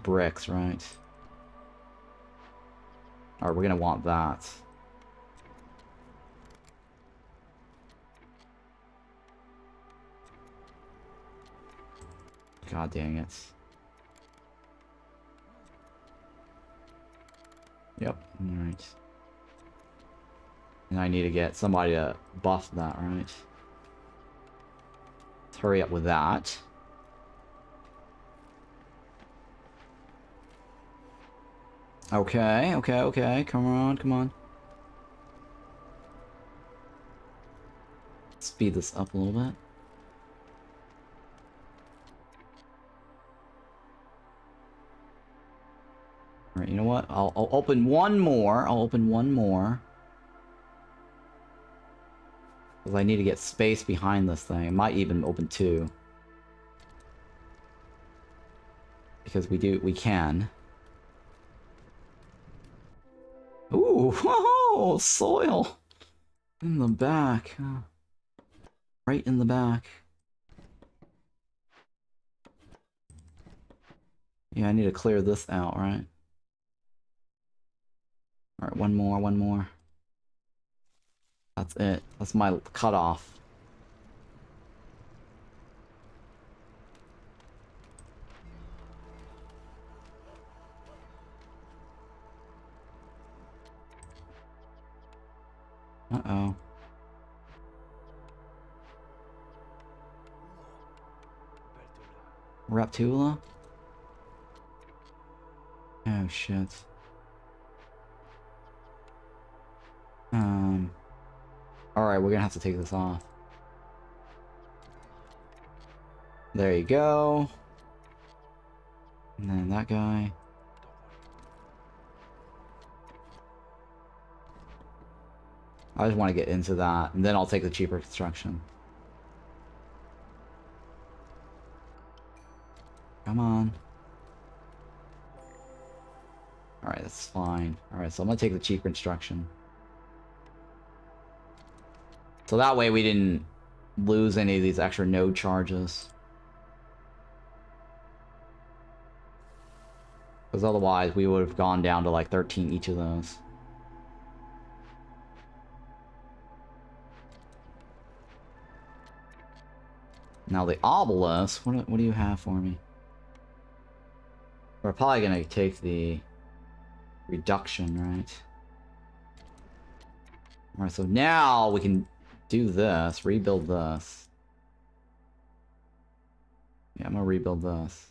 Bricks, right? Alright, we're gonna want that. God dang it. Yep, alright. And I need to get somebody to buff that, right? Let's hurry up with that. Okay, okay, okay. Come on, come on. Speed this up a little bit. Alright, you know what? I'll open one more. I'll open one more. Because I need to get space behind this thing. I might even open two. Because we can. Ooh, whoa, soil! In the back. Right in the back. Yeah, I need to clear this out, right? Alright, one more, one more. That's it. That's my cutoff. Uh-oh. Raptula? Oh, shit. Alright, we're gonna have to take this off. There you go. And then that guy. I just want to get into that, and then I'll take the cheaper construction. Come on. Alright, that's fine. Alright, so I'm gonna take the cheap construction. So that way we didn't lose any of these extra node charges. Because otherwise we would have gone down to like 13 each of those. Now the obelisk, what do you have for me? We're probably gonna take the reduction, right? Alright, so now we can do this, rebuild this. Yeah, I'm gonna rebuild this.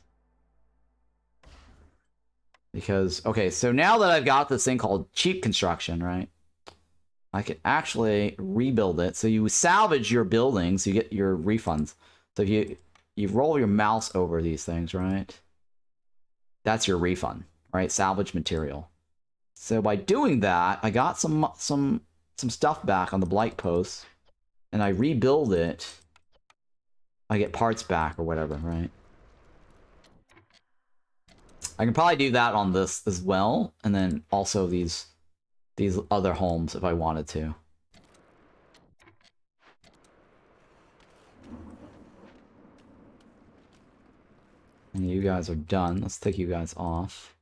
Because, okay, so now that I've got this thing called cheap construction, right? I can actually rebuild it. So you salvage your buildings, you get your refunds. So if you roll your mouse over these things, right? That's your refund, right? Salvage material. So by doing that, I got some stuff back on the Blightpost, and I rebuild it. I get parts back or whatever, right? I can probably do that on this as well, and then also these other homes if I wanted to. And you guys are done. Let's take you guys off.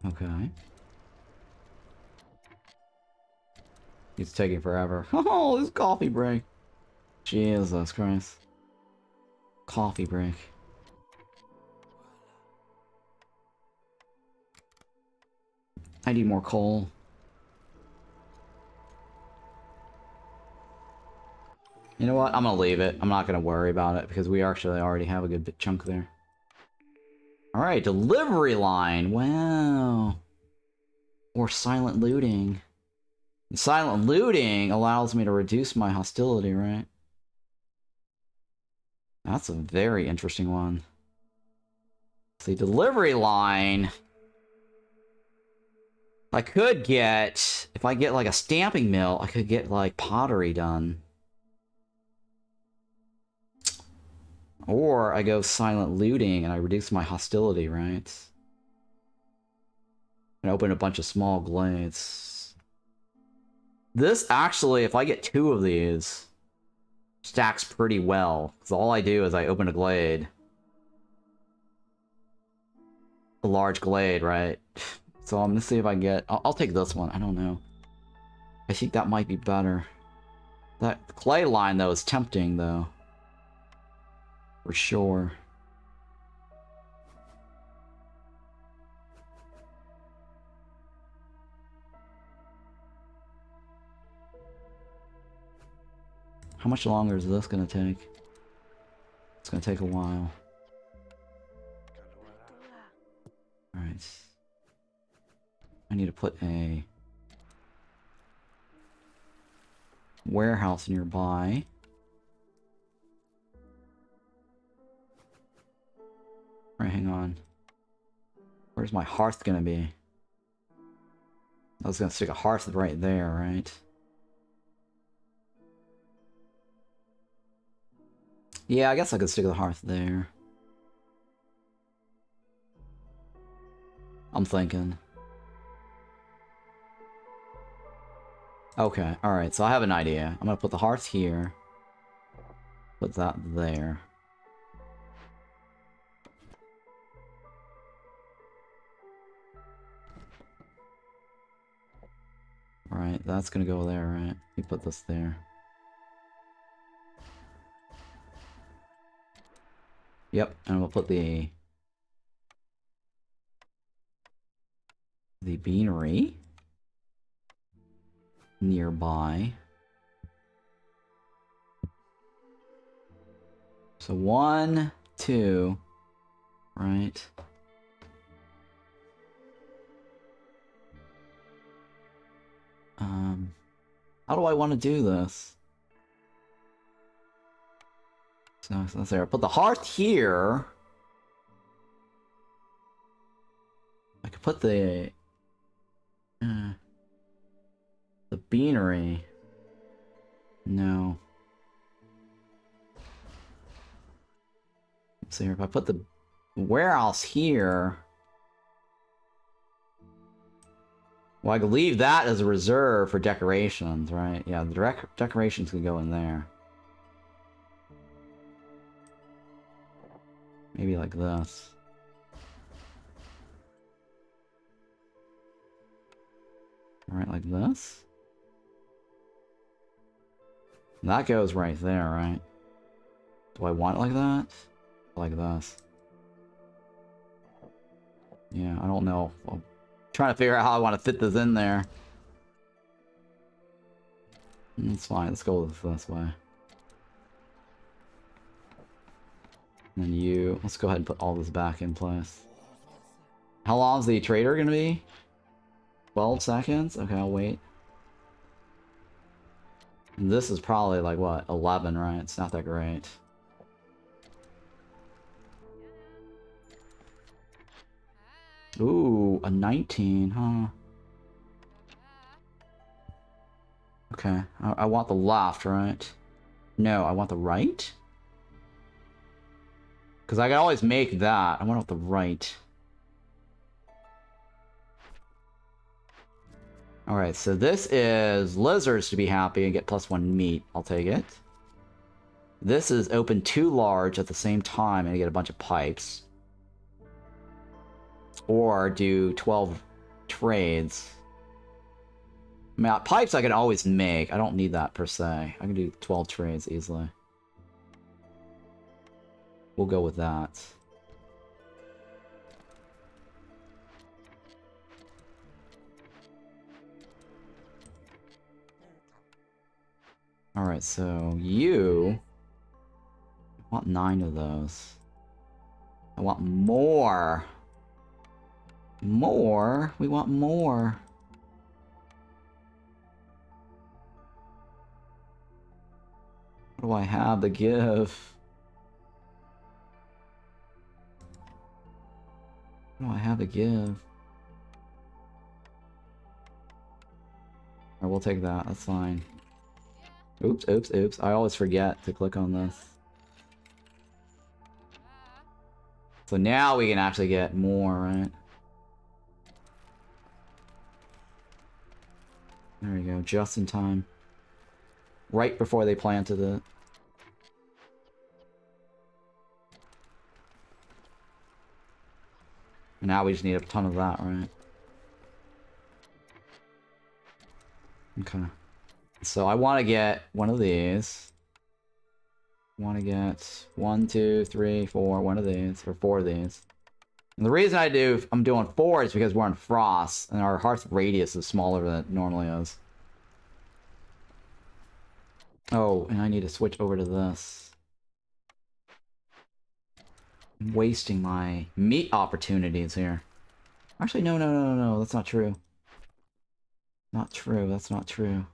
Okay. It's taking forever. Oh, this coffee break. Jesus Christ. Coffee break. I need more coal. You know what? I'm gonna leave it. I'm not gonna worry about it because we actually already have a good bit chunk there. Alright, delivery line. Wow. Or silent looting. Silent looting allows me to reduce my hostility, right? That's a very interesting one. The delivery line. I could get, if I get like a stamping mill, I could get like pottery done. Or I go silent looting and I reduce my hostility, right? And open a bunch of small glades. This actually, if I get 2 of these, stacks pretty well. Because all I do is I open a glade. A large glade, right? So I'm gonna see if I get... I'll take this one. I don't know. I think that might be better. That clay line, though, is tempting, though. For sure. How much longer is this gonna take? It's gonna take a while. Alright. I need to put a warehouse nearby. Alright, hang on. Where's my hearth gonna be? I was gonna stick a hearth right there, right? Yeah, I guess I could stick the hearth there. I'm thinking. Okay, alright, so I have an idea. I'm gonna put the hearth here. Put that there. Alright, that's gonna go there, right? You put this there. Yep, and we'll put the beanery nearby. So 1, 2, right? How do I want to do this? So let's there. Put the hearth here. I could put the beanery. No. So here, if I put the warehouse here, well, I could leave that as a reserve for decorations, right? Yeah, the decorations can go in there. Maybe like this. Right, like this. That goes right there, right? Do I want it like that? Like this. Yeah, I don't know. I'm trying to figure out how I want to fit this in there. It's fine, let's go with this way. And then you... Let's go ahead and put all this back in place. How long is the trader gonna be? 12 seconds? Okay, I'll wait. And this is probably like, what, 11, right? It's not that great. Ooh, a 19, huh? Okay, I want the left, right? No, I want the right? Because I can always make that. I want the right. Alright, so this is lizards to be happy and get +1 meat. I'll take it. This is open 2 large at the same time and get a bunch of pipes. Or do 12 trades. I mean, pipes I can always make. I don't need that per se. I can do 12 trades easily. We'll go with that. Alright, so you... I want 9 of those. I want more. More? We want more. What do I have to give? What do I have to give? we'll take that. That's fine. Oops, oops, oops. I always forget to click on this. So now we can actually get more, right? There we go, just in time. Right before they planted it. Now we just need a ton of that, right? Okay. So I want to get one of these. I want to get 1, 2, 3, 4, one of these, or 4 of these. And the reason I'm doing 4 is because we're on frost, and our hearth radius is smaller than it normally is. Oh, and I need to switch over to this. I'm wasting my meat opportunities here. Actually, no, no, no, no, no, that's not true. Not true, that's not true.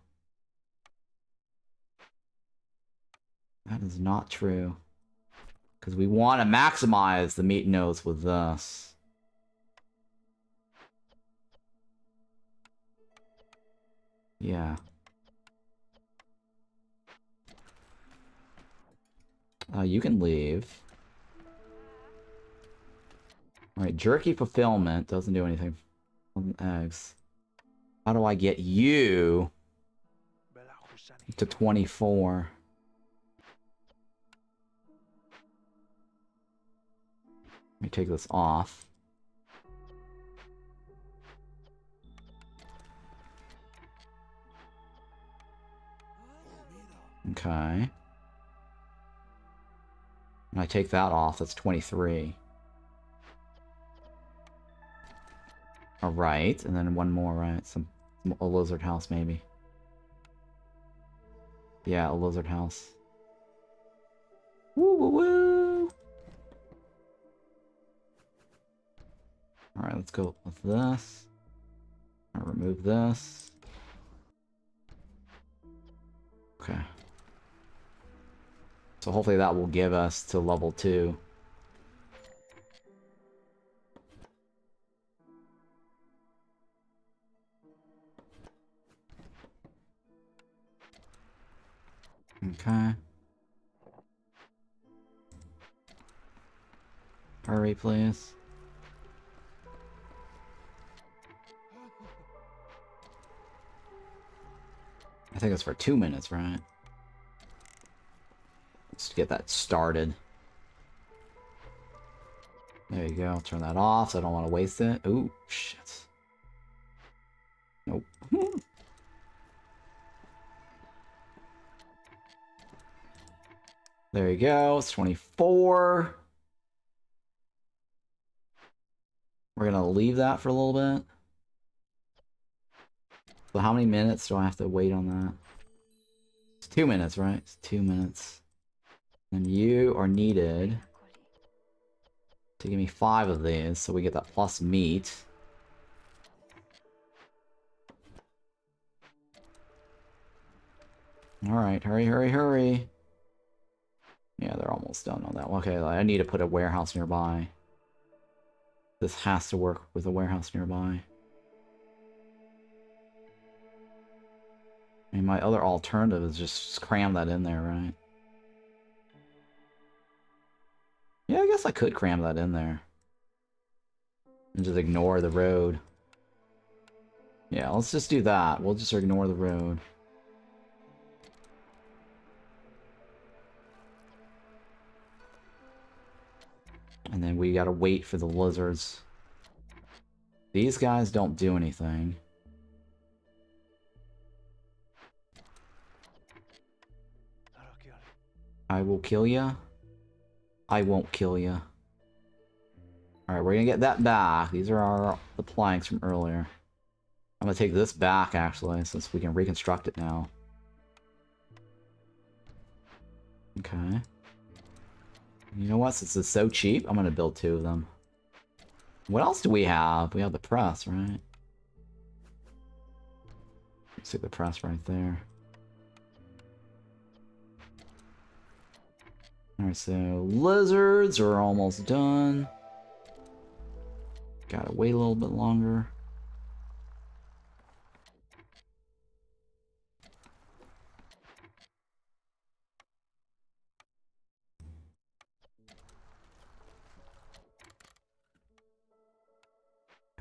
That is not true. Because we want to maximize the meat nodes with this. Yeah. You can leave. Alright, jerky fulfillment doesn't do anything. Eggs. How do I get you to 24? Let me take this off. Okay. And I take that off, that's 23. Alright, and then one more, right? A lizard house, maybe. Yeah, a lizard house. Woo woo woo! Alright, let's go with this. I'll remove this. Okay. So hopefully that will give us to level 2. Okay. Hurry, please. I think it's for 2 minutes, right? Let's get that started. There you go. Turn that off, so I don't want to waste it. Ooh, shit. Nope. There you go. It's 24. We're gonna leave that for a little bit. So how many minutes do I have to wait on that? It's 2 minutes, right? It's 2 minutes. And you are needed to give me 5 of these, so we get that plus meat. Alright, hurry, hurry, hurry. Yeah, they're almost done on that. Okay, I need to put a warehouse nearby. This has to work with a warehouse nearby. I mean, my other alternative is just cram that in there, right? Yeah, I guess I could cram that in there. And just ignore the road. Yeah, let's just do that. We'll just ignore the road. And then we gotta wait for the lizards. These guys don't do anything. I will kill ya. I won't kill ya. Alright, we're gonna get that back. These are the planks from earlier. I'm gonna take this back, actually, since we can reconstruct it now. Okay. You know what? Since it's so cheap, I'm gonna build 2 of them. What else do we have? We have the press, right? Let's see the press right there. Alright, so lizards are almost done. Gotta wait a little bit longer.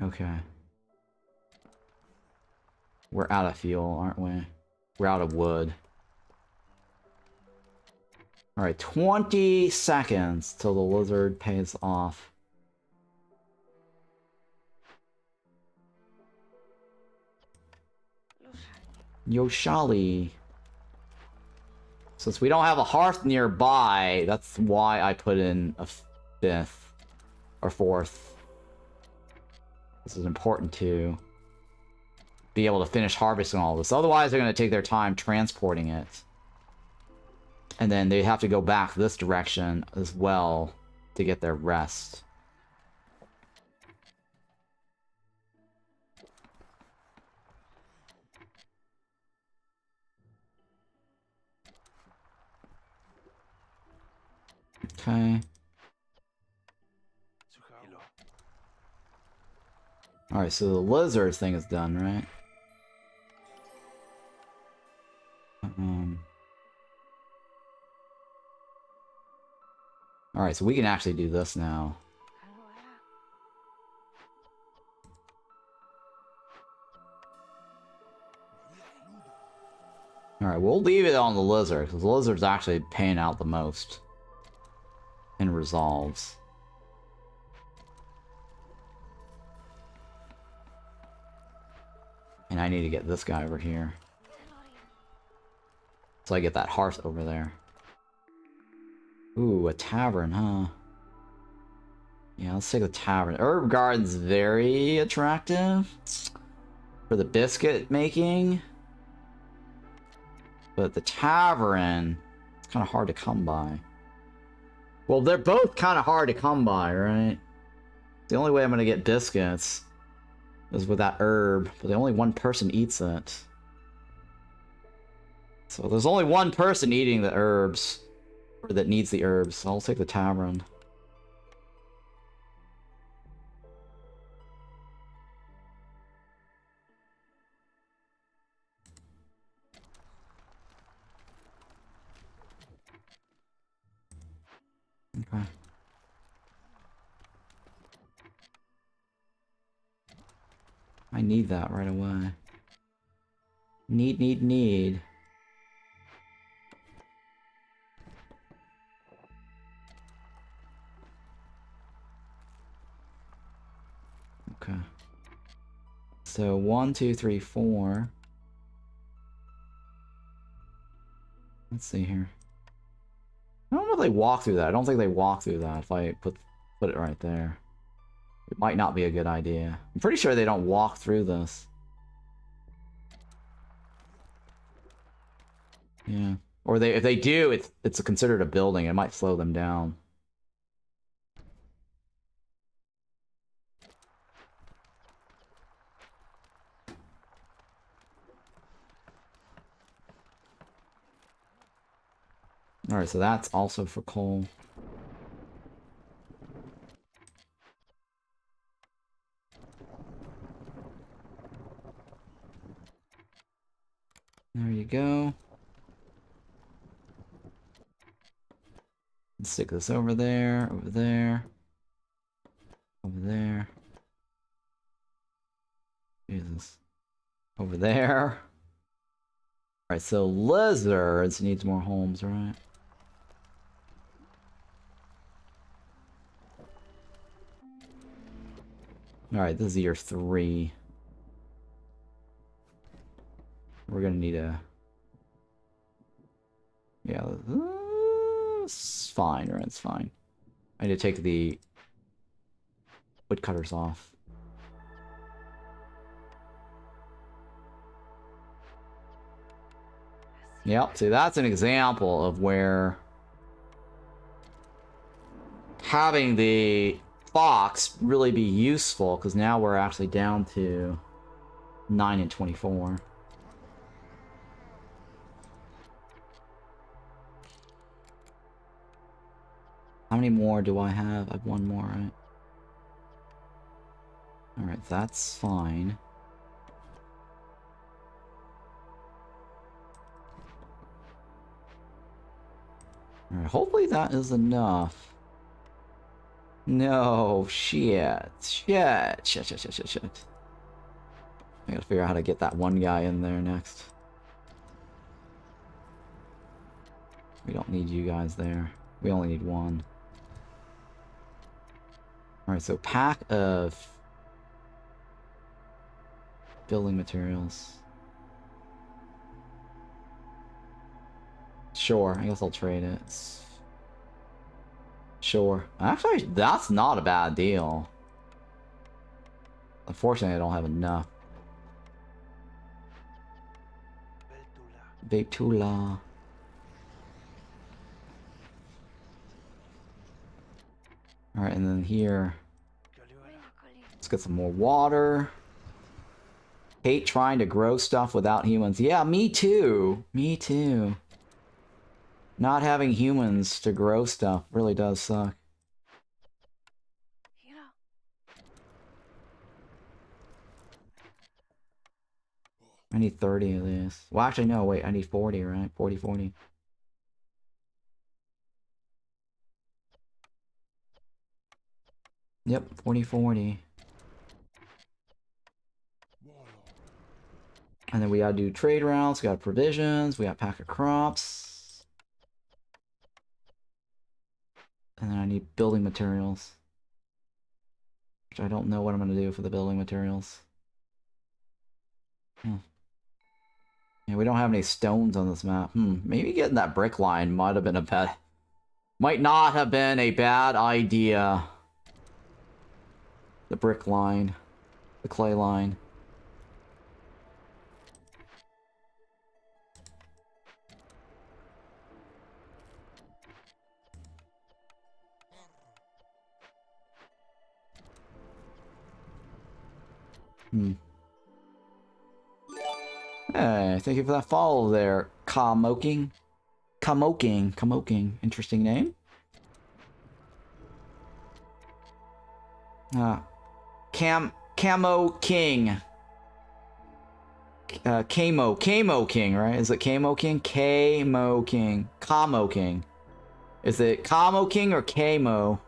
Okay. We're out of fuel, aren't we? We're out of wood. Alright, 20 seconds till the lizard pays off. Yoshali. Since we don't have a hearth nearby, that's why I put in a 5th. Or 4th. This is important to be able to finish harvesting all this. Otherwise, they're going to take their time transporting it. And then they have to go back this direction as well to get their rest. Okay. Alright, so the lizard thing is done, right? Alright, so we can actually do this now. Alright, we'll leave it on the lizard, because the lizard's actually paying out the most. And resolves. And I need to get this guy over here. So I get that hearth over there. Ooh, a tavern, huh? Yeah, let's take the tavern. Herb Garden's very attractive. For the biscuit making. But the tavern, it's kind of hard to come by. Well, they're both kind of hard to come by, right? The only way I'm going to get biscuits is with that herb, but only one person eats it. So there's only one person eating the herbs, or that needs the herbs, so I'll take the tavern. Okay. I need that right away. Need. Okay. So 1, 2, 3, 4. Let's see here. I don't know if they walk through that. I don't think they walk through that if I put it right there. It might not be a good idea. I'm pretty sure they don't walk through this. Yeah. Or if they do, it's considered a building. It might slow them down. Alright, so that's also for coal. There you go. Let's stick this over there, over there, over there. Jesus. Over there. Alright, so lizards needs more homes, right? Alright, this is year 3. We're gonna need a... Yeah, it's fine, right? It's fine. I need to take the woodcutters off. Yep, see, that's an example of where having the fox really be useful, because now we're actually down to 9 and 24. How many more do I have? I have 1 more, right? Alright, that's fine. Alright, hopefully that is enough. No, shit. Shit. I gotta figure out how to get that one guy in there next. We don't need you guys there. We only need one. Alright, so pack of building materials. Sure, I guess I'll trade it. Sure. Actually, that's not a bad deal. Unfortunately, I don't have enough. Betula. Alright, and then here, let's get some more water. Hate trying to grow stuff without humans. Yeah, me too. Me too. Not having humans to grow stuff really does suck. I need 30 of these. Well, actually, no, wait, I need 40, right? 40. Yep, 40. And then we gotta do trade routes, we got provisions, we got pack of crops. And then I need building materials. Which I don't know what I'm gonna do for the building materials. Yeah, we don't have any stones on this map. Maybe getting that brick line might have been a bad... Might not have been a bad idea. The brick line. The clay line. Hey, thank you for that follow there, Kamoking. Interesting name. Camo King. Camo King, right? Is it Camo King? Camo King. Camo King. Is it Camo King or Camo?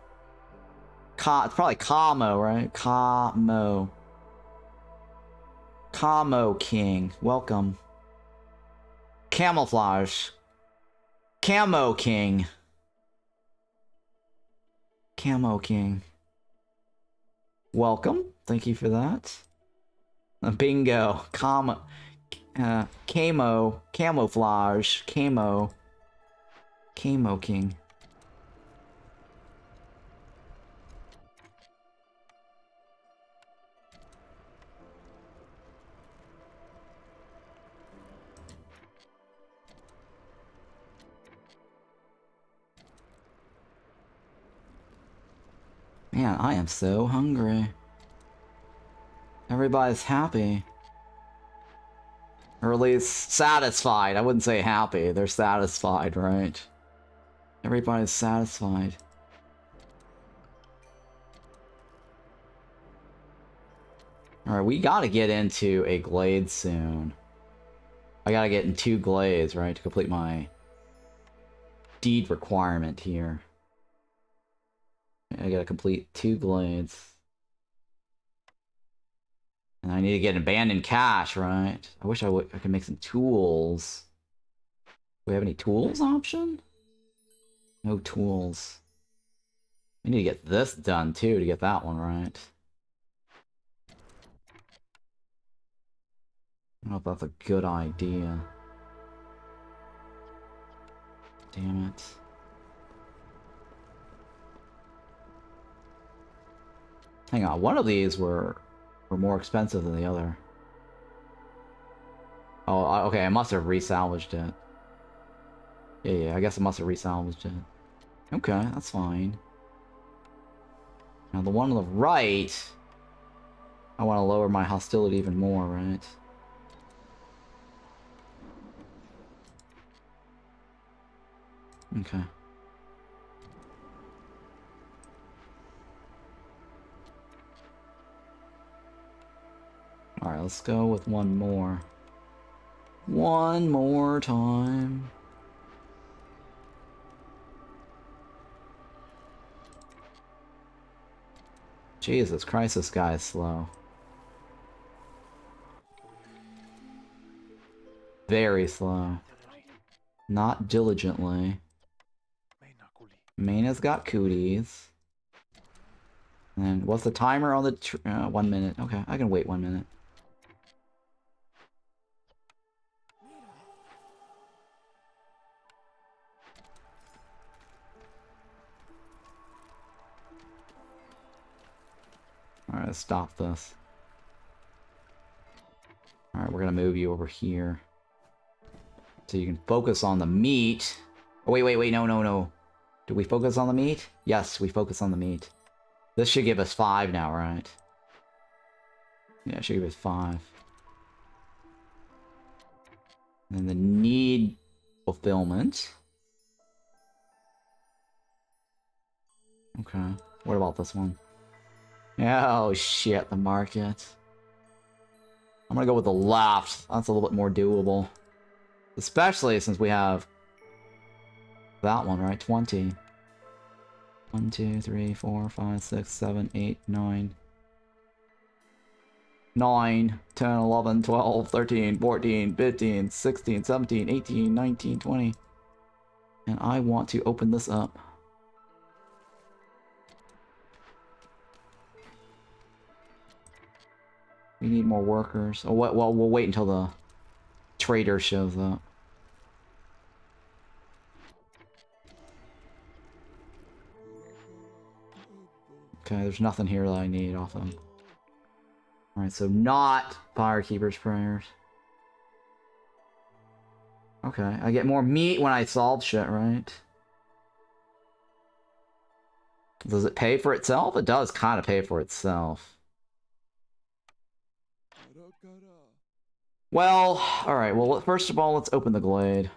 It's probably Camo, right? Camo. Camo King. Welcome. Camouflage. Camo King. Camo King. Welcome. Thank you for that. Bingo. Camo. Camouflage. Camo King. Man, I am so hungry. Everybody's happy. Or at least satisfied. I wouldn't say happy. They're satisfied, right? Everybody's satisfied. Alright, we gotta get into a glade soon. I gotta get in 2 glades, right, to complete my deed requirement here. I gotta complete 2 glades. And I need to get abandoned cache, right? I wish I could make some tools. Do we have any tools option? No tools. I need to get this done too to get that one right. I don't know if that's a good idea. Damn it. Hang on, one of these were more expensive than the other. Oh, okay, I must have resalvaged it. Yeah, I guess I must have resalvaged it. Okay, that's fine. Now the one on the right, I want to lower my hostility even more, right? Okay. Alright, let's go with one more. One more time. Jesus Christ, this guy is slow. Very slow. Not diligently. Mayna's got cooties. And what's the timer on the 1 minute? Okay, I can wait 1 minute. Alright, let's stop this. Alright, we're gonna move you over here. So you can focus on the meat. Oh, wait, no. Do we focus on the meat? Yes, we focus on the meat. This should give us 5 now, right? Yeah, it should give us 5. And the need fulfillment. Okay. What about this one? Oh, shit, the market. I'm gonna go with the left. That's a little bit more doable. Especially since we have that one, right? 20. 1, 2, 3, 4, 5, 6, 7, 8, 9. 9, 10, 11, 12, 13, 14, 15, 16, 17, 18, 19, 20. And I want to open this up. We need more workers. Oh, well, we'll wait until the trader shows up. Okay, there's nothing here that I need off them. Alright, so not Firekeeper's prayers. Okay, I get more meat when I solve shit, right? Does it pay for itself? It does kind of pay for itself. Well, alright, well, first of all, let's open the glade.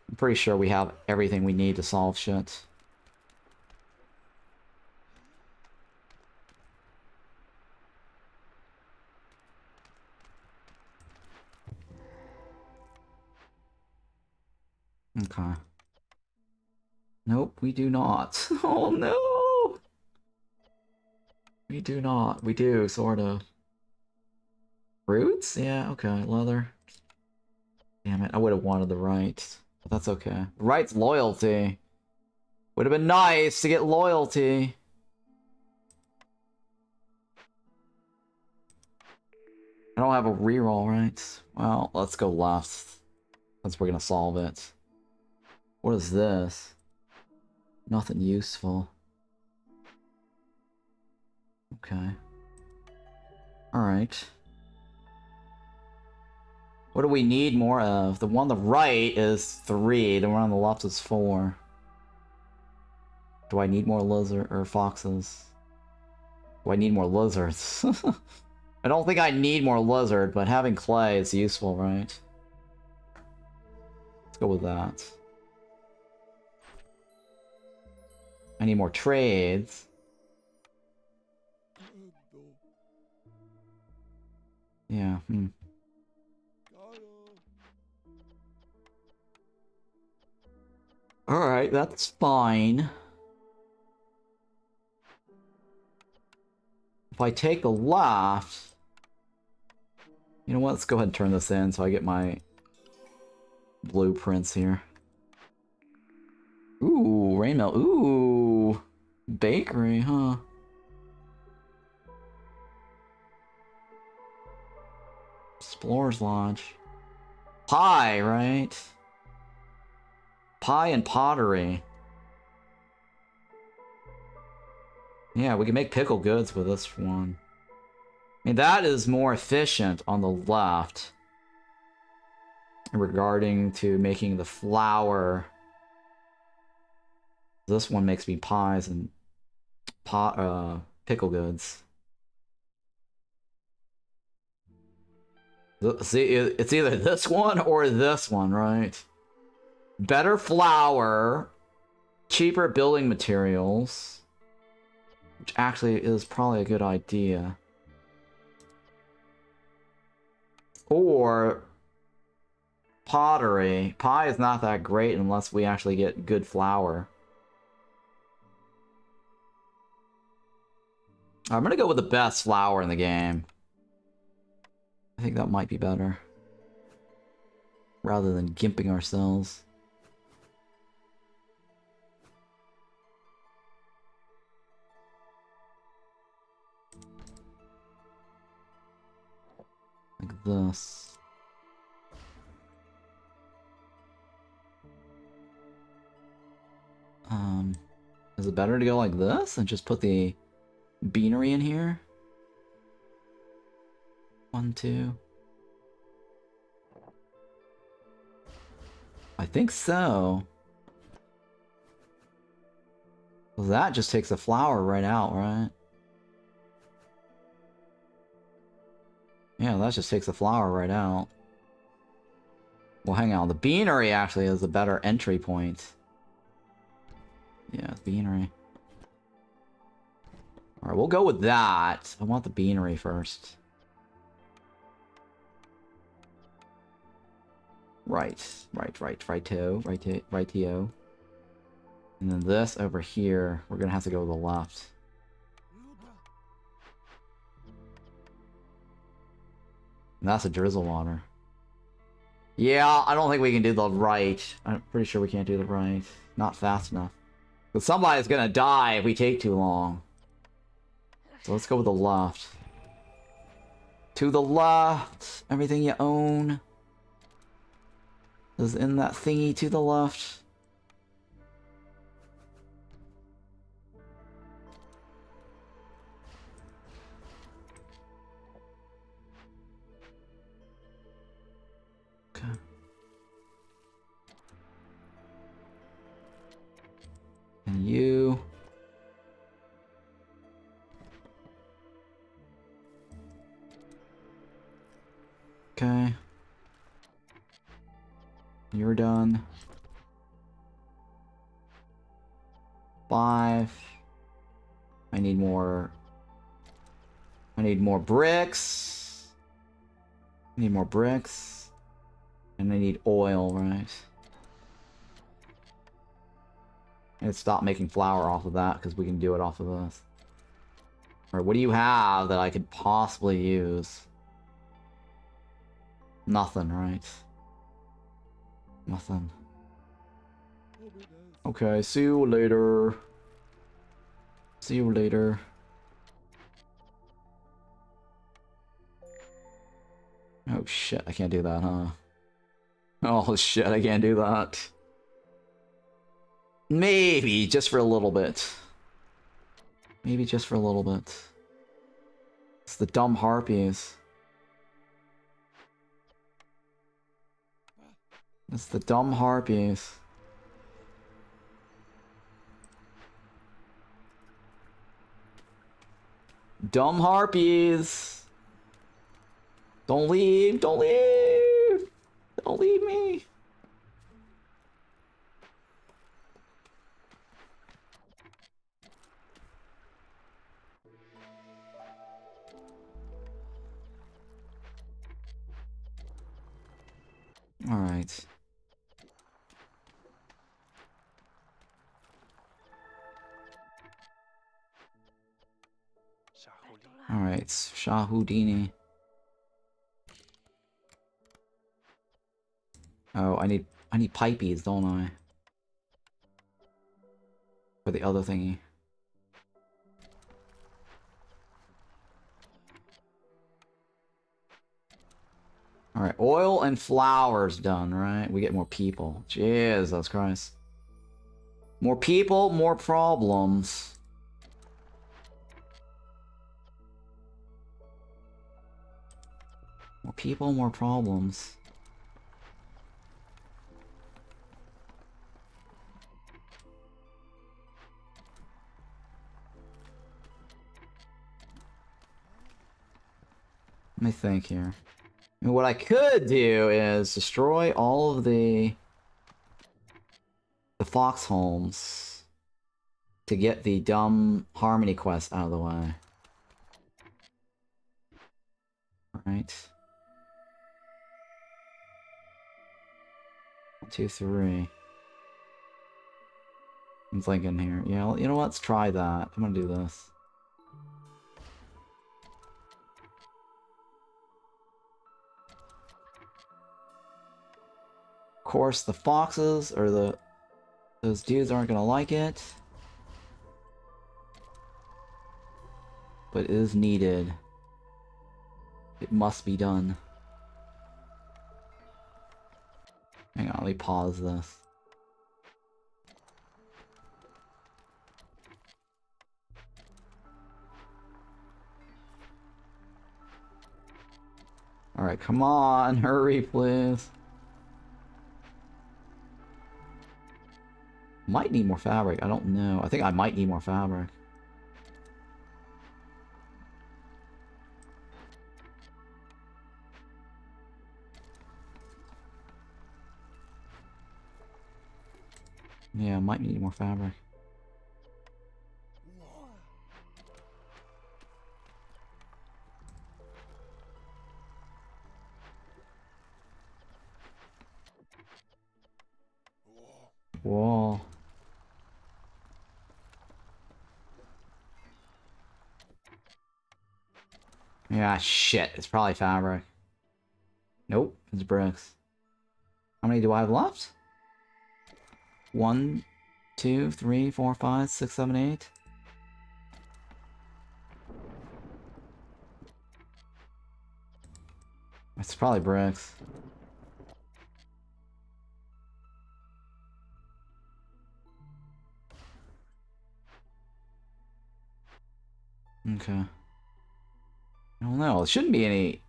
I'm pretty sure we have everything we need to solve shit. Okay. Nope, we do not. Oh no! We do not. We do, sort of. Roots? Yeah, okay. Leather. Damn it, I would have wanted the right. But that's okay. The right's loyalty. Would have been nice to get loyalty. I don't have a reroll, right? Well, let's go left. Since we're gonna solve it. What is this? Nothing useful. Okay. Alright. What do we need more of? The one on the right is 3, the one on the left is 4. Do I need more lizard or foxes? Do I need more lizards? I don't think I need more lizard, but having clay is useful, right? Let's go with that. I need more trades. Yeah, Alright, that's fine. If I take the left... You know what, let's go ahead and turn this in so I get my blueprints here. Ooh, rainmill. Ooh, bakery, huh? Explorer's Lodge. Pie, right? Pie and pottery. Yeah, we can make pickle goods with this one. I mean, that is more efficient on the left. Regarding to making the flour. This one makes me pies and pickle goods. See, it's either this one or this one, right? Better flour, cheaper building materials, which actually is probably a good idea. Or pottery. Pie is not that great unless we actually get good flour. I'm gonna go with the best flower in the game. I think that might be better. Rather than gimping ourselves. Like this. Is it better to go like this and just put the beanery in here? 1, 2. I think so. Well, that just takes the flower right out, right? Yeah, that just takes the flower right out. Well, hang on. The beanery actually is a better entry point. Yeah, beanery. Alright, we'll go with that. I want the beanery first. Rightio. And then this over here, we're gonna have to go to the left. And that's a drizzle water. Yeah, I don't think we can do the right. I'm pretty sure we can't do the right. Not fast enough. But somebody's gonna die if we take too long. So let's go with the left. To the left! Everything you own is in that thingy to the left. Okay. And you... Okay. You're done. 5. I need more... I need more bricks. I need more bricks. And I need oil, right? And stop making flour off of that, because we can do it off of this. Alright, what do you have that I could possibly use? Nothing, right? Nothing. Okay, see you later. See you later. Oh shit, I can't do that, huh? Oh shit, I can't do that. Maybe, just for a little bit. Maybe just for a little bit. It's the dumb Harpies. It's the dumb Harpies. Dumb Harpies! Don't leave! Don't leave! Don't leave me! Alright. Alright, Shahudini. Oh, I need pipeys, don't I? For the other thingy. Alright, oil and flowers done, right? We get more people. Jesus Christ. More people, more problems. More people, more problems. Let me think here. And what I could do is destroy all of the foxholes to get the dumb harmony quest out of the way. Alright. 1, 2, 3. I'm thinking here. Yeah, you know what? Let's try that. I'm gonna do this. course, the foxes or those dudes aren't gonna like it. But it is needed. It must be done. Hang on, let me pause this. Alright, come on, hurry, please. Might need more fabric, I don't know. I think I might need more fabric. Yeah, might need more fabric. Whoa. Yeah, shit. It's probably fabric. Nope, it's bricks. How many do I have left? 1, 2, 3, 4, 5, 6, 7, 8. It's probably bricks. Okay. I don't know. It shouldn't be any...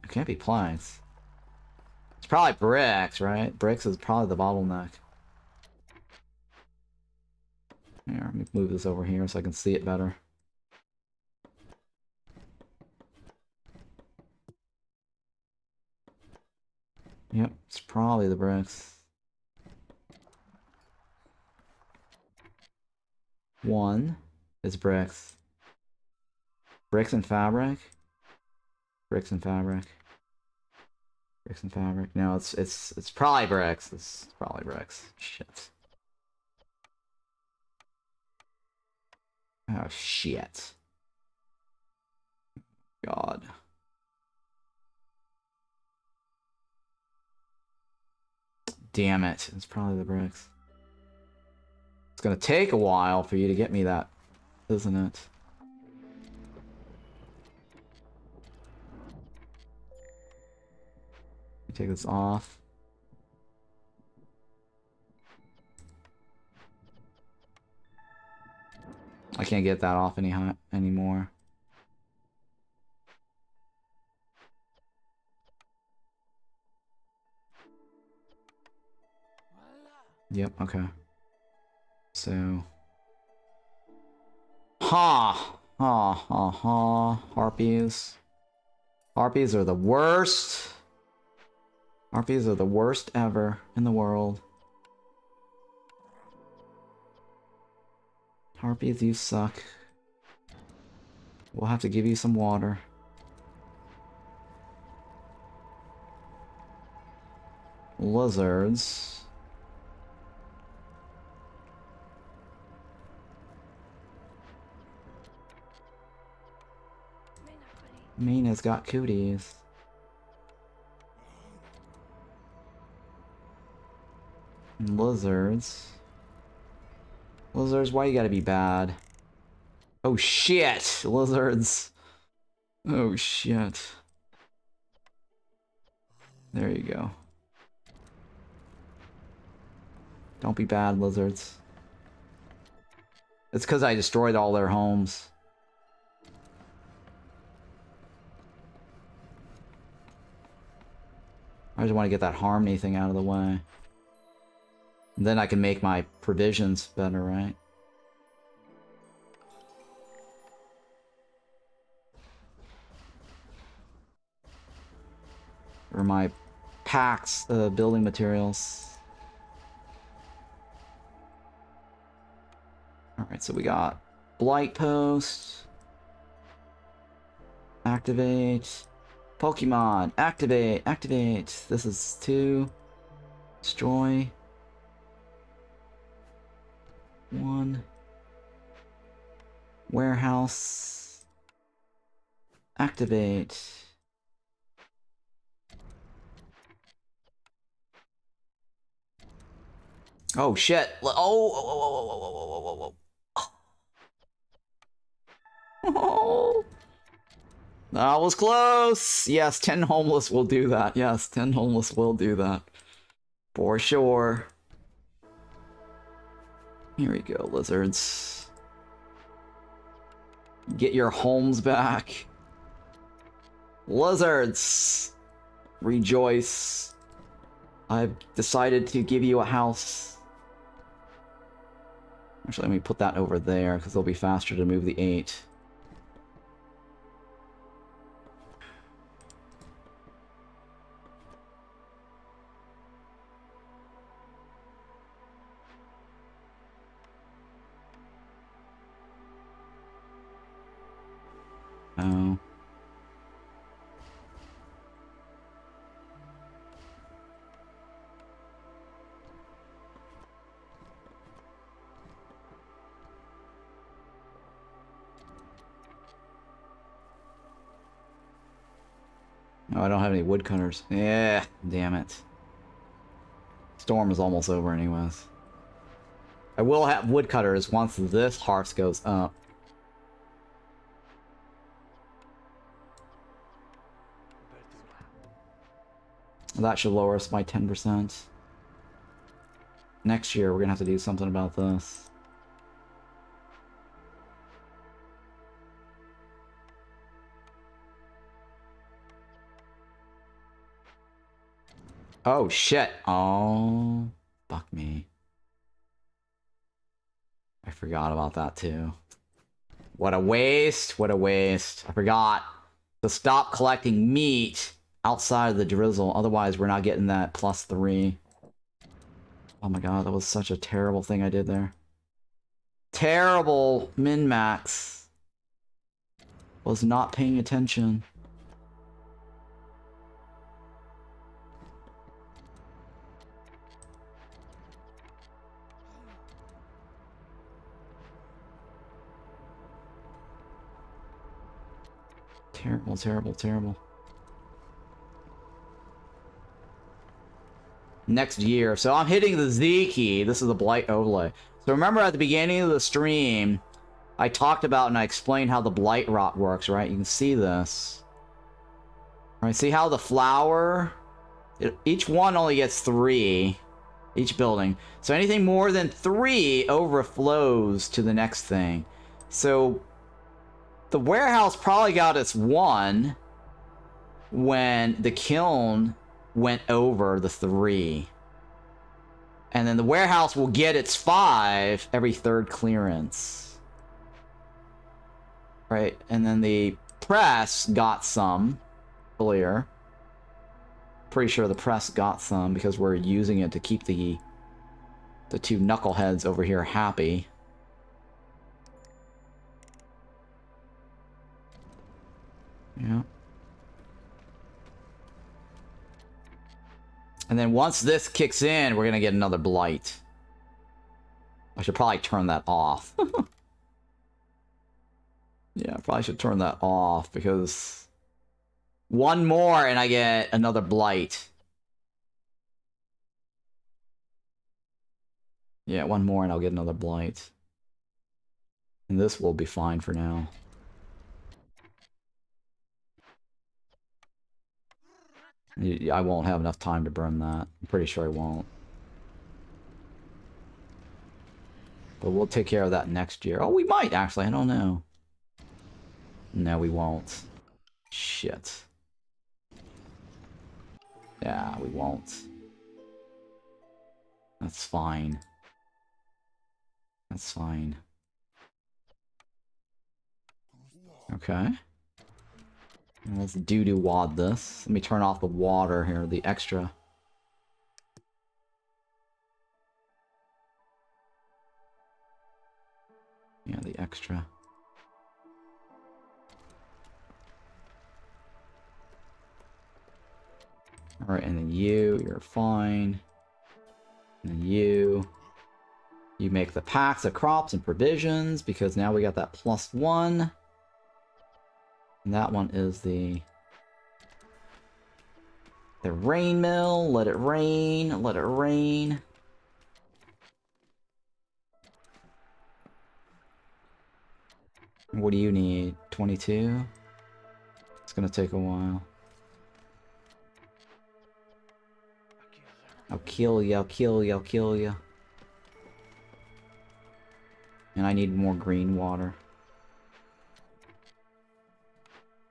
It can't be planks. It's probably bricks, right? Bricks is probably the bottleneck. Here, let me move this over here so I can see it better. Yep, it's probably the bricks. 1 is bricks. Bricks and fabric. Bricks and fabric. Bricks and fabric. No, it's probably bricks. It's probably bricks. Shit. Oh shit. God. Damn it. It's probably the bricks. It's gonna take a while for you to get me that, isn't it? Take this off. I can't get that off anymore. Yep, okay. So... Ha! Ha, ha, ha. Harpies. Harpies are the worst. Harpies are the worst ever in the world. Harpies, you suck. We'll have to give you some water. Lizards. Mina's got cooties. Lizards. Lizards, why you gotta be bad? Oh shit! Lizards. Oh shit. There you go. Don't be bad, lizards. It's because I destroyed all their homes. I just want to get that harmony thing out of the way. And then I can make my provisions better, right? Or my packs, building materials. Alright, so we got Blightpost. Activate. Pokemon, activate, activate. This is 2. Destroy. 1. Warehouse. Activate. Oh, shit. Oh. Oh. That was close. Yes, 10 homeless will do that. Yes, 10 homeless will do that. For sure. Here we go, lizards. Get your homes back. Lizards! Rejoice. I've decided to give you a house. Actually, let me put that over there, because it'll be faster to move the 8. Oh. No, I don't have any woodcutters. Yeah, damn it. Storm is almost over anyways. I will have woodcutters once this hearth goes up. That should lower us by 10%. Next year, we're gonna have to do something about this. Oh, shit. Oh, fuck me. I forgot about that, too. What a waste. What a waste. I forgot to stop collecting meat outside of the drizzle. Otherwise, we're not getting that +3. Oh my god, that was such a terrible thing I did there. Terrible min-max. Was not paying attention. Terrible, terrible, terrible. Next year. So I'm hitting the Z key. This is the Blight overlay. So remember at the beginning of the stream, I talked about and I explained how the Blightrot works, right? You can see this. Right, see how the flower... each one only gets 3. Each building. So anything more than 3 overflows to the next thing. So... the warehouse probably got its 1 when the kiln went over the 3. And then the warehouse will get its 5 every 3rd clearance. Right? And then the press got some earlier. Pretty sure the press got some because we're using it to keep the 2 knuckleheads over here happy. Yeah. And then once this kicks in, we're gonna get another blight. I should probably turn that off. Yeah, I probably should turn that off because... one more and I get another blight. Yeah, one more and I'll get another blight. And this will be fine for now. I won't have enough time to burn that. I'm pretty sure I won't. But we'll take care of that next year. Oh, we might, actually. I don't know. No, we won't. Shit. Yeah, we won't. That's fine. That's fine. Okay. Let's doo-doo wad this. Let me turn off the water here, the extra. Yeah, the extra. Alright, and then you're fine. And then you make the packs of crops and provisions, because now we got that +1. And that one is the rain mill. Let it rain. Let it rain. What do you need? 22? It's gonna take a while. I'll kill you, I'll kill you, I'll kill you. And I need more green water.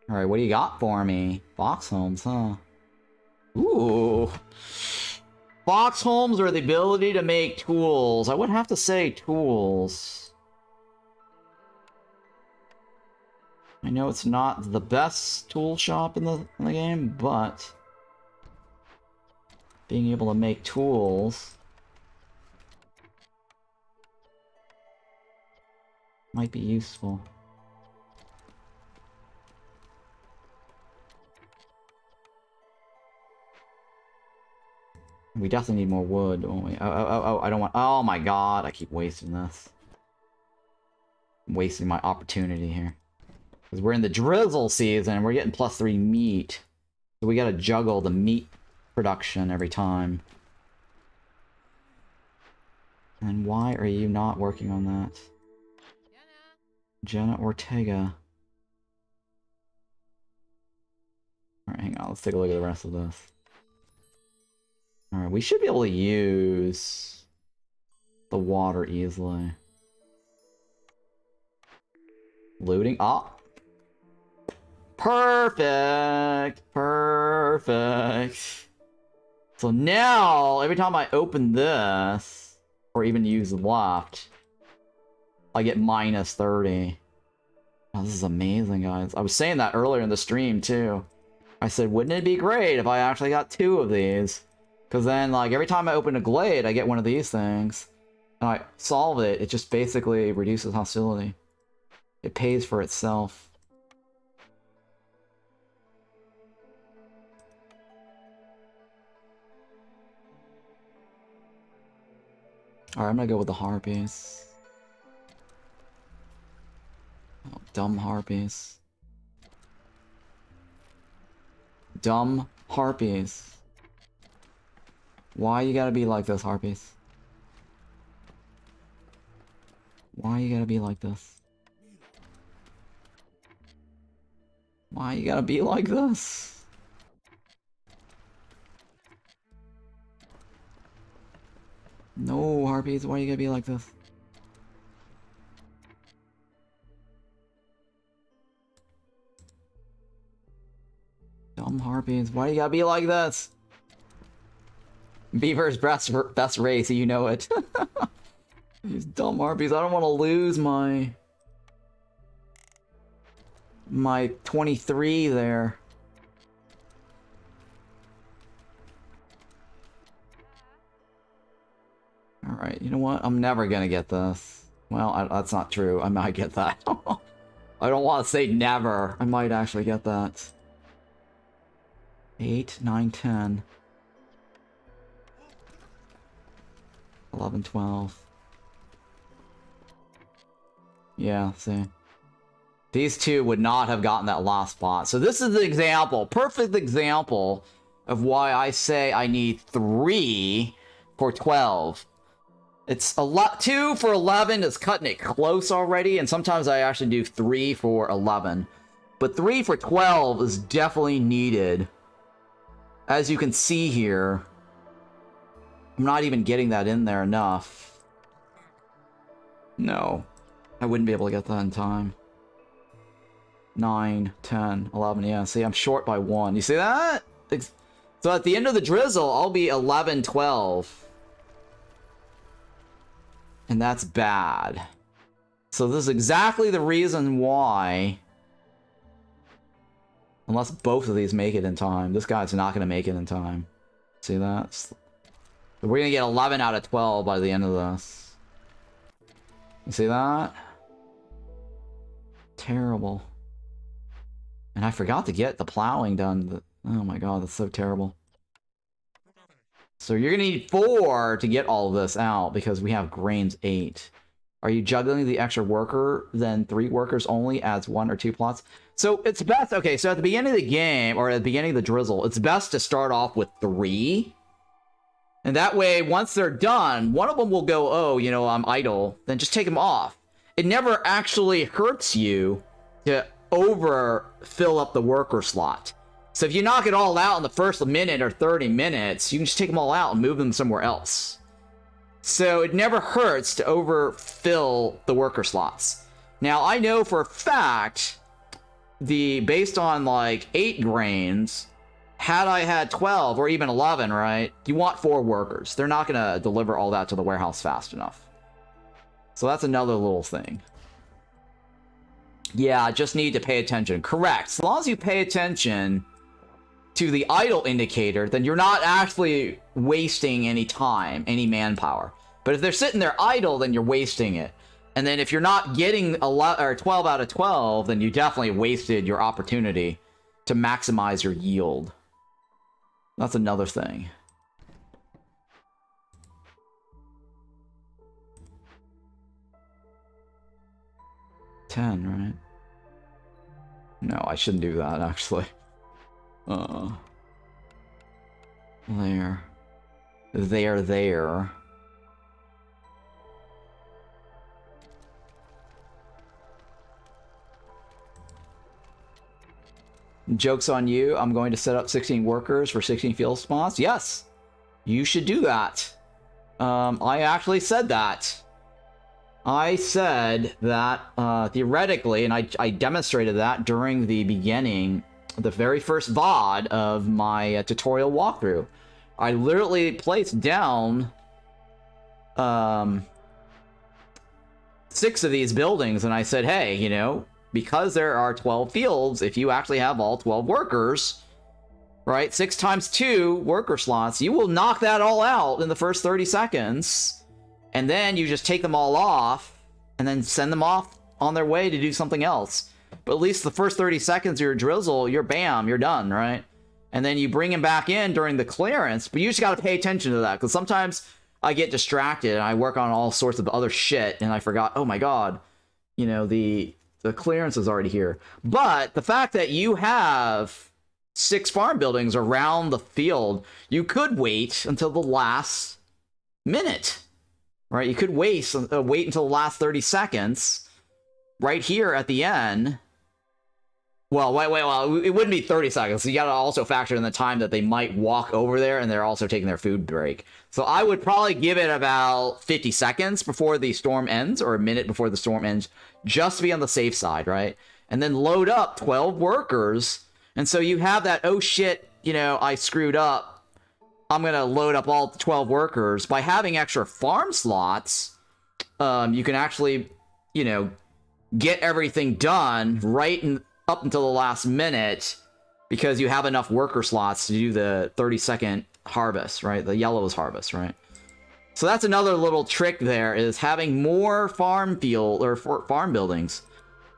Alright, what do you got for me? Foxholes, huh? Ooh. Foxholes or the ability to make tools. I would have to say tools. I know it's not the best tool shop in the game, but being able to make tools might be useful. We definitely need more wood, don't we? Oh, I don't want... Oh my god, I keep wasting this. I'm wasting my opportunity here. Because we're in the drizzle season, and we're getting +3 meat. So we gotta juggle the meat production every time. And why are you not working on that? Jenna Ortega. Alright, hang on, let's take a look at the rest of this. Alright, we should be able to use the water easily. Looting. Ah! Perfect! Perfect! So now, every time I open this, or even use left, I get -30. Oh, this is amazing, guys. I was saying that earlier in the stream, too. I said, wouldn't it be great if I actually got 2 of these? Because then, like, every time I open a glade, I get one of these things. And I solve it, it just basically reduces hostility. It pays for itself. Alright, I'm gonna go with the Harpies. Oh, dumb Harpies. Dumb Harpies. Why you gotta be like this, Harpies? Why you gotta be like this? Why you gotta be like this? No, Harpies, why you gotta be like this? Dumb Harpies, why you gotta be like this? Beavers best race, you know it. These dumb Harpies, I don't want to lose my 23 there. Alright, you know what? I'm never gonna get this. Well, that's not true. I might get that. I don't want to say never. I might actually get that. 8, 9, 10. 11, 12. Yeah, see. These two would not have gotten that last spot. So this is the example, perfect example of why I say I need 3 for 12. It's a lot. 2 for 11 is cutting it close already, and sometimes I actually do 3 for 11. But 3 for 12 is definitely needed. As you can see here, I'm not even getting that in there enough. No. I wouldn't be able to get that in time. 9, 10, 11, yeah. See, I'm short by 1. You see that? So at the end of the drizzle, I'll be 11, 12. And that's bad. So this is exactly the reason why... Unless both of these make it in time. This guy's not going to make it in time. See that? So we're going to get 11 out of 12 by the end of this. You see that? Terrible. And I forgot to get the plowing done. Oh my god, that's so terrible. So you're gonna need 4 to get all of this out because we have grains 8. Are you juggling the extra worker? Then 3 workers only adds 1 or 2 plots. So it's best, okay, so at the beginning of the game, or at the beginning of the drizzle, it's best to start off with 3. And that way, once they're done, one of them will go, oh, you know, I'm idle. Then just take them off. it never actually hurts you to overfill up the worker slot. So if you knock it all out in the first minute or 30 minutes, you can just take them all out and move them somewhere else. So it never hurts to overfill the worker slots. Now, I know for a fact, based on like 8 grains, had I had 12 or even 11, right, you want 4 workers. They're not going to deliver all that to the warehouse fast enough. So that's another little thing. Yeah, just need to pay attention. Correct. As long as you pay attention to the idle indicator, then you're not actually wasting any time, any manpower. But if they're sitting there idle, then you're wasting it. And then if you're not getting 12 out of 12, then you definitely wasted your opportunity to maximize your yield. That's another thing. $10, right? No, I shouldn't do that, actually. There. Joke's on you. I'm going to set up 16 workers for 16 field spots. Yes, you should do that. I actually said that. I said that theoretically, and I demonstrated that during the beginning, the very first VOD of my tutorial walkthrough. I literally placed down 6 of these buildings, and I said, hey, you know, because there are 12 fields, if you actually have all 12 workers, right, 6 times 2 worker slots, you will knock that all out in the first 30 seconds, and then you just take them all off, and then send them off on their way to do something else. But at least the first 30 seconds of your drizzle, you're bam, you're done, right? And then you bring them back in during the clearance, but you just got to pay attention to that, because sometimes I get distracted, and I work on all sorts of other shit, and I forgot, oh my god, you know, the clearance is already here. But the fact that you have 6 farm buildings around the field, you could wait until the last minute, right? You could wait until the last 30 seconds right here at the end. Well, it wouldn't be 30 seconds. So you got to also factor in the time that they might walk over there, and they're also taking their food break. So I would probably give it about 50 seconds before the storm ends, or a minute before the storm ends, just to be on the safe side, right? And then load up 12 workers. And so you have that, oh shit, you know, I screwed up. I'm going to load up all 12 workers. By having extra farm slots, you can actually, you know, get everything done up until the last minute, because you have enough worker slots to do the 30-second harvest, right? The yellows harvest, right? So that's another little trick there, is having more farm buildings.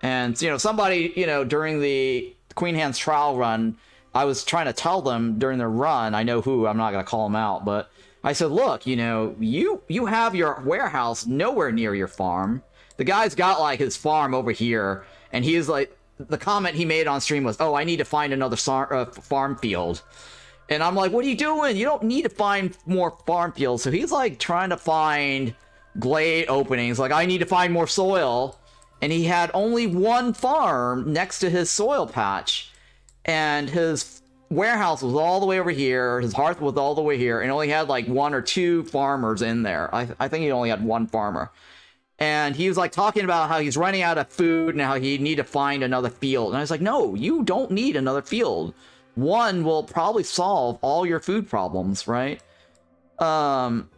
And, you know, somebody, you know, during the Queen Hand's trial run, I was trying to tell them during the run, I know who, I'm not going to call them out, but I said, look, you know, you have your warehouse nowhere near your farm. The guy's got, like, his farm over here, and he's like, the comment he made on stream was, oh, I need to find another farm field. And I'm like, what are you doing? You don't need to find more farm fields. So he's like trying to find glade openings. Like, I need to find more soil. And he had only 1 farm next to his soil patch. And his warehouse was all the way over here. His hearth was all the way here. And only had like 1 or 2 farmers in there. I think he only had 1 farmer. And he was like talking about how he's running out of food and how he need to find another field. And I was like, no, you don't need another field. 1 will probably solve all your food problems, right? And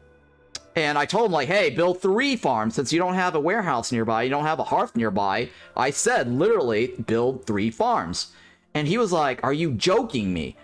I told him, like, hey, build 3 farms. Since you don't have a warehouse nearby, you don't have a hearth nearby. I said, literally, build 3 farms. And he was like, are you joking me?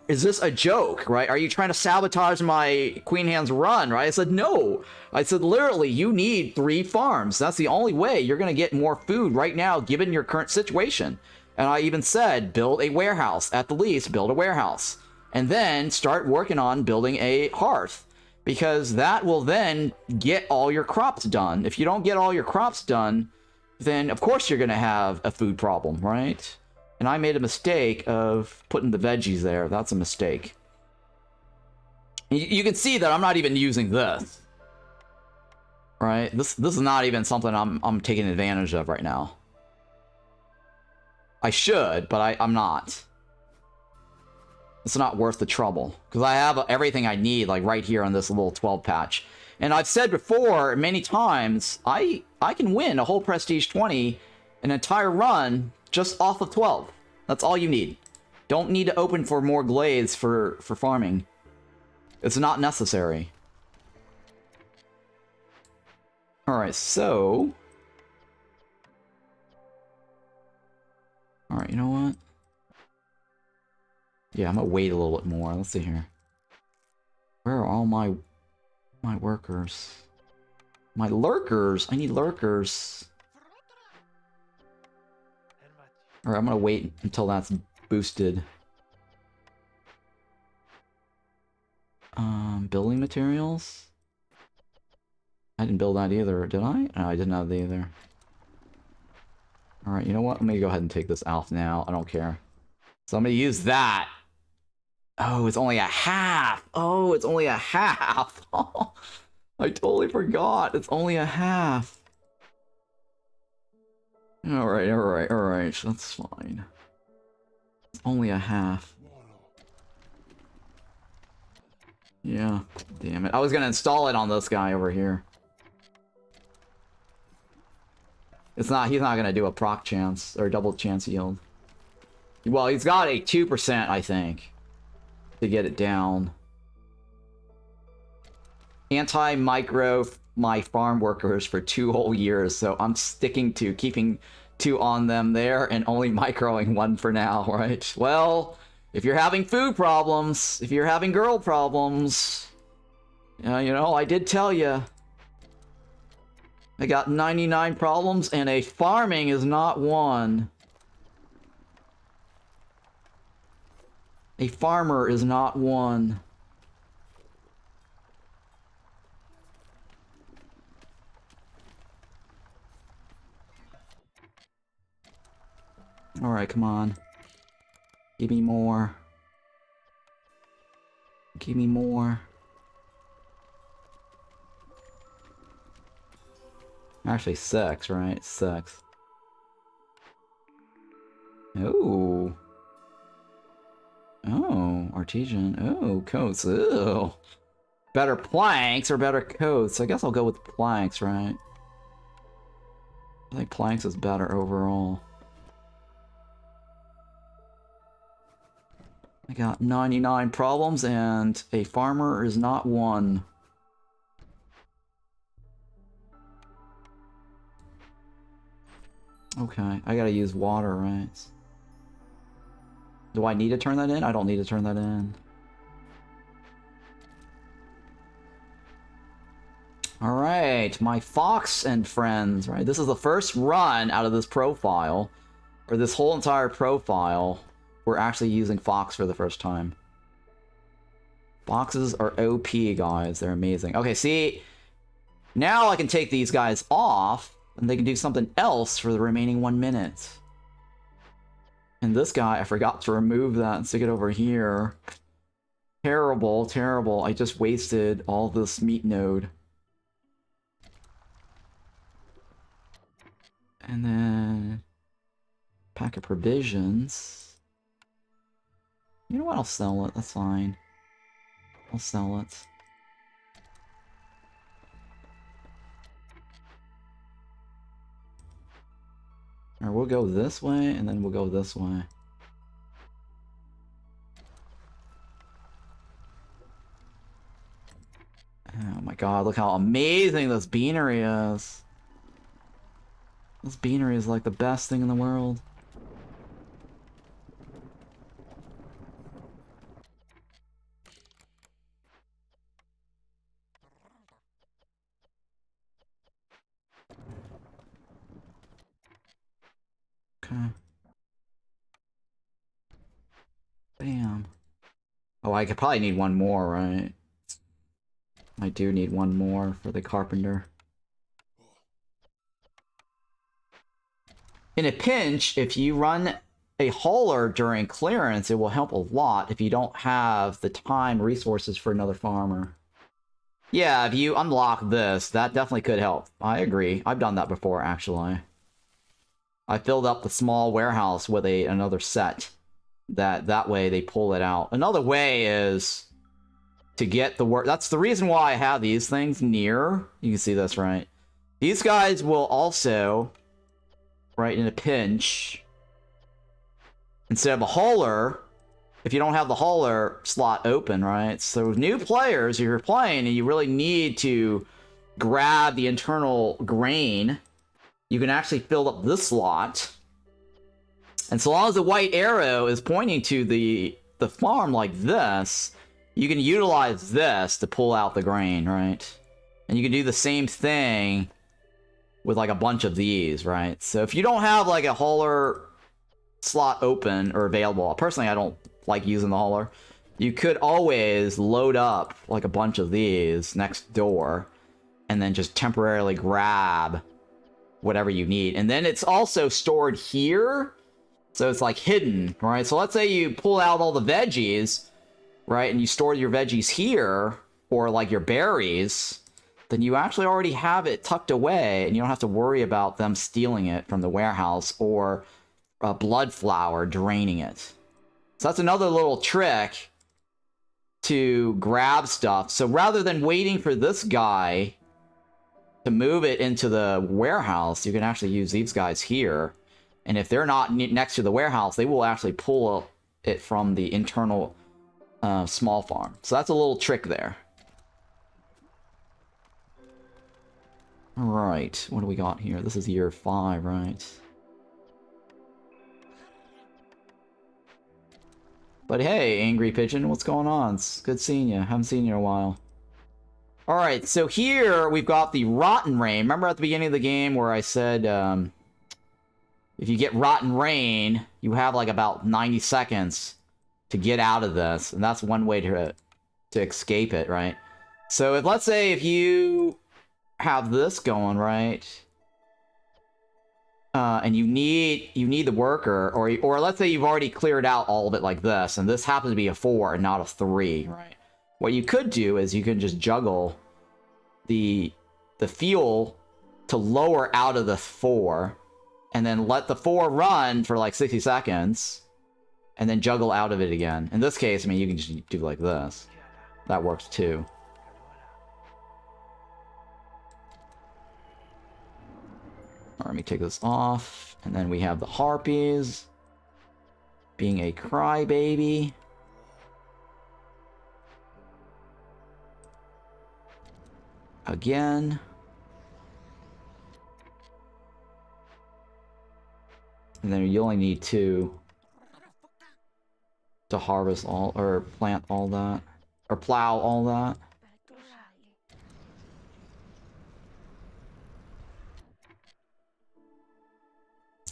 Is this a joke, right? Are you trying to sabotage my Queen Hand's run, right? I said, no. I said, literally, you need 3 farms. That's the only way you're going to get more food right now, given your current situation. And I even said, build a warehouse. At the least, build a warehouse. And then start working on building a hearth. Because that will then get all your crops done. If you don't get all your crops done, then of course you're going to have a food problem, right? And I made a mistake of putting the veggies there. That's a mistake. You can see that I'm not even using this. Right? This is not even something I'm taking advantage of right now. I should, but I'm not. It's not worth the trouble. Because I have everything I need, like, right here on this little 12 patch. And I've said before, many times, I can win a whole Prestige 20, an entire run, just off of 12. That's all you need. Don't need to open for more glades for farming. It's not necessary. Alright, so... Alright, you know what? Yeah, I'm gonna wait a little bit more. Let's see here. Where are all my workers? My lurkers! I need lurkers. Alright, I'm gonna wait until that's boosted. Building materials? I didn't build that either, did I? No, I didn't have that either. Alright, you know what? I'm gonna go ahead and take this out now. I don't care. So I'm gonna use that. Oh, it's only a half. Oh, it's only a half. Oh, I totally forgot. It's only a half. Alright, alright, alright. That's fine. It's only a half. Yeah, damn it. I was gonna install it on this guy over here. He's not gonna do a proc chance, or double chance yield. Well, he's got a 2%, I think, to get it down. Anti-micro my farm workers for 2 whole years, so I'm sticking to keeping 2 on them there and only microing 1 for now, right? Well, if you're having food problems, if you're having girl problems, you know, I did tell you. I got 99 problems, and a farming is not one. A farmer is not one. Alright, come on. Give me more. Give me more. Actually, 6, right? 6. Oh. Oh, artesian. Oh, coats. Ew. Better planks or better coats? I guess I'll go with planks, right? I think planks is better overall. I got 99 problems and a farmer is not one. Okay, I gotta use water, right? Do I need to turn that in? I don't need to turn that in. Alright, my fox and friends, right? This is the first run out of this profile, or this whole entire profile. We're actually using fox for the first time. Foxes are OP, guys. They're amazing. Okay, see? Now I can take these guys off, and they can do something else for the remaining 1 minute. And this guy, I forgot to remove that and stick it over here. Terrible, terrible. I just wasted all this meat node. And then... pack of provisions. You know what? I'll sell it. That's fine. I'll sell it. Or we'll go this way, and then we'll go this way. Oh my god, look how amazing this beanery is. This beanery is like the best thing in the world. Okay. Bam. Oh, I could probably need 1 more, right? I do need 1 more for the carpenter. In a pinch, if you run a hauler during clearance, it will help a lot if you don't have the time resources for another farmer. Yeah, if you unlock this, that definitely could help. I agree. I've done that before, actually. I filled up the small warehouse with another set. That way they pull it out. Another way is to get the work. That's the reason why I have these things near. You can see this, right? These guys will also, right, in a pinch, instead of a hauler, if you don't have the hauler slot open, right? So new players, if you're playing and you really need to grab the internal grain, you can actually fill up this slot. And so long as the white arrow is pointing to the farm like this, you can utilize this to pull out the grain, right? And you can do the same thing with like a bunch of these, right? So if you don't have like a hauler slot open or available, personally I don't like using the hauler, you could always load up like a bunch of these next door and then just temporarily grab whatever you need. And then it's also stored here, so it's like hidden, right? So let's say you pull out all the veggies, right, and you store your veggies here, or like your berries, then you actually already have it tucked away and you don't have to worry about them stealing it from the warehouse or a blood flower draining it. So that's another little trick to grab stuff. So rather than waiting for this guy to move it into the warehouse, you can actually use these guys here. And if they're not next to the warehouse, they will actually pull it from the internal small farm. So that's a little trick there. All right, what do we got here? This is year 5, right? But hey, Angry Pigeon, what's going on? It's good seeing you. Haven't seen you in a while. Alright, so here we've got the Rotten Rain. Remember at the beginning of the game where I said if you get Rotten Rain, you have like about 90 seconds to get out of this. And that's one way to escape it, right? So if, let's say if you have this going, right? And you need the worker, or let's say you've already cleared out all of it like this, and this happens to be a 4 and not a 3, right? What you could do is you can just juggle the fuel to lower out of the 4, and then let the 4 run for like 60 seconds, and then juggle out of it again. In this case, I mean, you can just do like this. That works too. All right, let me take this off, and then we have the Harpies being a crybaby. Again. And then you only need 2 to harvest all, or plant all that, or plow all that.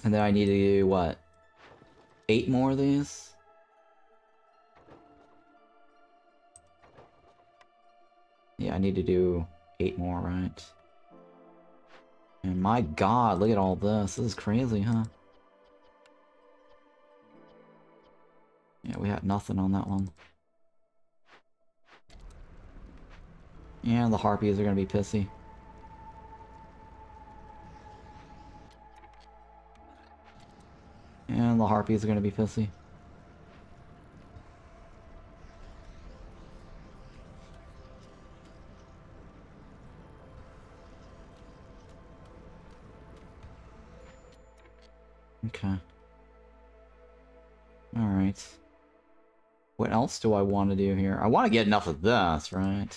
And then I need to do, what? 8 more of these? Yeah, I need to do 8 more, right? And my god, look at all this. This is crazy, huh? Yeah, we had nothing on that one. Yeah, the Harpies are gonna be pissy. And the Harpies are gonna be pissy. Okay. Alright. What else do I want to do here? I want to get enough of this, right?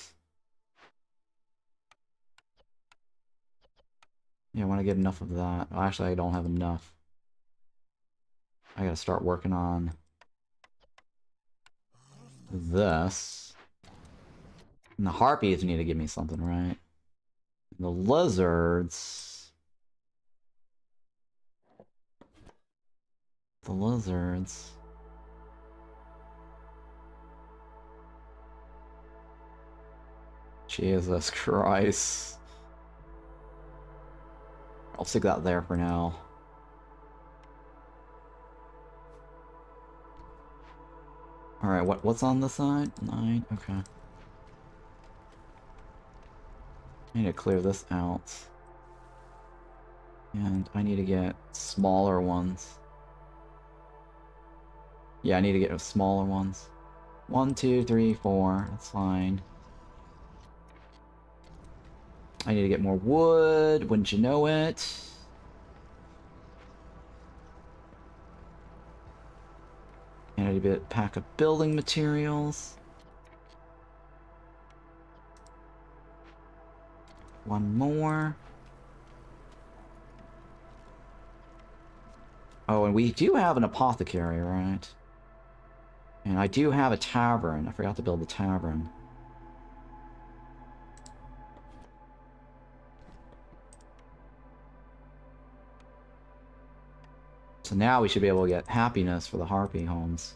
Yeah, I want to get enough of that. Well, actually, I don't have enough. I gotta start working on this. And the Harpies need to give me something, right? The lizards... The lizards... Jesus Christ. I'll stick that there for now. Alright, what's on the side? 9, okay. I need to clear this out. And I need to get smaller ones. Yeah, I need to get smaller ones. 1, 2, 3, 4. That's fine. I need to get more wood. Wouldn't you know it? And I need a pack of building materials. One more. Oh, and we do have an apothecary, right? And I do have a tavern. I forgot to build the tavern. So now we should be able to get happiness for the Harpy homes.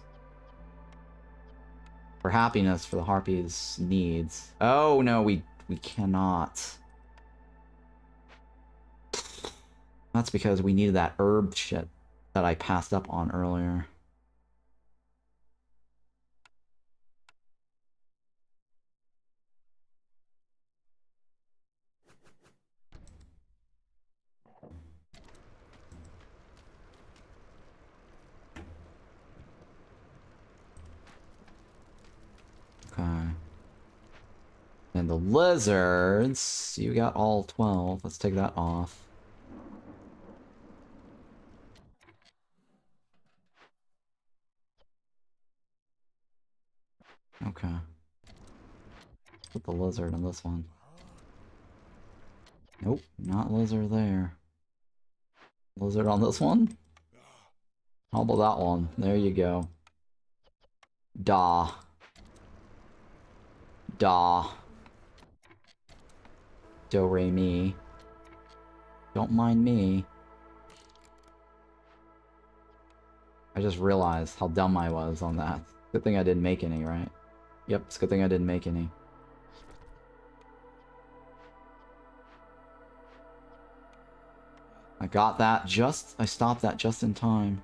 For happiness for the Harpies' needs. Oh, no, we cannot. That's because we needed that herb shit that I passed up on earlier. Okay. And the lizards, you got all 12. Let's take that off. Okay. Put the lizard on this one. Nope, not lizard there. Lizard on this one? How about that one? There you go. Da. Da. Do re mi. Don't mind me. I just realized how dumb I was on that. Good thing I didn't make any, right? Yep, it's a good thing I didn't make any. I got that just... I stopped that just in time.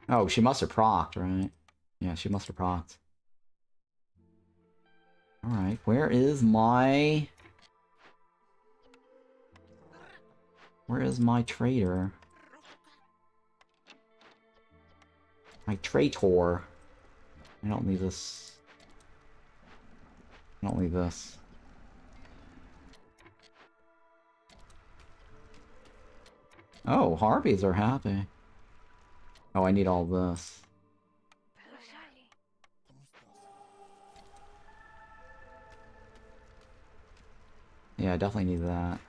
Oh, she must have procced, right? Yeah, she must have procced. Alright, where is my... Where is my trader? My traitor. I don't need this. I don't need this. Oh, Harpies are happy. Oh, I need all this. Yeah, I definitely need that.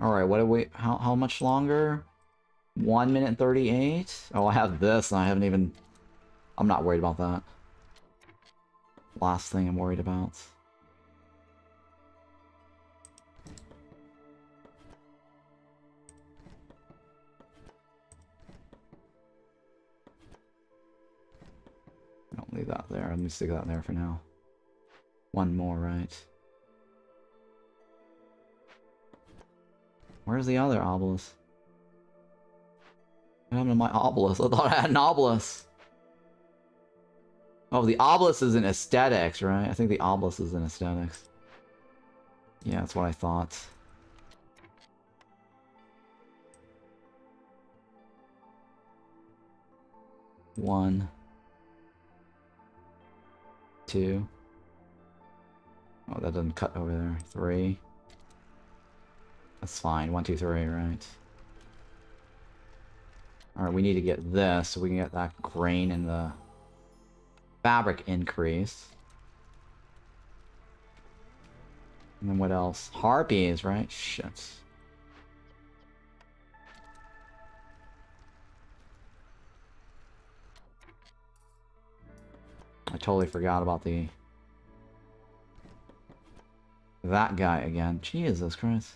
Alright, what do we... How much longer? 1 minute 38? Oh, I have this, and I haven't even... I'm not worried about that. Last thing I'm worried about. Don't leave that there. Let me stick that there for now. One more, right? Where's the other obelisk? What happened to my obelisk? I thought I had an obelisk. Oh, the obelisk is in aesthetics, right? I think the obelisk is in aesthetics. Yeah, that's what I thought. One. Two. Oh, that doesn't cut over there. 3. That's fine. 1, 2, 3, right? Alright, we need to get this so we can get that grain and the fabric increase. And then what else? Harpies, right? Shit. I totally forgot about that guy again. Jesus Christ.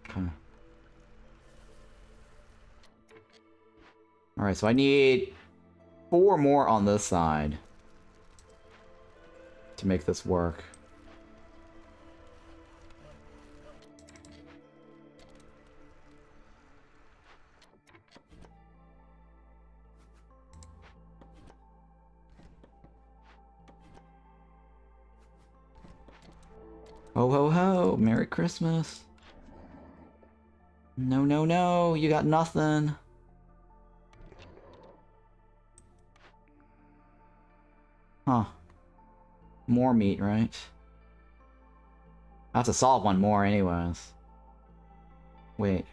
Okay. Alright, so I need 4 more on this side to make this work. Ho ho ho! Merry Christmas! No, no, no! You got nothing! Huh. More meat, right? I have to solve one more anyways. Wait.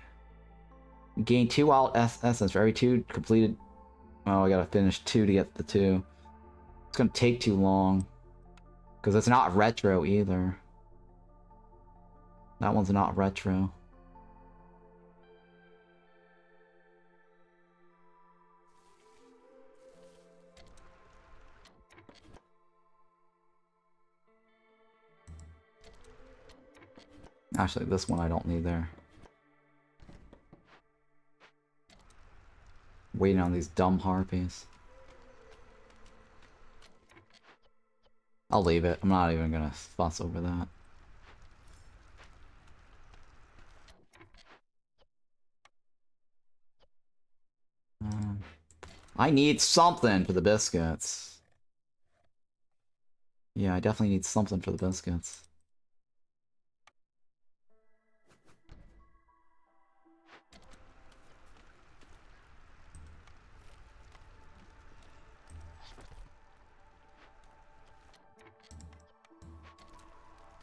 Gain 2 wild essence for every 2 completed... Oh, I gotta finish 2 to get the 2. It's gonna take too long. Because it's not retro either. That one's not retro. Actually, this one I don't need there. Waiting on these dumb harpies. I'll leave it. I'm not even gonna fuss over that. I need something for the biscuits. Yeah, I definitely need something for the biscuits.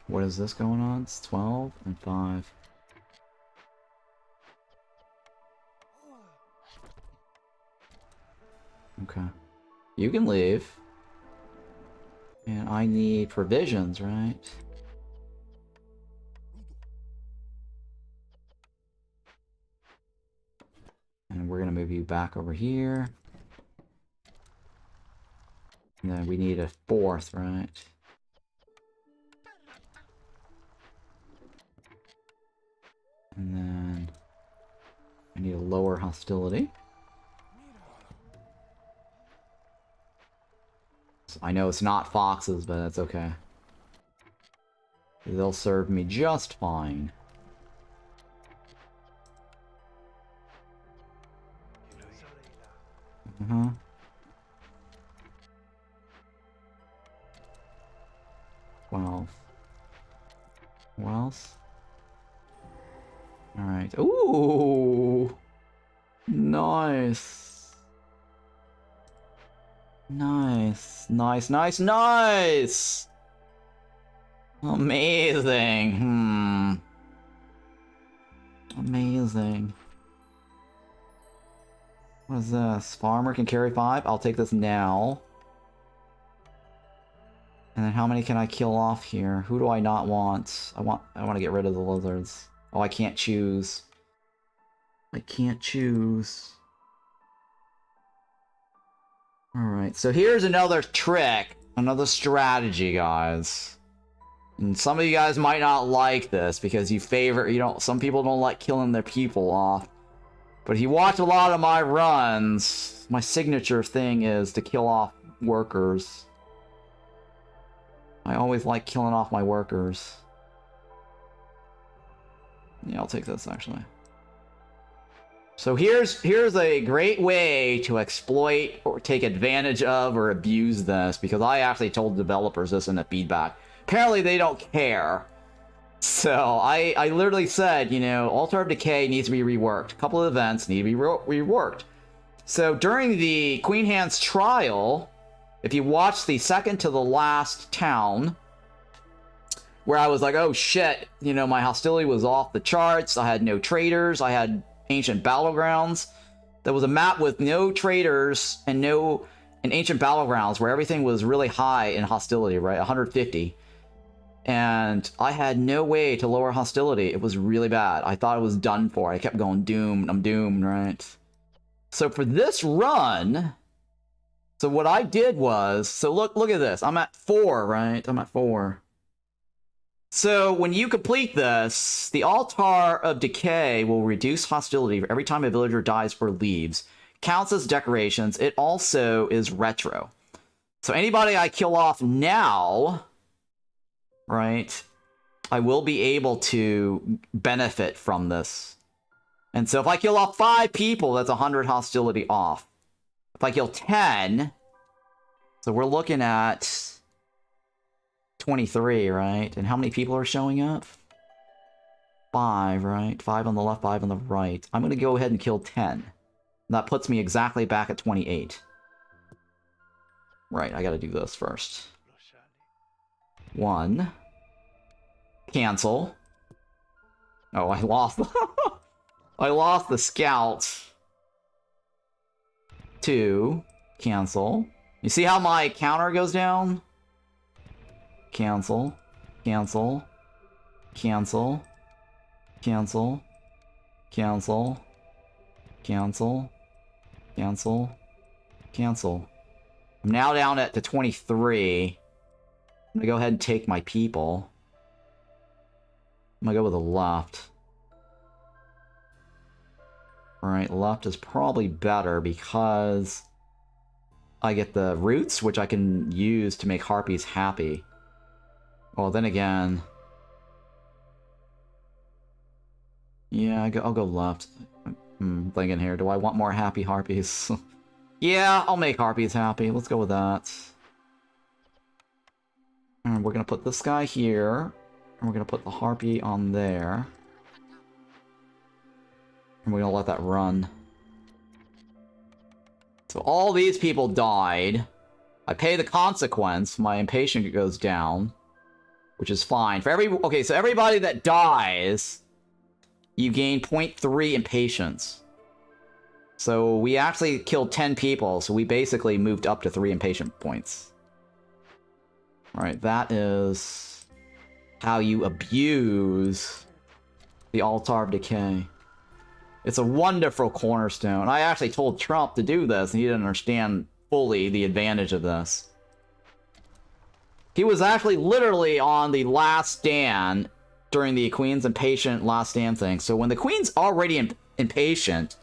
What is this going on? It's 12 and 5. Okay. You can leave. And I need provisions, right? And we're gonna move you back over here. And then we need a 4th, right? And then I need a lower hostility. So I know it's not foxes, but that's okay. They'll serve me just fine. Uh-huh. Well. What else? Alright. Ooh! Nice. Nice. Nice, nice, nice! Amazing. Amazing. What is this? Farmer can carry 5? I'll take this now. And then how many can I kill off here? Who do I not want? I want to get rid of the lizards. Oh, I can't choose. I can't choose. Alright, so here's another trick. Another strategy, guys. And some of you guys might not like this because some people don't like killing their people off. But if you watch a lot of my runs, my signature thing is to kill off workers. I always like killing off my workers. Yeah, I'll take this, actually. So here's a great way to exploit or take advantage of or abuse this, because I actually told developers this in the feedback. Apparently they don't care. So I literally said, you know, Altar of Decay needs to be reworked. A couple of events need to be reworked. So during the Queen Hand's trial, if you watch the second to the last town, where I was like, oh shit, you know, my hostility was off the charts, I had no traders, I had ancient battlegrounds. There was a map with no traders and ancient battlegrounds where everything was really high in hostility, right? 150. And I had no way to lower hostility. It was really bad. I thought it was done for. I kept going, doomed, I'm doomed, right? So for this run, so what I did was, so look at this. I'm at 4, right? I'm at 4. So when you complete this, the Altar of Decay will reduce hostility for every time a villager dies or leaves. counts as decorations. It also is retro. So anybody I kill off now, right, I will be able to benefit from this. And so if I kill off 5 people, that's 100 hostility off. If I kill 10, so we're looking at 23, right? And how many people are showing up? 5, right? 5 on the left, 5 on the right. I'm going to go ahead and kill 10. That puts me exactly back at 28. Right, I got to do this first. 1. Cancel. Oh, I lost. I lost the scout. 2. Cancel. You see how my counter goes down? Cancel. Cancel. Cancel. Cancel. Cancel. Cancel. Cancel. Cancel. I'm now down at the 23. I'm gonna go ahead and take my people. I'm gonna go with the left. Alright, left is probably better because I get the roots, which I can use to make Harpies happy. Well, then again... Yeah, I'll go left. Thinking here, do I want more happy Harpies? Yeah, I'll make Harpies happy. Let's go with that. And we're gonna put this guy here. And we're gonna put the Harpy on there. And we're gonna let that run. So all these people died. I pay the consequence. My impatient goes down. Which is fine. For every... Okay, so everybody that dies... You gain 0.3 impatience. So we actually killed 10 people, so we basically moved up to 3 impatient points. Alright, that is how you abuse the Altar of Decay. It's a wonderful cornerstone. I actually told Trump to do this, and he didn't understand fully the advantage of this. He was actually literally on the last stand during the Queen's Impatient last stand thing. So when the Queen's already impatient,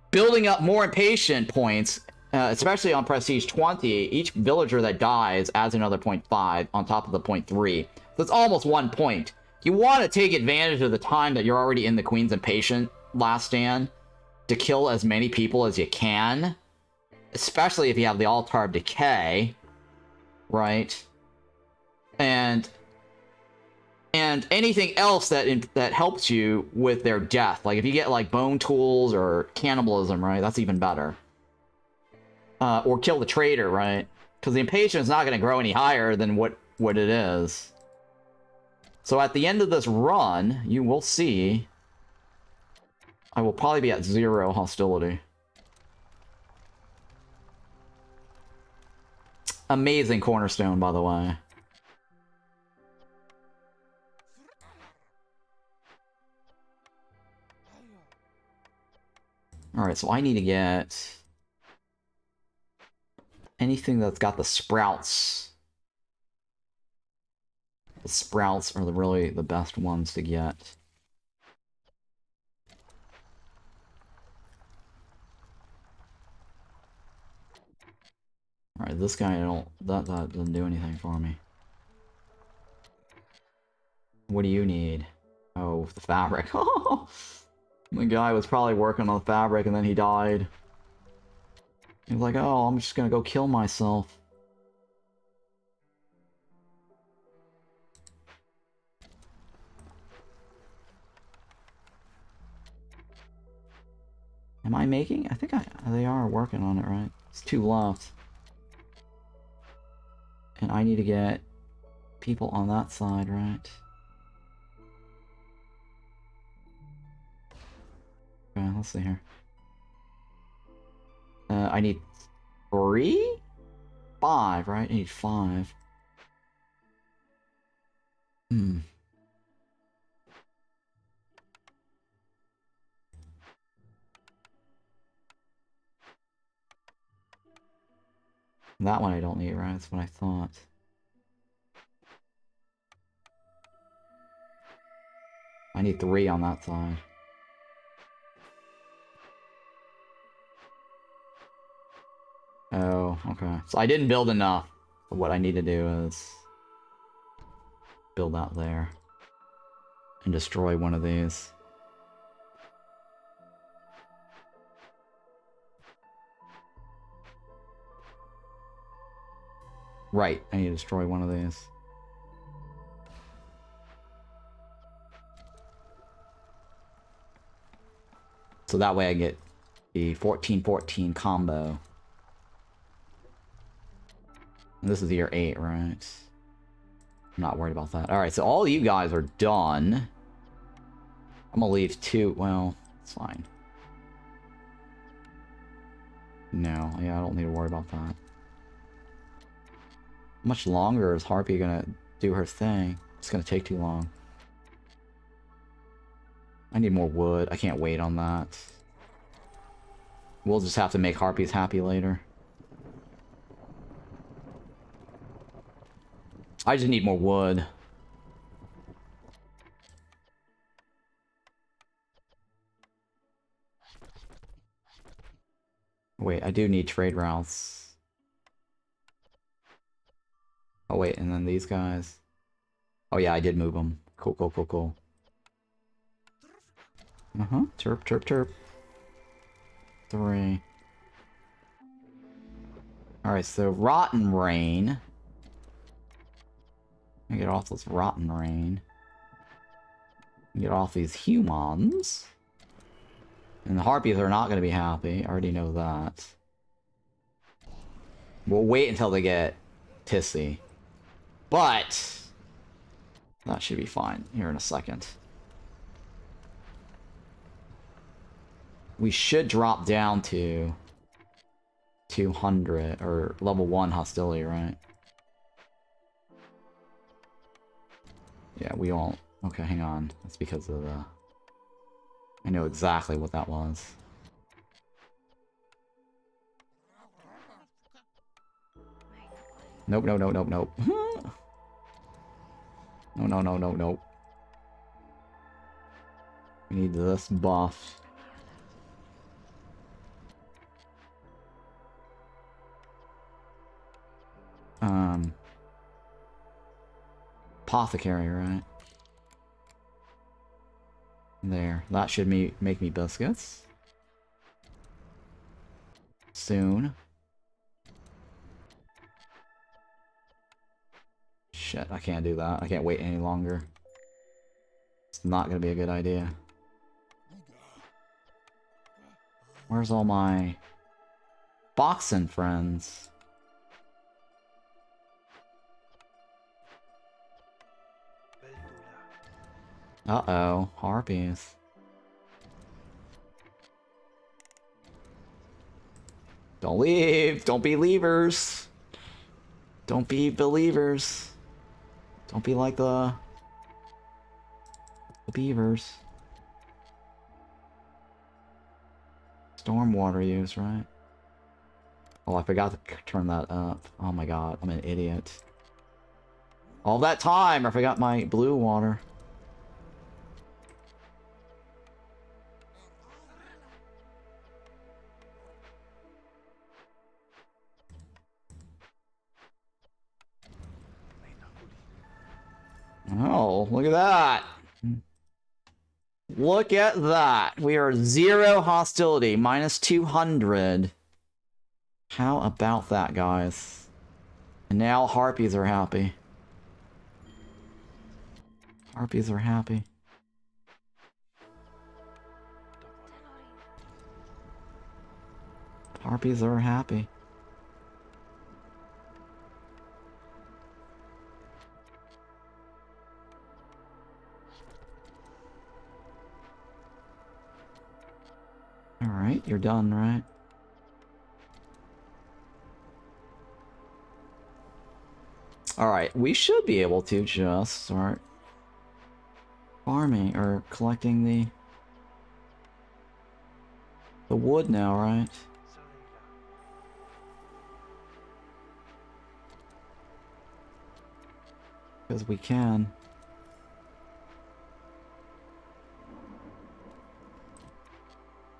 building up more impatient points, especially on Prestige 20, each villager that dies adds another 0.5 on top of the 0.3. So it's almost 1 point. You want to take advantage of the time that you're already in the Queen's Impatient last stand to kill as many people as you can. Especially if you have the Altar of Decay. Right? And anything else that helps you with their death. Like if you get like bone tools or cannibalism, right? That's even better. Or kill the traitor, right? Because the impatient is not going to grow any higher than what it is. So at the end of this run, you will see I will probably be at 0 hostility. Amazing cornerstone, by the way. Alright, so I need to get anything that's got the sprouts. The sprouts are really the best ones to get. Alright, this guy, that doesn't do anything for me. What do you need? Oh, the fabric. The guy was probably working on the fabric and then he died. He was like, oh, I'm just gonna go kill myself. Am I making? I think they are working on it, right? It's 2 left. And I need to get people on that side, right? Okay, let's see here. I need 3? 5, right? I need 5. That one I don't need, right? That's what I thought. I need 3 on that side. Oh, okay. So I didn't build enough. But what I need to do is build that there. And destroy one of these. Right, I need to destroy one of these. So that way I get the 14-14 combo. And this is year 8, right? I'm not worried about that. Alright, so all you guys are done. I'm gonna leave 2. Well, it's fine. No, yeah, I don't need to worry about that. How much longer is Harpy gonna do her thing? It's gonna take too long. I need more wood. I can't wait on that. We'll just have to make Harpies happy later. I just need more wood. Wait, I do need trade routes. Oh wait, and then these guys. Oh yeah, I did move them. Cool, cool, cool, cool. Uh-huh. Chirp, chirp, chirp. 3. Alright, so Rotten Rain. I get off this Rotten Rain. Get off these humans. And the Harpies are not going to be happy. I already know that. We'll wait until they get pissy. But that should be fine here in a second. We should drop down to 200 or level 1 hostility, right? Yeah, we won't. Okay, hang on. That's because of the... I know exactly what that was. Nope, nope, nope, nope, nope. No, no, no, no, no. We need this buff. Apothecary, right? There. That should make me biscuits. Soon. Shit, I can't do that. I can't wait any longer. It's not gonna be a good idea. Where's all my boxing friends? Uh-oh, Harpies. Don't leave! Don't be leavers! Don't be believers! Don't be like the Beavers. Stormwater use, right? Oh, I forgot to turn that up. Oh my god, I'm an idiot. All that time, I forgot my blue water. Oh, look at that. Look at that. We are 0 hostility, minus 200. How about that, guys? And now Harpies are happy. Harpies are happy. Harpies are happy. Alright, you're done, right? Alright, we should be able to just start farming, or collecting the wood now, right? Because we can.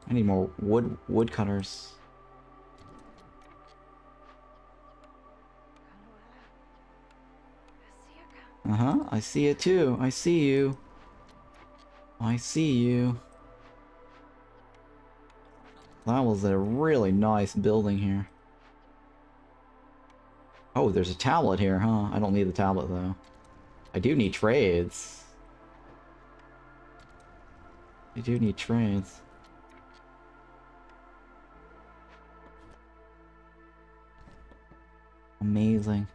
I need more wood cutters. Uh-huh, I see it too. I see you. I see you. That was a really nice building here. Oh, there's a tablet here, huh? I don't need the tablet, though. I do need trades. I do need trades. Amazing.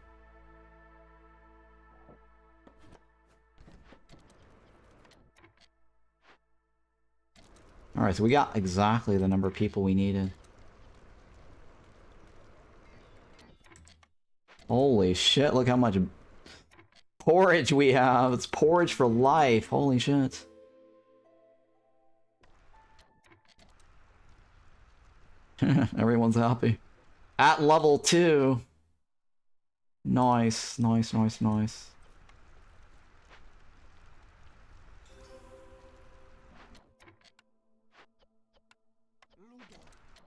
Alright, so we got exactly the number of people we needed. Holy shit, look how much porridge we have. It's porridge for life. Holy shit. Everyone's happy. At level 2. Nice, nice, nice, nice.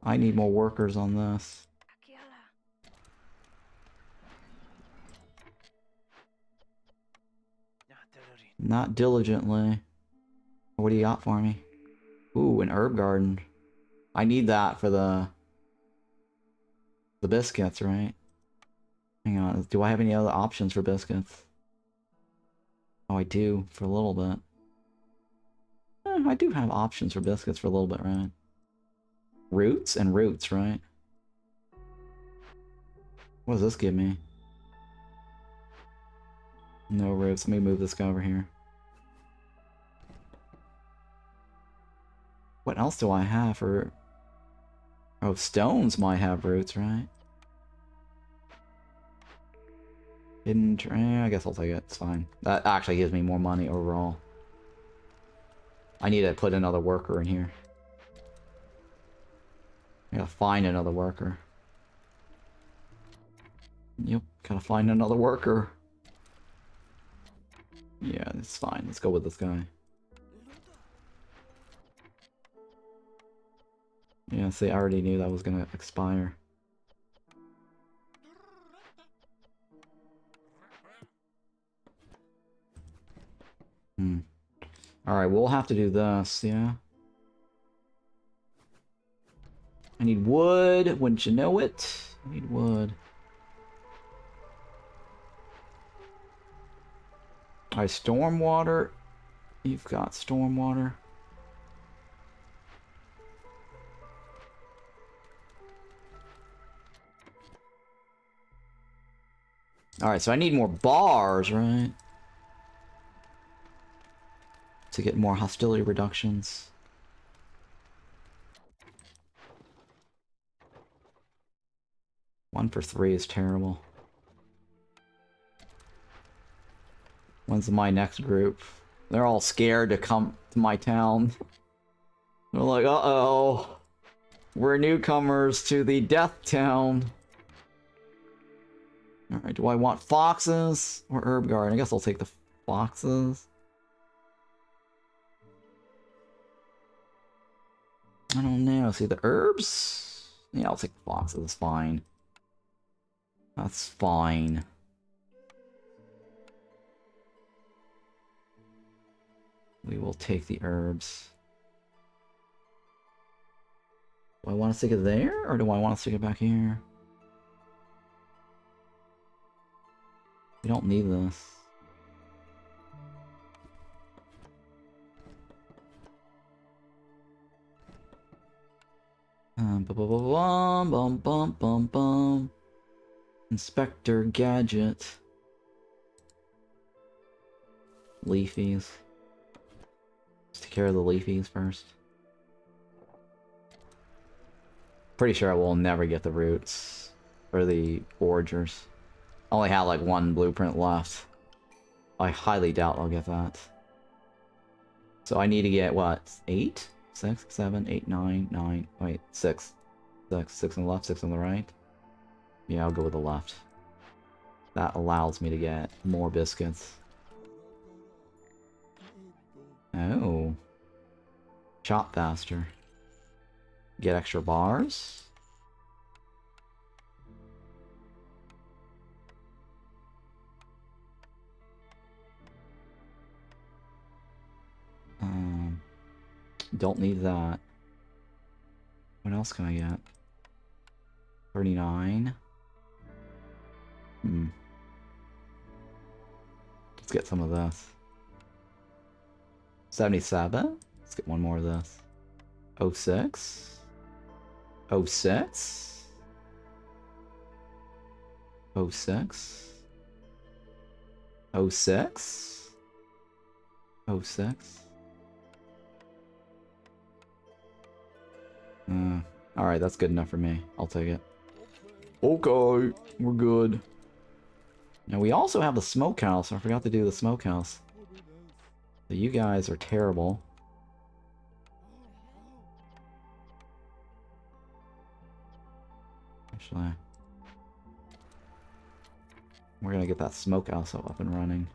I need more workers on this. Not diligently. What do you got for me? Ooh, an herb garden. I need that for the biscuits, right? Hang on, do I have any other options for biscuits? Oh, I do, for a little bit. I do have options for biscuits for a little bit, right? Roots and roots, right? What does this give me? No roots. Let me move this guy over here. What else do I have for... Oh, stones might have roots, right? I guess I'll take it. It's fine. That actually gives me more money overall. I need to put another worker in here. I gotta find another worker. Yep, gotta find another worker. Yeah, it's fine. Let's go with this guy. Yeah, see, I already knew that was gonna expire. Alright, we'll have to do this, yeah? I need wood, wouldn't you know it? I need wood. Alright, stormwater. You've got stormwater. Alright, so I need more bars, right? To get more hostility reductions. One for 3 is terrible. When's my next group? They're all scared to come to my town. They're like, uh-oh. We're newcomers to the Death Town. Alright, do I want foxes or herb garden? I guess I'll take the foxes. I don't know. See, the herbs? Yeah, I'll take the foxes. It's fine. That's fine. We will take the herbs. Do I want to stick it there, or do I want to stick it back here? We don't need this. Bum bum bum bum bum bum. Inspector Gadget. Leafies. Let's take care of the leafies first. Pretty sure I will never get the roots. Or the foragers. I only have like one blueprint left. I highly doubt I'll get that. So I need to get what? 8? 6, 7, 8, 9, 9. Wait, 6. 6 on the left, 6 on the right. Yeah, I'll go with the left. That allows me to get more biscuits. Oh. Chop faster. Get extra bars. don't need that. What else can I get? 39. Let's get some of this. 77. Let's get one more of this. 06. 06. 06. 06. 06. Alright, that's good enough for me. I'll take it. Okay, we're good. Now we also have the smokehouse. I forgot to do the smokehouse. So you guys are terrible. Actually, we're gonna get that smokehouse up and running.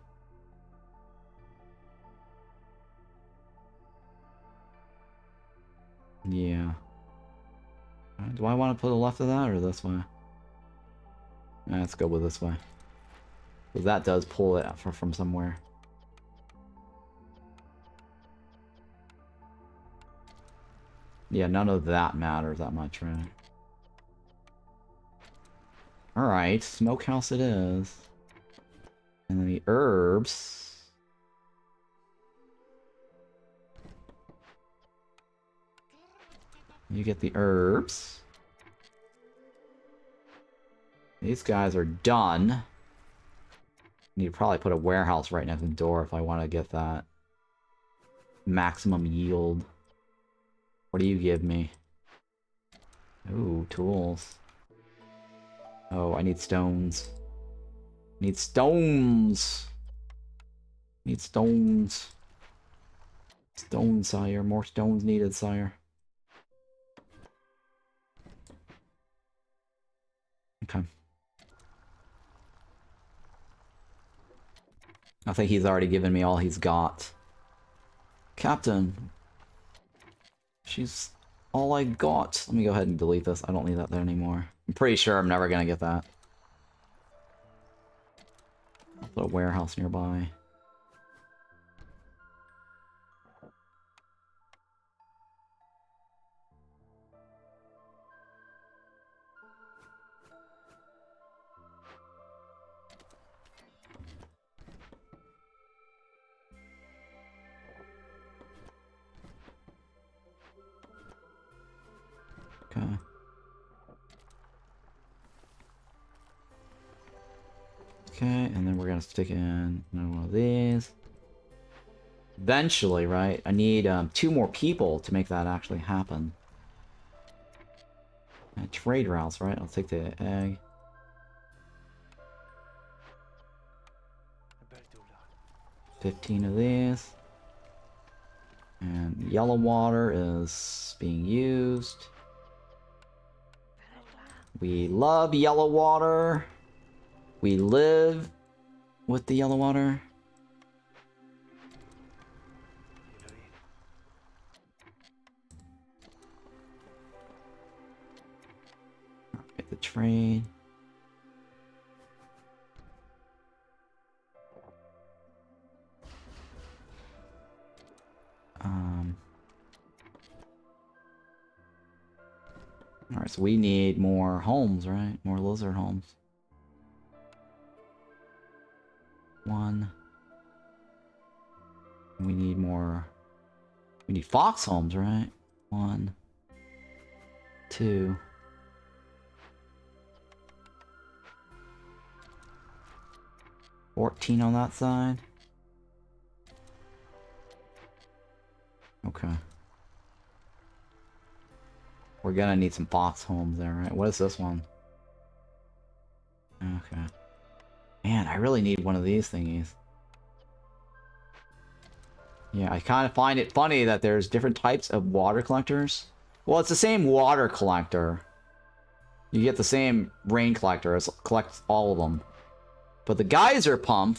Yeah. Do I want to put the left of that or this way? Let's go with this way. Because that does pull it from somewhere. Yeah, none of that matters that much, right? Alright, smokehouse it is. And then the herbs. You get the herbs. These guys are done. Need to probably put a warehouse right next to the door if I want to get that maximum yield. What do you give me? Ooh, tools. Oh, I need stones. Need stones! Need stones. Stones, sire. More stones needed, sire. Okay. I think he's already given me all he's got. Captain. She's all I got. Let me go ahead and delete this. I don't need that there anymore. I'm pretty sure I'm never gonna get that. I'll put a warehouse nearby. Okay. Okay, and then we're gonna stick in another one of these. Eventually, right? I need 2 more people to make that actually happen. Trade routes, right? I'll take the egg. $15 of these. And yellow water is being used. We love yellow water. We live with the yellow water. Get the trade. Alright, so we need more homes, right? More lizard homes. 1. We need more... We need fox homes, right? 1. 2. $14 on that side. Okay. We're gonna need some fox homes there, right? What is this one? Okay. Man, I really need one of these thingies. Yeah, I kind of find it funny that there's different types of water collectors. Well, it's the same water collector. You get the same rain collector. It collects all of them. But the geyser pump,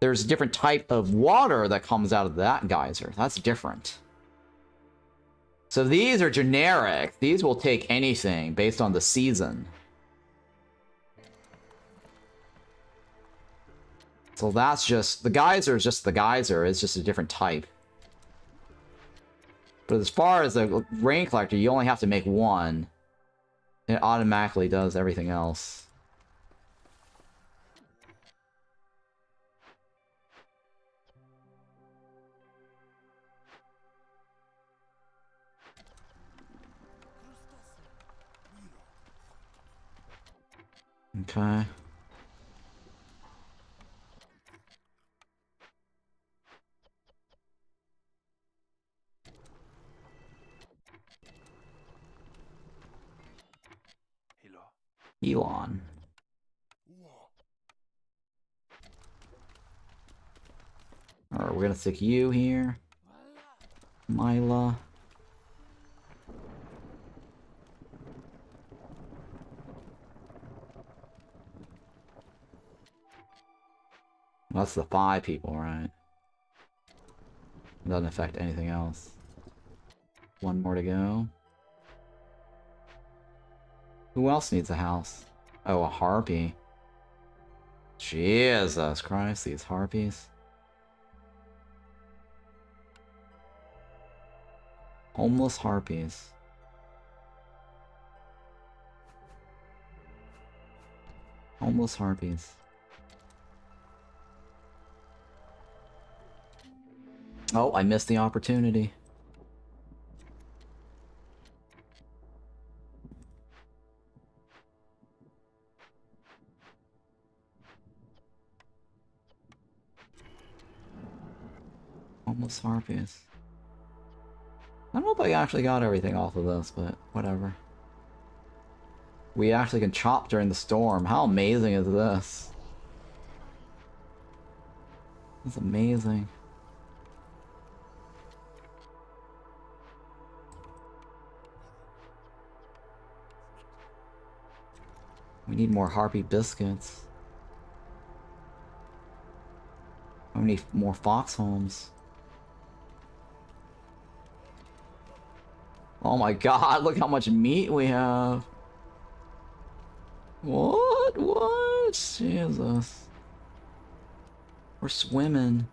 there's a different type of water that comes out of that geyser. That's different. So these are generic. These will take anything based on the season. So that's just... The geyser is just the geyser. It's just a different type. But as far as the rain collector, you only have to make one. It automatically does everything else. Okay. Elon. Alright, we're gonna stick you here. Mila. That's the 5 people, right? Doesn't affect anything else. One more to go. Who else needs a house? Oh, a harpy. Jesus Christ, these harpies. Homeless harpies. Homeless harpies. Oh, I missed the opportunity. Homeless harpies. I don't know if I actually got everything off of this, but whatever. We actually can chop during the storm. How amazing is this? That's amazing. We need more harpy biscuits. We need more fox homes. Oh my god, look how much meat we have. What? What? Jesus. We're swimming.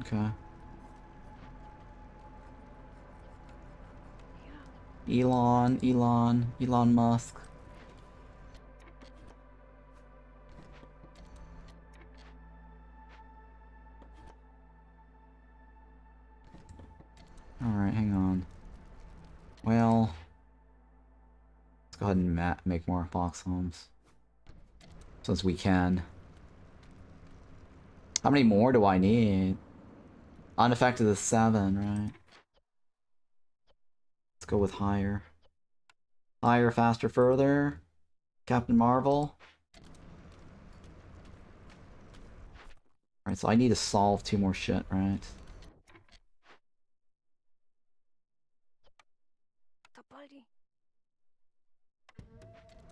Okay. Elon Musk. Alright, hang on. Well, let's go ahead and make more fox homes. Since we can. How many more do I need? Unaffected is 7, right? Let's go with higher. Higher, faster, further. Captain Marvel. Alright, so I need to solve 2 more shit, right?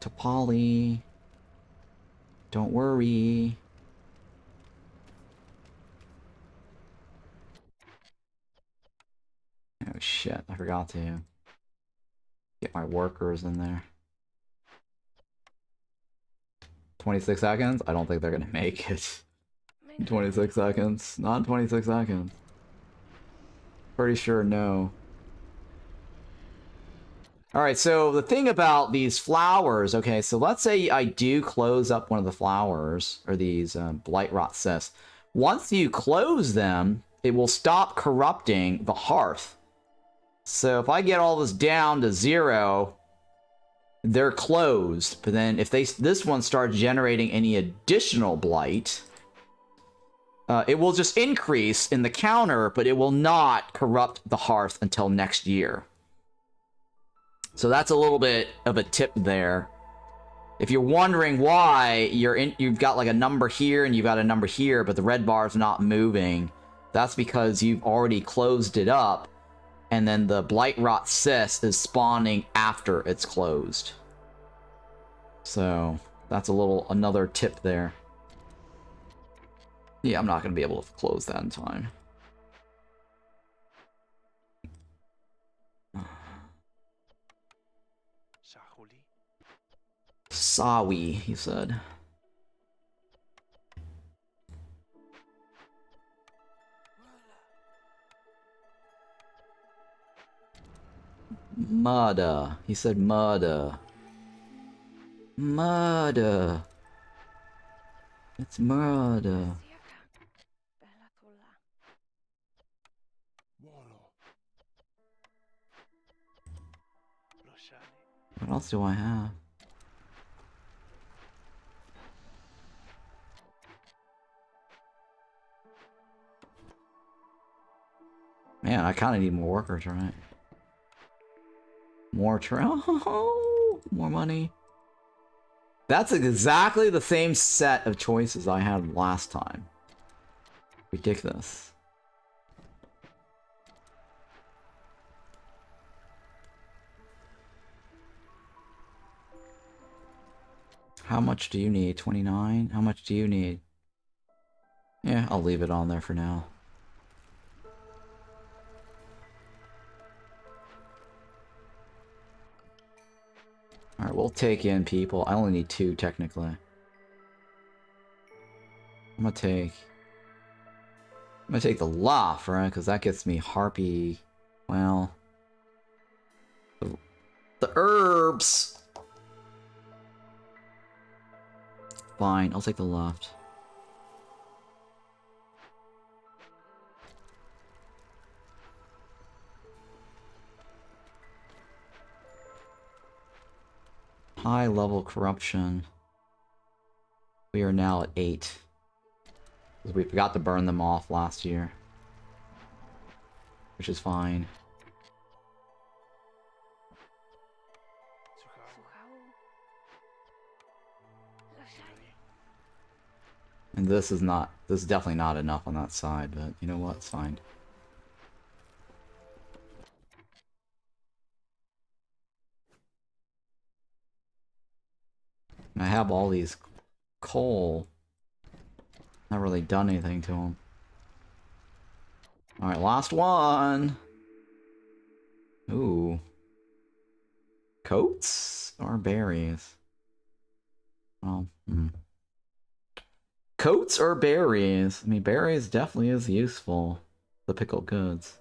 Tapali. Don't worry. Oh shit, I forgot to get my workers in there. 26 seconds? I don't think they're gonna make it. 26 seconds. Not 26 seconds. Pretty sure no. Alright, so the thing about these flowers, okay, so let's say I do close up one of the flowers, or these Blightrot Cyst. Once you close them, it will stop corrupting the hearth. So if I get all this down to 0, they're closed. But then if this one starts generating any additional blight, it will just increase in the counter, but it will not corrupt the hearth until next year. So that's a little bit of a tip there. If you're wondering why you've got like a number here and you've got a number here, but the red bar's not moving, that's because you've already closed it up, and then the Blightrot Cyst is spawning after it's closed. So That's another tip there. Yeah, I'm not going to be able to close that in time. Sawi, he said. Murder. He said murder. Murder. It's murder. What else do I have? Man, I kind of need more workers, right? More more money. That's exactly the same set of choices I had last time. Ridiculous. How much do you need? 29? How much do you need? Yeah, I'll leave it on there for now. Alright, we'll take in people. I only need 2, technically. I'm gonna take the loft, right? Because that gets me Harpy. Well... The herbs! Fine, I'll take the loft. High level corruption. We are now at 8. Because we forgot to burn them off last year. Which is fine. And this is definitely not enough on that side, but you know what, it's fine. I have all these coal. Not really done anything to them. Alright, last one! Ooh. Coats or berries? Oh, Coats or berries? I mean, berries definitely is useful. The pickled goods.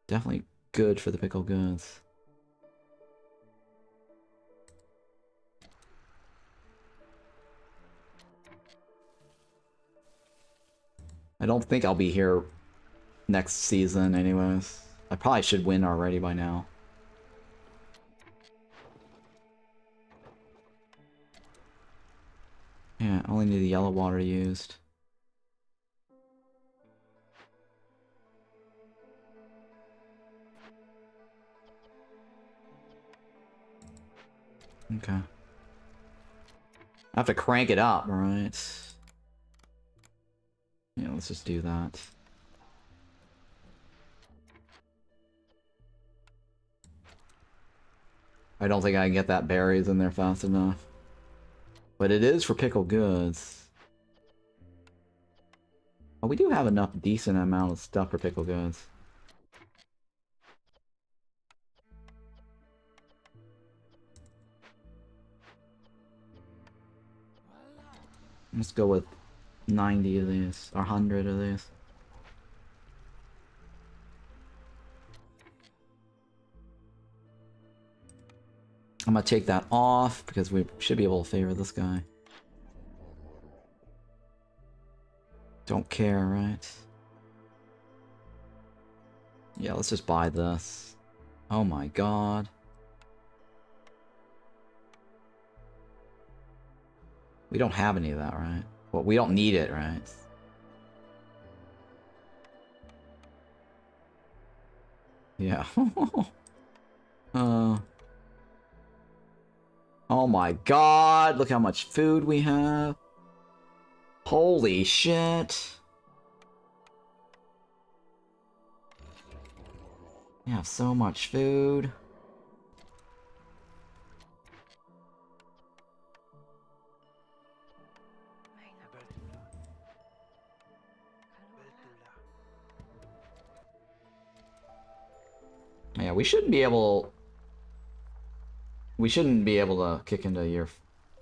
Definitely good for the pickled goods. I don't think I'll be here next season anyways. I probably should win already by now. Yeah, I only need the yellow water used. Okay. I have to crank it up, right? Yeah, let's just do that. I don't think I can get that berries in there fast enough. But it is for pickled goods. Oh, we do have enough decent amount of stuff for pickled goods. Let's go with 90 of these, or 100 of these. I'm gonna take that off, because we should be able to favor this guy. Don't care, right? Yeah, let's just buy this. Oh my god. We don't have any of that, right? Well, we don't need it, right? Yeah. Oh my god, look how much food we have. Holy shit. We have so much food. Yeah, we shouldn't be able... We shouldn't be able to kick into year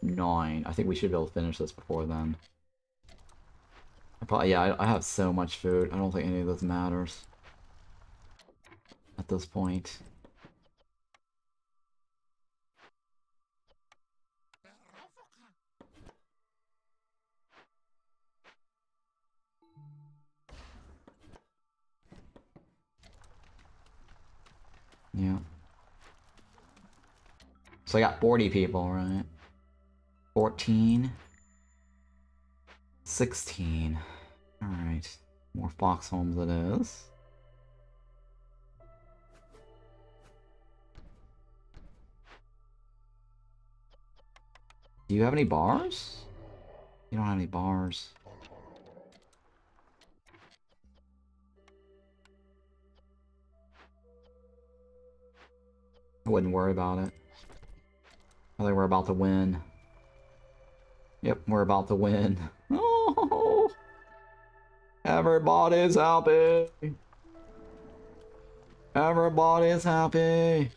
9. I think we should be able to finish this before then. I have so much food. I don't think any of this matters at this point. Yeah. So I got 40 people, right? 14. 16. Alright. More fox homes it is. Do you have any bars? You don't have any bars. I wouldn't worry about it. I think we're about to win. Yep, we're about to win. Oh, everybody's happy. Everybody's happy.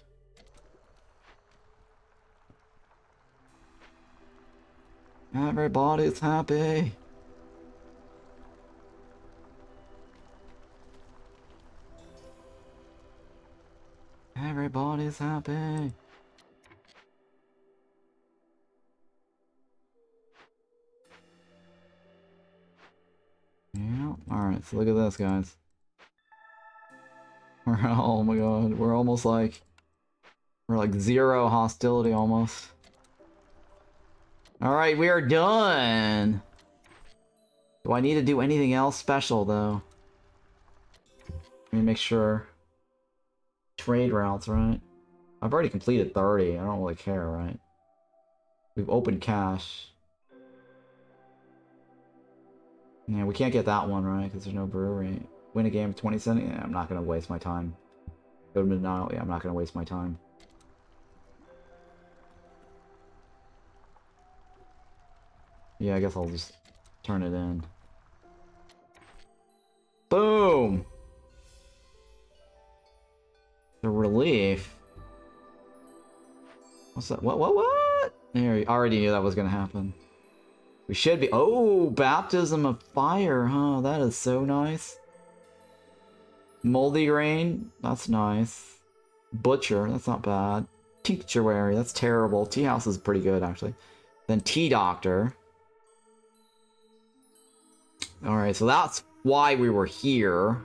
Everybody's happy. Everybody's happy. Yeah, alright, so look at this, guys. Oh my god, we're almost like... We're like 0 hostility, almost. Alright, we are done! Do I need to do anything else special, though? Let me make sure. Trade routes, right? I've already completed 30, I don't really care, right? We've opened cache. Yeah, we can't get that one, right? Because there's no brewery. Win a game of 20 cents? Yeah, I'm not going to waste my time. Go to denial? Yeah, I'm not going to waste my time. Yeah, I guess I'll just turn it in. Boom! The relief. What's that? What? There, I already knew that was going to happen. We should be... Oh, baptism of fire, huh? That is so nice. Moldy grain, that's nice. Butcher, that's not bad. Tinctuary, that's terrible. Tea house is pretty good, actually. Then tea doctor. Alright, so that's why we were here.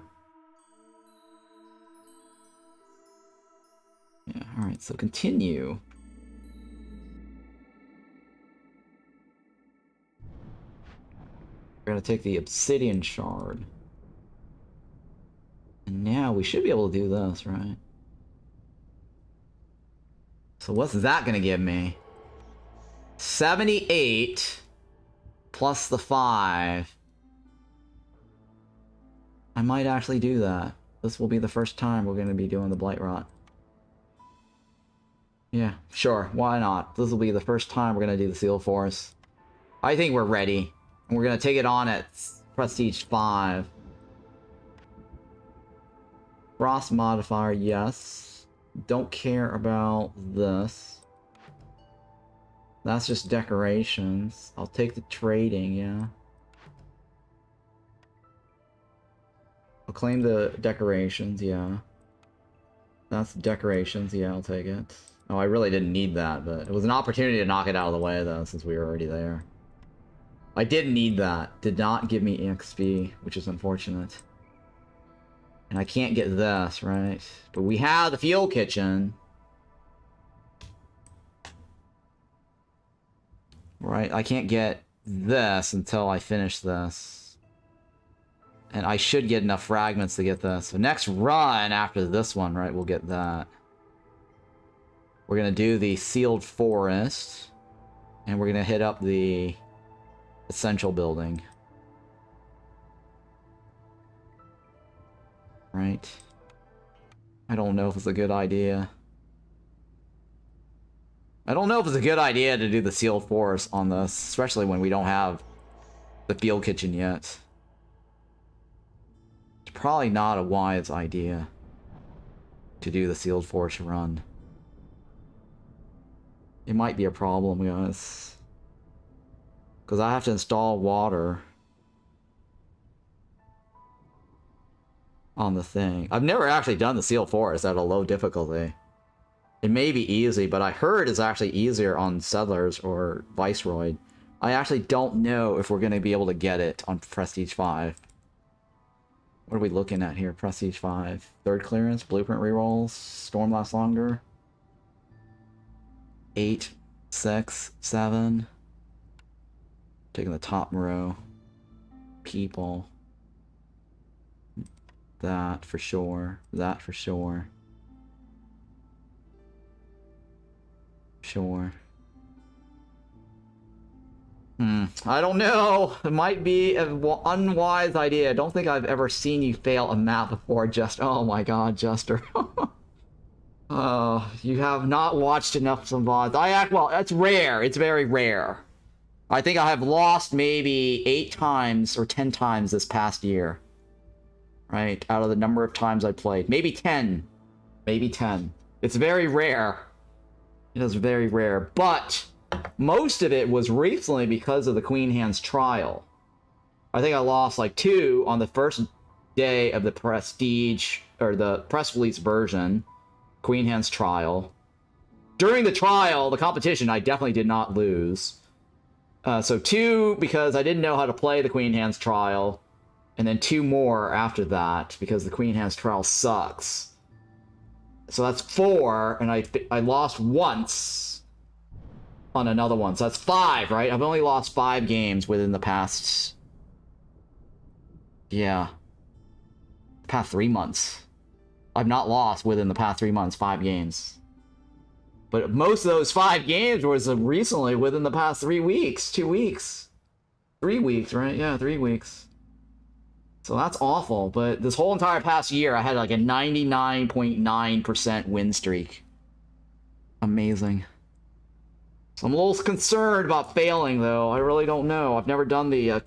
Yeah, alright, so continue. We're gonna take the obsidian shard. And now we should be able to do this, right? So what's that gonna give me? 78 plus the 5. I might actually do that. This will be the first time we're gonna be doing the Blightrot. Yeah, sure, why not? This will be the first time we're gonna do the Seal Force. I think we're ready. And we're gonna take it on at Prestige 5. Frost modifier, yes. Don't care about this. That's just decorations. I'll take the trading, yeah. I'll claim the decorations, yeah. That's decorations, yeah, I'll take it. Oh, I really didn't need that, but it was an opportunity to knock it out of the way, though, since we were already there. I didn't need that. Did not give me EXP, which is unfortunate. And I can't get this, right? But we have the fuel kitchen. Right, I can't get this until I finish this. And I should get enough fragments to get this. So next run after this one, right, we'll get that. We're gonna do the sealed forest. And we're gonna hit up the essential building. Right. I don't know if it's a good idea. I don't know if it's a good idea to do the sealed forest on this, especially when we don't have the field kitchen yet. It's probably not a wise idea. to do the sealed forest run. It might be a problem, guys. Because I have to install water on the thing. I've never actually done the sealed forest at a low difficulty. It may be easy, but I heard it's actually easier on Settlers or Viceroy. I actually don't know if we're going to be able to get it on Prestige 5. What are we looking at here? Prestige 5. Third clearance, blueprint rerolls, storm lasts longer. 8, 6, 7. Taking the top row. People. That for sure. That for sure. Sure. I don't know. It might be an unwise idea. I don't think I've ever seen you fail a map before, oh my god, Jester. You have not watched enough some VODs. Well, it's rare. It's very rare. I think I have lost maybe 8 times or 10 times this past year. Right? Out of the number of times I played. Maybe 10. Maybe 10. It's very rare. It is very rare. But most of it was recently because of the Queen Hand's trial. I think I lost like 2 on the first day of the Prestige, or the press release version. Queen Hand's trial. During the trial, the competition, I definitely did not lose. So 2 because I didn't know how to play the Queen Hand's trial. And then 2 more after that because the Queen Hand's trial sucks. So that's 4, and I lost once on another one. So that's 5, right? I've only lost 5 games within the past... Yeah. Past 3 months. I've not lost within the past 3 months 5 games. But most of those 5 games was recently within the past 3 weeks, 2 weeks. 3 weeks, right? Yeah, 3 weeks. So that's awful, but this whole entire past year, I had like a 99.9% win streak. Amazing. So I'm a little concerned about failing, though. I really don't know. I've never done the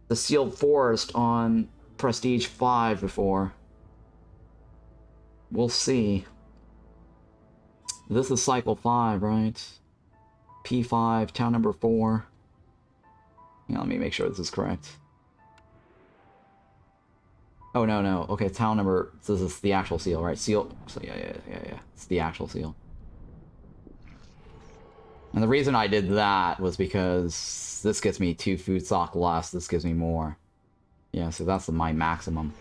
the Sealed Forest on Prestige 5 before. We'll see. This is Cycle 5, right? P5, town number 4. Yeah, let me make sure this is correct. Oh, no. Okay, town number... This is the actual seal, right? Seal... So, yeah. It's the actual seal. And the reason I did that was because this gets me 2 food stock less. This gives me more. Yeah, so that's my maximum.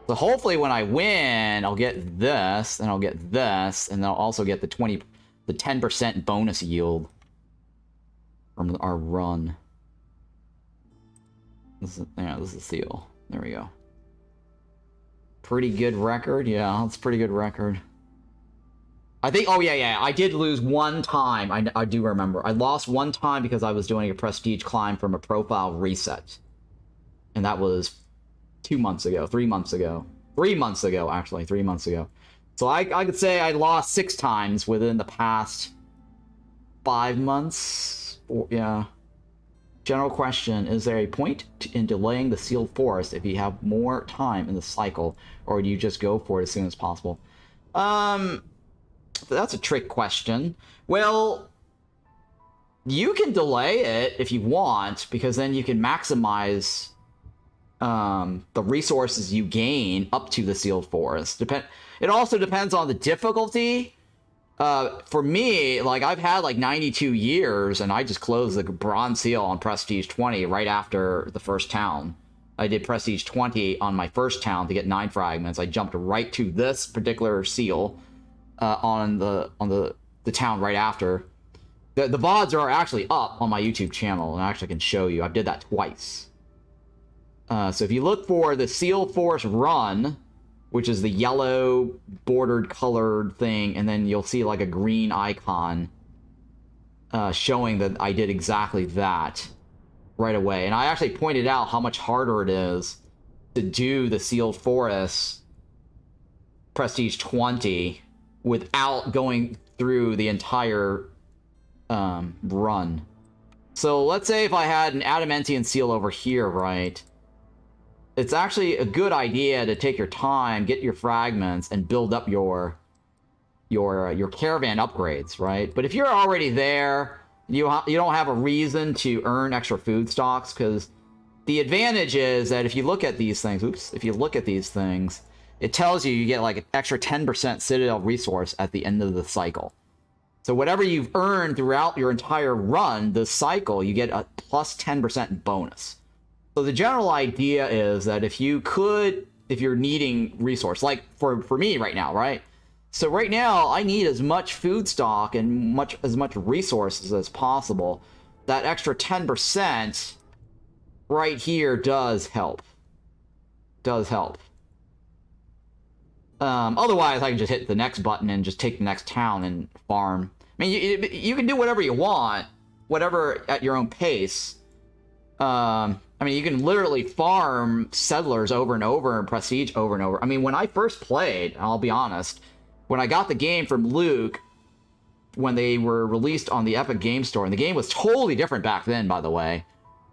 So hopefully when I win, I'll get this, and I'll get this, and then I'll also get the 10% bonus yield from our run. This is a seal. There we go. Pretty good record. Yeah, that's a pretty good record. I think... Oh, yeah. I did lose 1 time. I do remember. I lost 1 time because I was doing a prestige climb from a profile reset. And that was 2 months ago. 3 months ago. 3 months ago, actually. 3 months ago. So I could say I lost 6 times within the past 5 months. Yeah. General question, is there a point in delaying the Sealed Forest if you have more time in the cycle, or do you just go for it as soon as possible? That's a trick question. Well, you can delay it if you want, because then you can maximize the resources you gain up to the Sealed Forest. It also depends on the difficulty. For me, like, I've had like 92 years, and I just closed the Bronze Seal on Prestige 20 right after the first town. I did Prestige 20 on my first town to get 9 fragments. I jumped right to this particular seal on the town right after. The VODs are actually up on my YouTube channel, and I actually can show you. I did that twice. So if you look for the Sealed Forest Run, which is the yellow bordered colored thing, and then you'll see like a green icon showing that I did exactly that right away. And I actually pointed out how much harder it is to do the Sealed Forest Prestige 20 without going through the entire run. So let's say if I had an Adamantian seal over here, right? it's actually a good idea to take your time, get your fragments, and build up your caravan upgrades, right? But if you're already there, you don't have a reason to earn extra food stocks, because the advantage is that if you look at these things, it tells you get like an extra 10% Citadel resource at the end of the cycle. So whatever you've earned throughout your entire run, the cycle, you get a plus 10% bonus. So the general idea is that if you're needing resource, like for me right now, right? So right now, I need as much food stock and as much resources as possible. That extra 10% right here does help. Otherwise, I can just hit the next button and just take the next town and farm. I mean, you can do whatever you want, whatever at your own pace. I mean, you can literally farm settlers over and over and prestige over and over. I mean, when I first played, I'll be honest, when I got the game from Luke, when they were released on the Epic Game Store, and the game was totally different back then, by the way,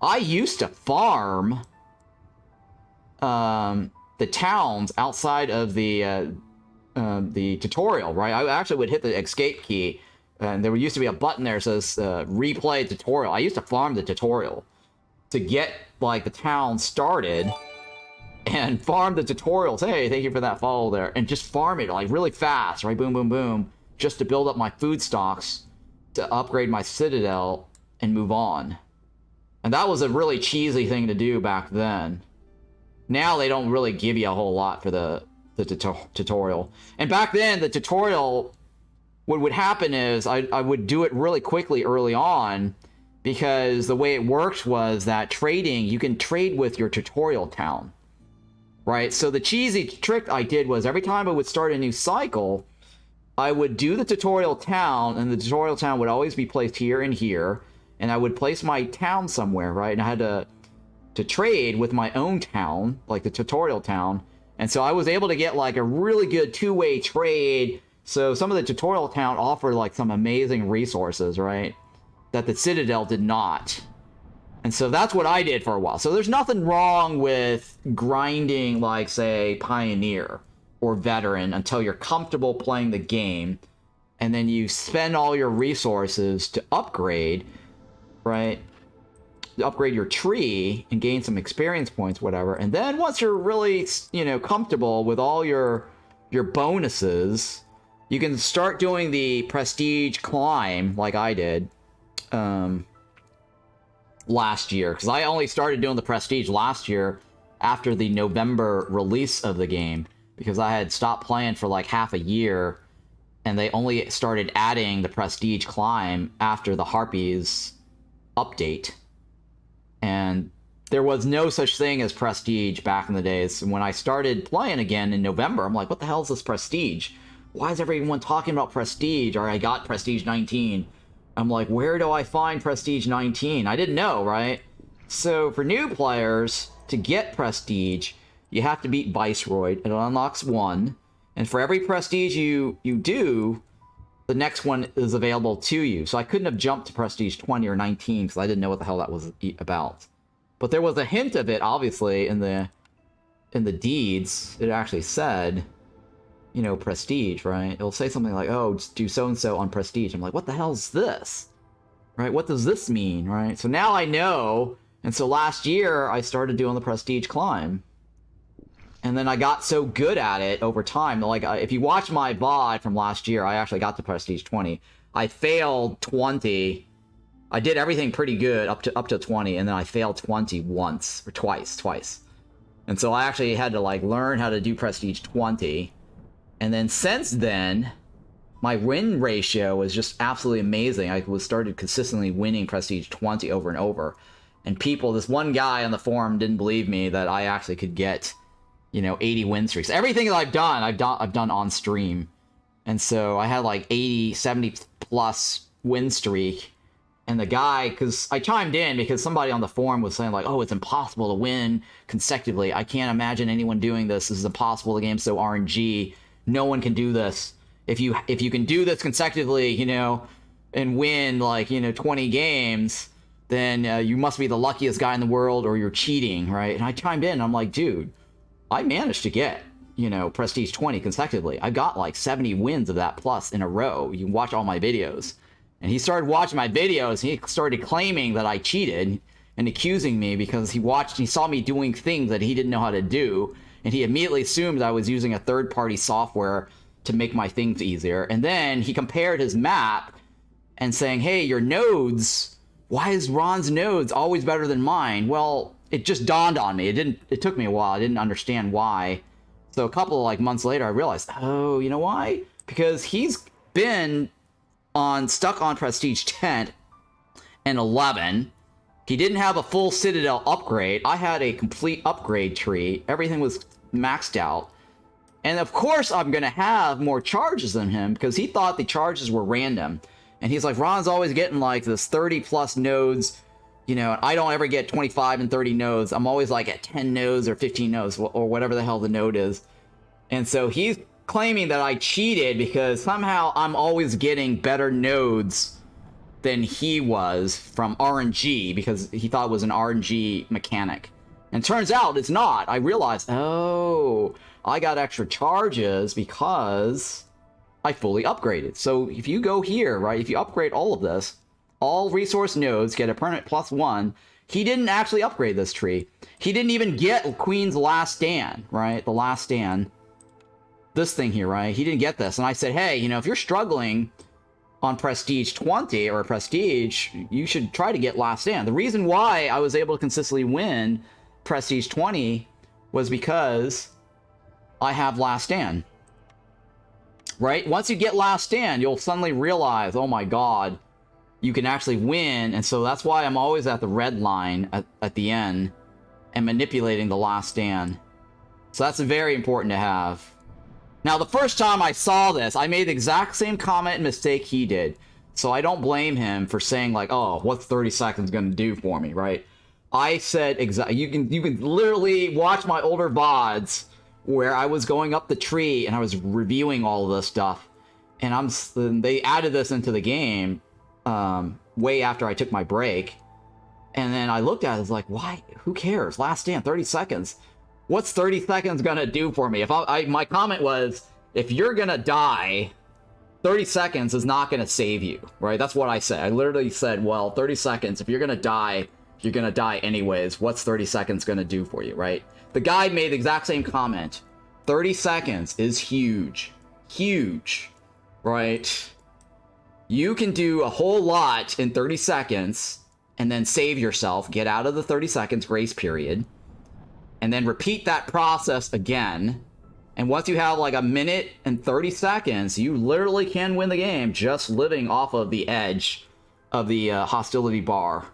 I used to farm the towns outside of the tutorial, right? I actually would hit the escape key, and there used to be a button there that says replay tutorial. I used to farm the tutorial to get like the town started and farm the tutorials. Hey, thank you for that follow there. And just farm it like really fast, right? Boom, boom, boom. Just to build up my food stocks, to upgrade my Citadel and move on. And that was a really cheesy thing to do back then. Now they don't really give you a whole lot for the tutorial. And back then, the tutorial, what would happen is I would do it really quickly early on, because the way it worked was that trading, you can trade with your tutorial town, right? So the cheesy trick I did was every time I would start a new cycle, I would do the tutorial town, and the tutorial town would always be placed here and here, and I would place my town somewhere, right? And I had to trade with my own town, like the tutorial town, and so I was able to get like a really good two-way trade. So some of the tutorial town offered like some amazing resources, right, that the Citadel did not. And so that's what I did for a while. So there's nothing wrong with grinding like, say, Pioneer or Veteran until you're comfortable playing the game, and then you spend all your resources to upgrade, right? To upgrade your tree and gain some experience points, whatever. And then once you're really, comfortable with all your bonuses, you can start doing the prestige climb like I did last year, because I only started doing the prestige last year after the November release of the game, because I had stopped playing for like half a year, and they only started adding the prestige climb after the Harpies update. And there was no such thing as prestige back in the days. And when I started playing again in November, I'm like, what the hell is this prestige? Why is everyone talking about prestige? Or I got prestige 19. I'm like, where do I find prestige 19? I didn't know, right? So for new players, to get prestige, you have to beat Viceroy. It unlocks 1. And for every prestige you do, the next one is available to you. So I couldn't have jumped to prestige 20 or 19 because I didn't know what the hell that was about. But there was a hint of it, obviously, in the deeds. It actually said, prestige, right? It'll say something like, oh, just do so-and-so on prestige. I'm like, what the hell is this? Right? What does this mean, right? So now I know. And so last year, I started doing the prestige climb. And then I got so good at it over time. Like, if you watch my VOD from last year, I actually got to prestige 20. I failed 20. I did everything pretty good up to 20, and then I failed 20 once, or twice. And so I actually had to, like, learn how to do prestige 20. And then since then, my win ratio was just absolutely amazing. I started consistently winning prestige 20 over and over. And this one guy on the forum didn't believe me that I actually could get 80 win streaks. Everything that I've done on stream. And so I had like 80, 70 plus win streak. And the guy, because I chimed in because somebody on the forum was saying like, oh, it's impossible to win consecutively. I can't imagine anyone doing this. This is impossible. The game's so RNG. No one can do this. If you can do this consecutively, and win like, 20 games, then you must be the luckiest guy in the world or you're cheating, right? And I chimed in, and I'm like, dude, I managed to get, you know, Prestige 20 consecutively. I got like 70 wins of that plus in a row. You can watch all my videos. And he started watching my videos, and he started claiming that I cheated and accusing me because he saw me doing things that he didn't know how to do, and he immediately assumed I was using a third-party software to make my things easier. And then he compared his map and saying, hey, your nodes, why is Ron's nodes always better than mine? Well, it just dawned on me. It took me a while. I didn't understand why. So a couple of like months later, I realized, oh, you know why? Because he's been stuck on Prestige 10 and 11. He didn't have a full Citadel upgrade. I had a complete upgrade tree. Everything was maxed out. And of course I'm going to have more charges than him because he thought the charges were random. And he's like, Ron's always getting like this 30 plus nodes, you know, and I don't ever get 25 and 30 nodes. I'm always like at 10 nodes or 15 nodes or whatever the hell the node is. And so he's claiming that I cheated because somehow I'm always getting better nodes than he was from RNG because he thought it was an RNG mechanic. And turns out it's not. I realized, oh, I got extra charges because I fully upgraded. So if you go here, right, if you upgrade all of this, all resource nodes get a permanent +1. He didn't actually upgrade this tree. He didn't even get Queen's Last Stand, right? The Last Stand. This thing here, right? He didn't get this. And I said, hey, you know, if you're struggling on Prestige 20 or Prestige, you should try to get Last Stand. The reason why I was able to consistently win Prestige 20 was because I have Last Stand. Right? Once you get Last Stand, you'll suddenly realize, oh my god, you can actually win. And so that's why I'm always at the red line at the end and manipulating the Last Stand. So that's very important to have. Now, the first time I saw this, I made the exact same comment and mistake he did. So I don't blame him for saying like, oh, what's 30 seconds going to do for me, right? I said exactly, you can literally watch my older VODs where I was going up the tree and I was reviewing all of this stuff. And they added this into the game way after I took my break. And then I looked at it, I was like, why? Who cares? Last Stand, 30 seconds. What's 30 seconds gonna do for me? If my comment was, if you're gonna die, 30 seconds is not gonna save you, right? That's what I said. I literally said, well, 30 seconds, if you're gonna die anyways. What's 30 seconds gonna do for you, right? The guy made the exact same comment. 30 seconds is huge. Huge, right? You can do a whole lot in 30 seconds and then save yourself, get out of the 30 seconds grace period, and then repeat that process again. And once you have like a minute and 30 seconds, you literally can win the game just living off of the edge of the hostility bar.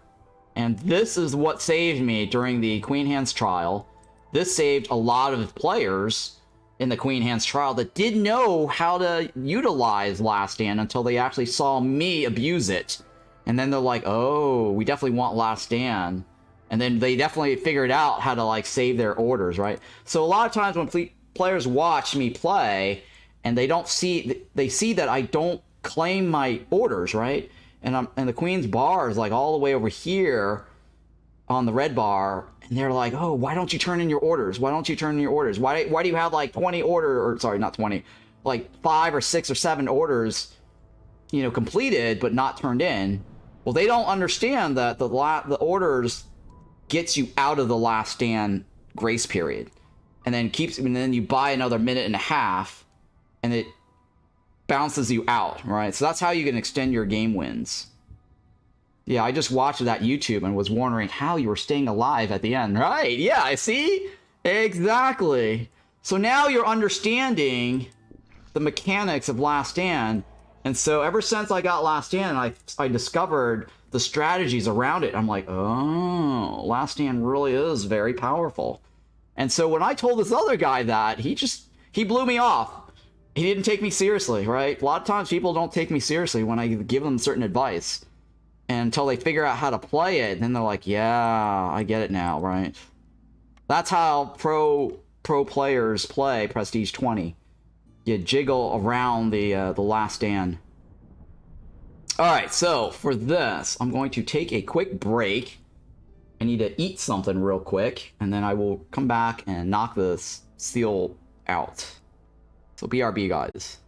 And this is what saved me during the Queen Hands trial. This saved a lot of players in the Queen Hands trial that didn't know how to utilize Last Stand until they actually saw me abuse it. And then they're like, oh, we definitely want Last Stand. And then they definitely figured out how to like save their orders, right? So a lot of times when players watch me play and they see that I don't claim my orders, right? And the Queen's bar is like all the way over here on the red bar, and they're like, oh, why don't you turn in your orders? Why don't you turn in your orders? Why do you have like 20 or sorry, not 20, like 5 or 6 or 7 orders, you know, completed but not turned in? Well, they don't understand that the orders gets you out of the Last Stand grace period, and then you buy another minute and a half, and it bounces you out, right? So that's how you can extend your game wins. Yeah, I just watched that YouTube and was wondering how you were staying alive at the end. Right, yeah, I see. Exactly. So now you're understanding the mechanics of Last Stand. And so ever since I got Last Stand, I discovered the strategies around it. I'm like, oh, Last Stand really is very powerful. And so when I told this other guy that, he blew me off. He didn't take me seriously, right? A lot of times people don't take me seriously when I give them certain advice. And until they figure out how to play it, then they're like, yeah, I get it now, right? That's how pro players play Prestige 20. You jiggle around the Last Stand. Alright, so for this, I'm going to take a quick break. I need to eat something real quick, and then I will come back and knock this steel out. So BRB, guys.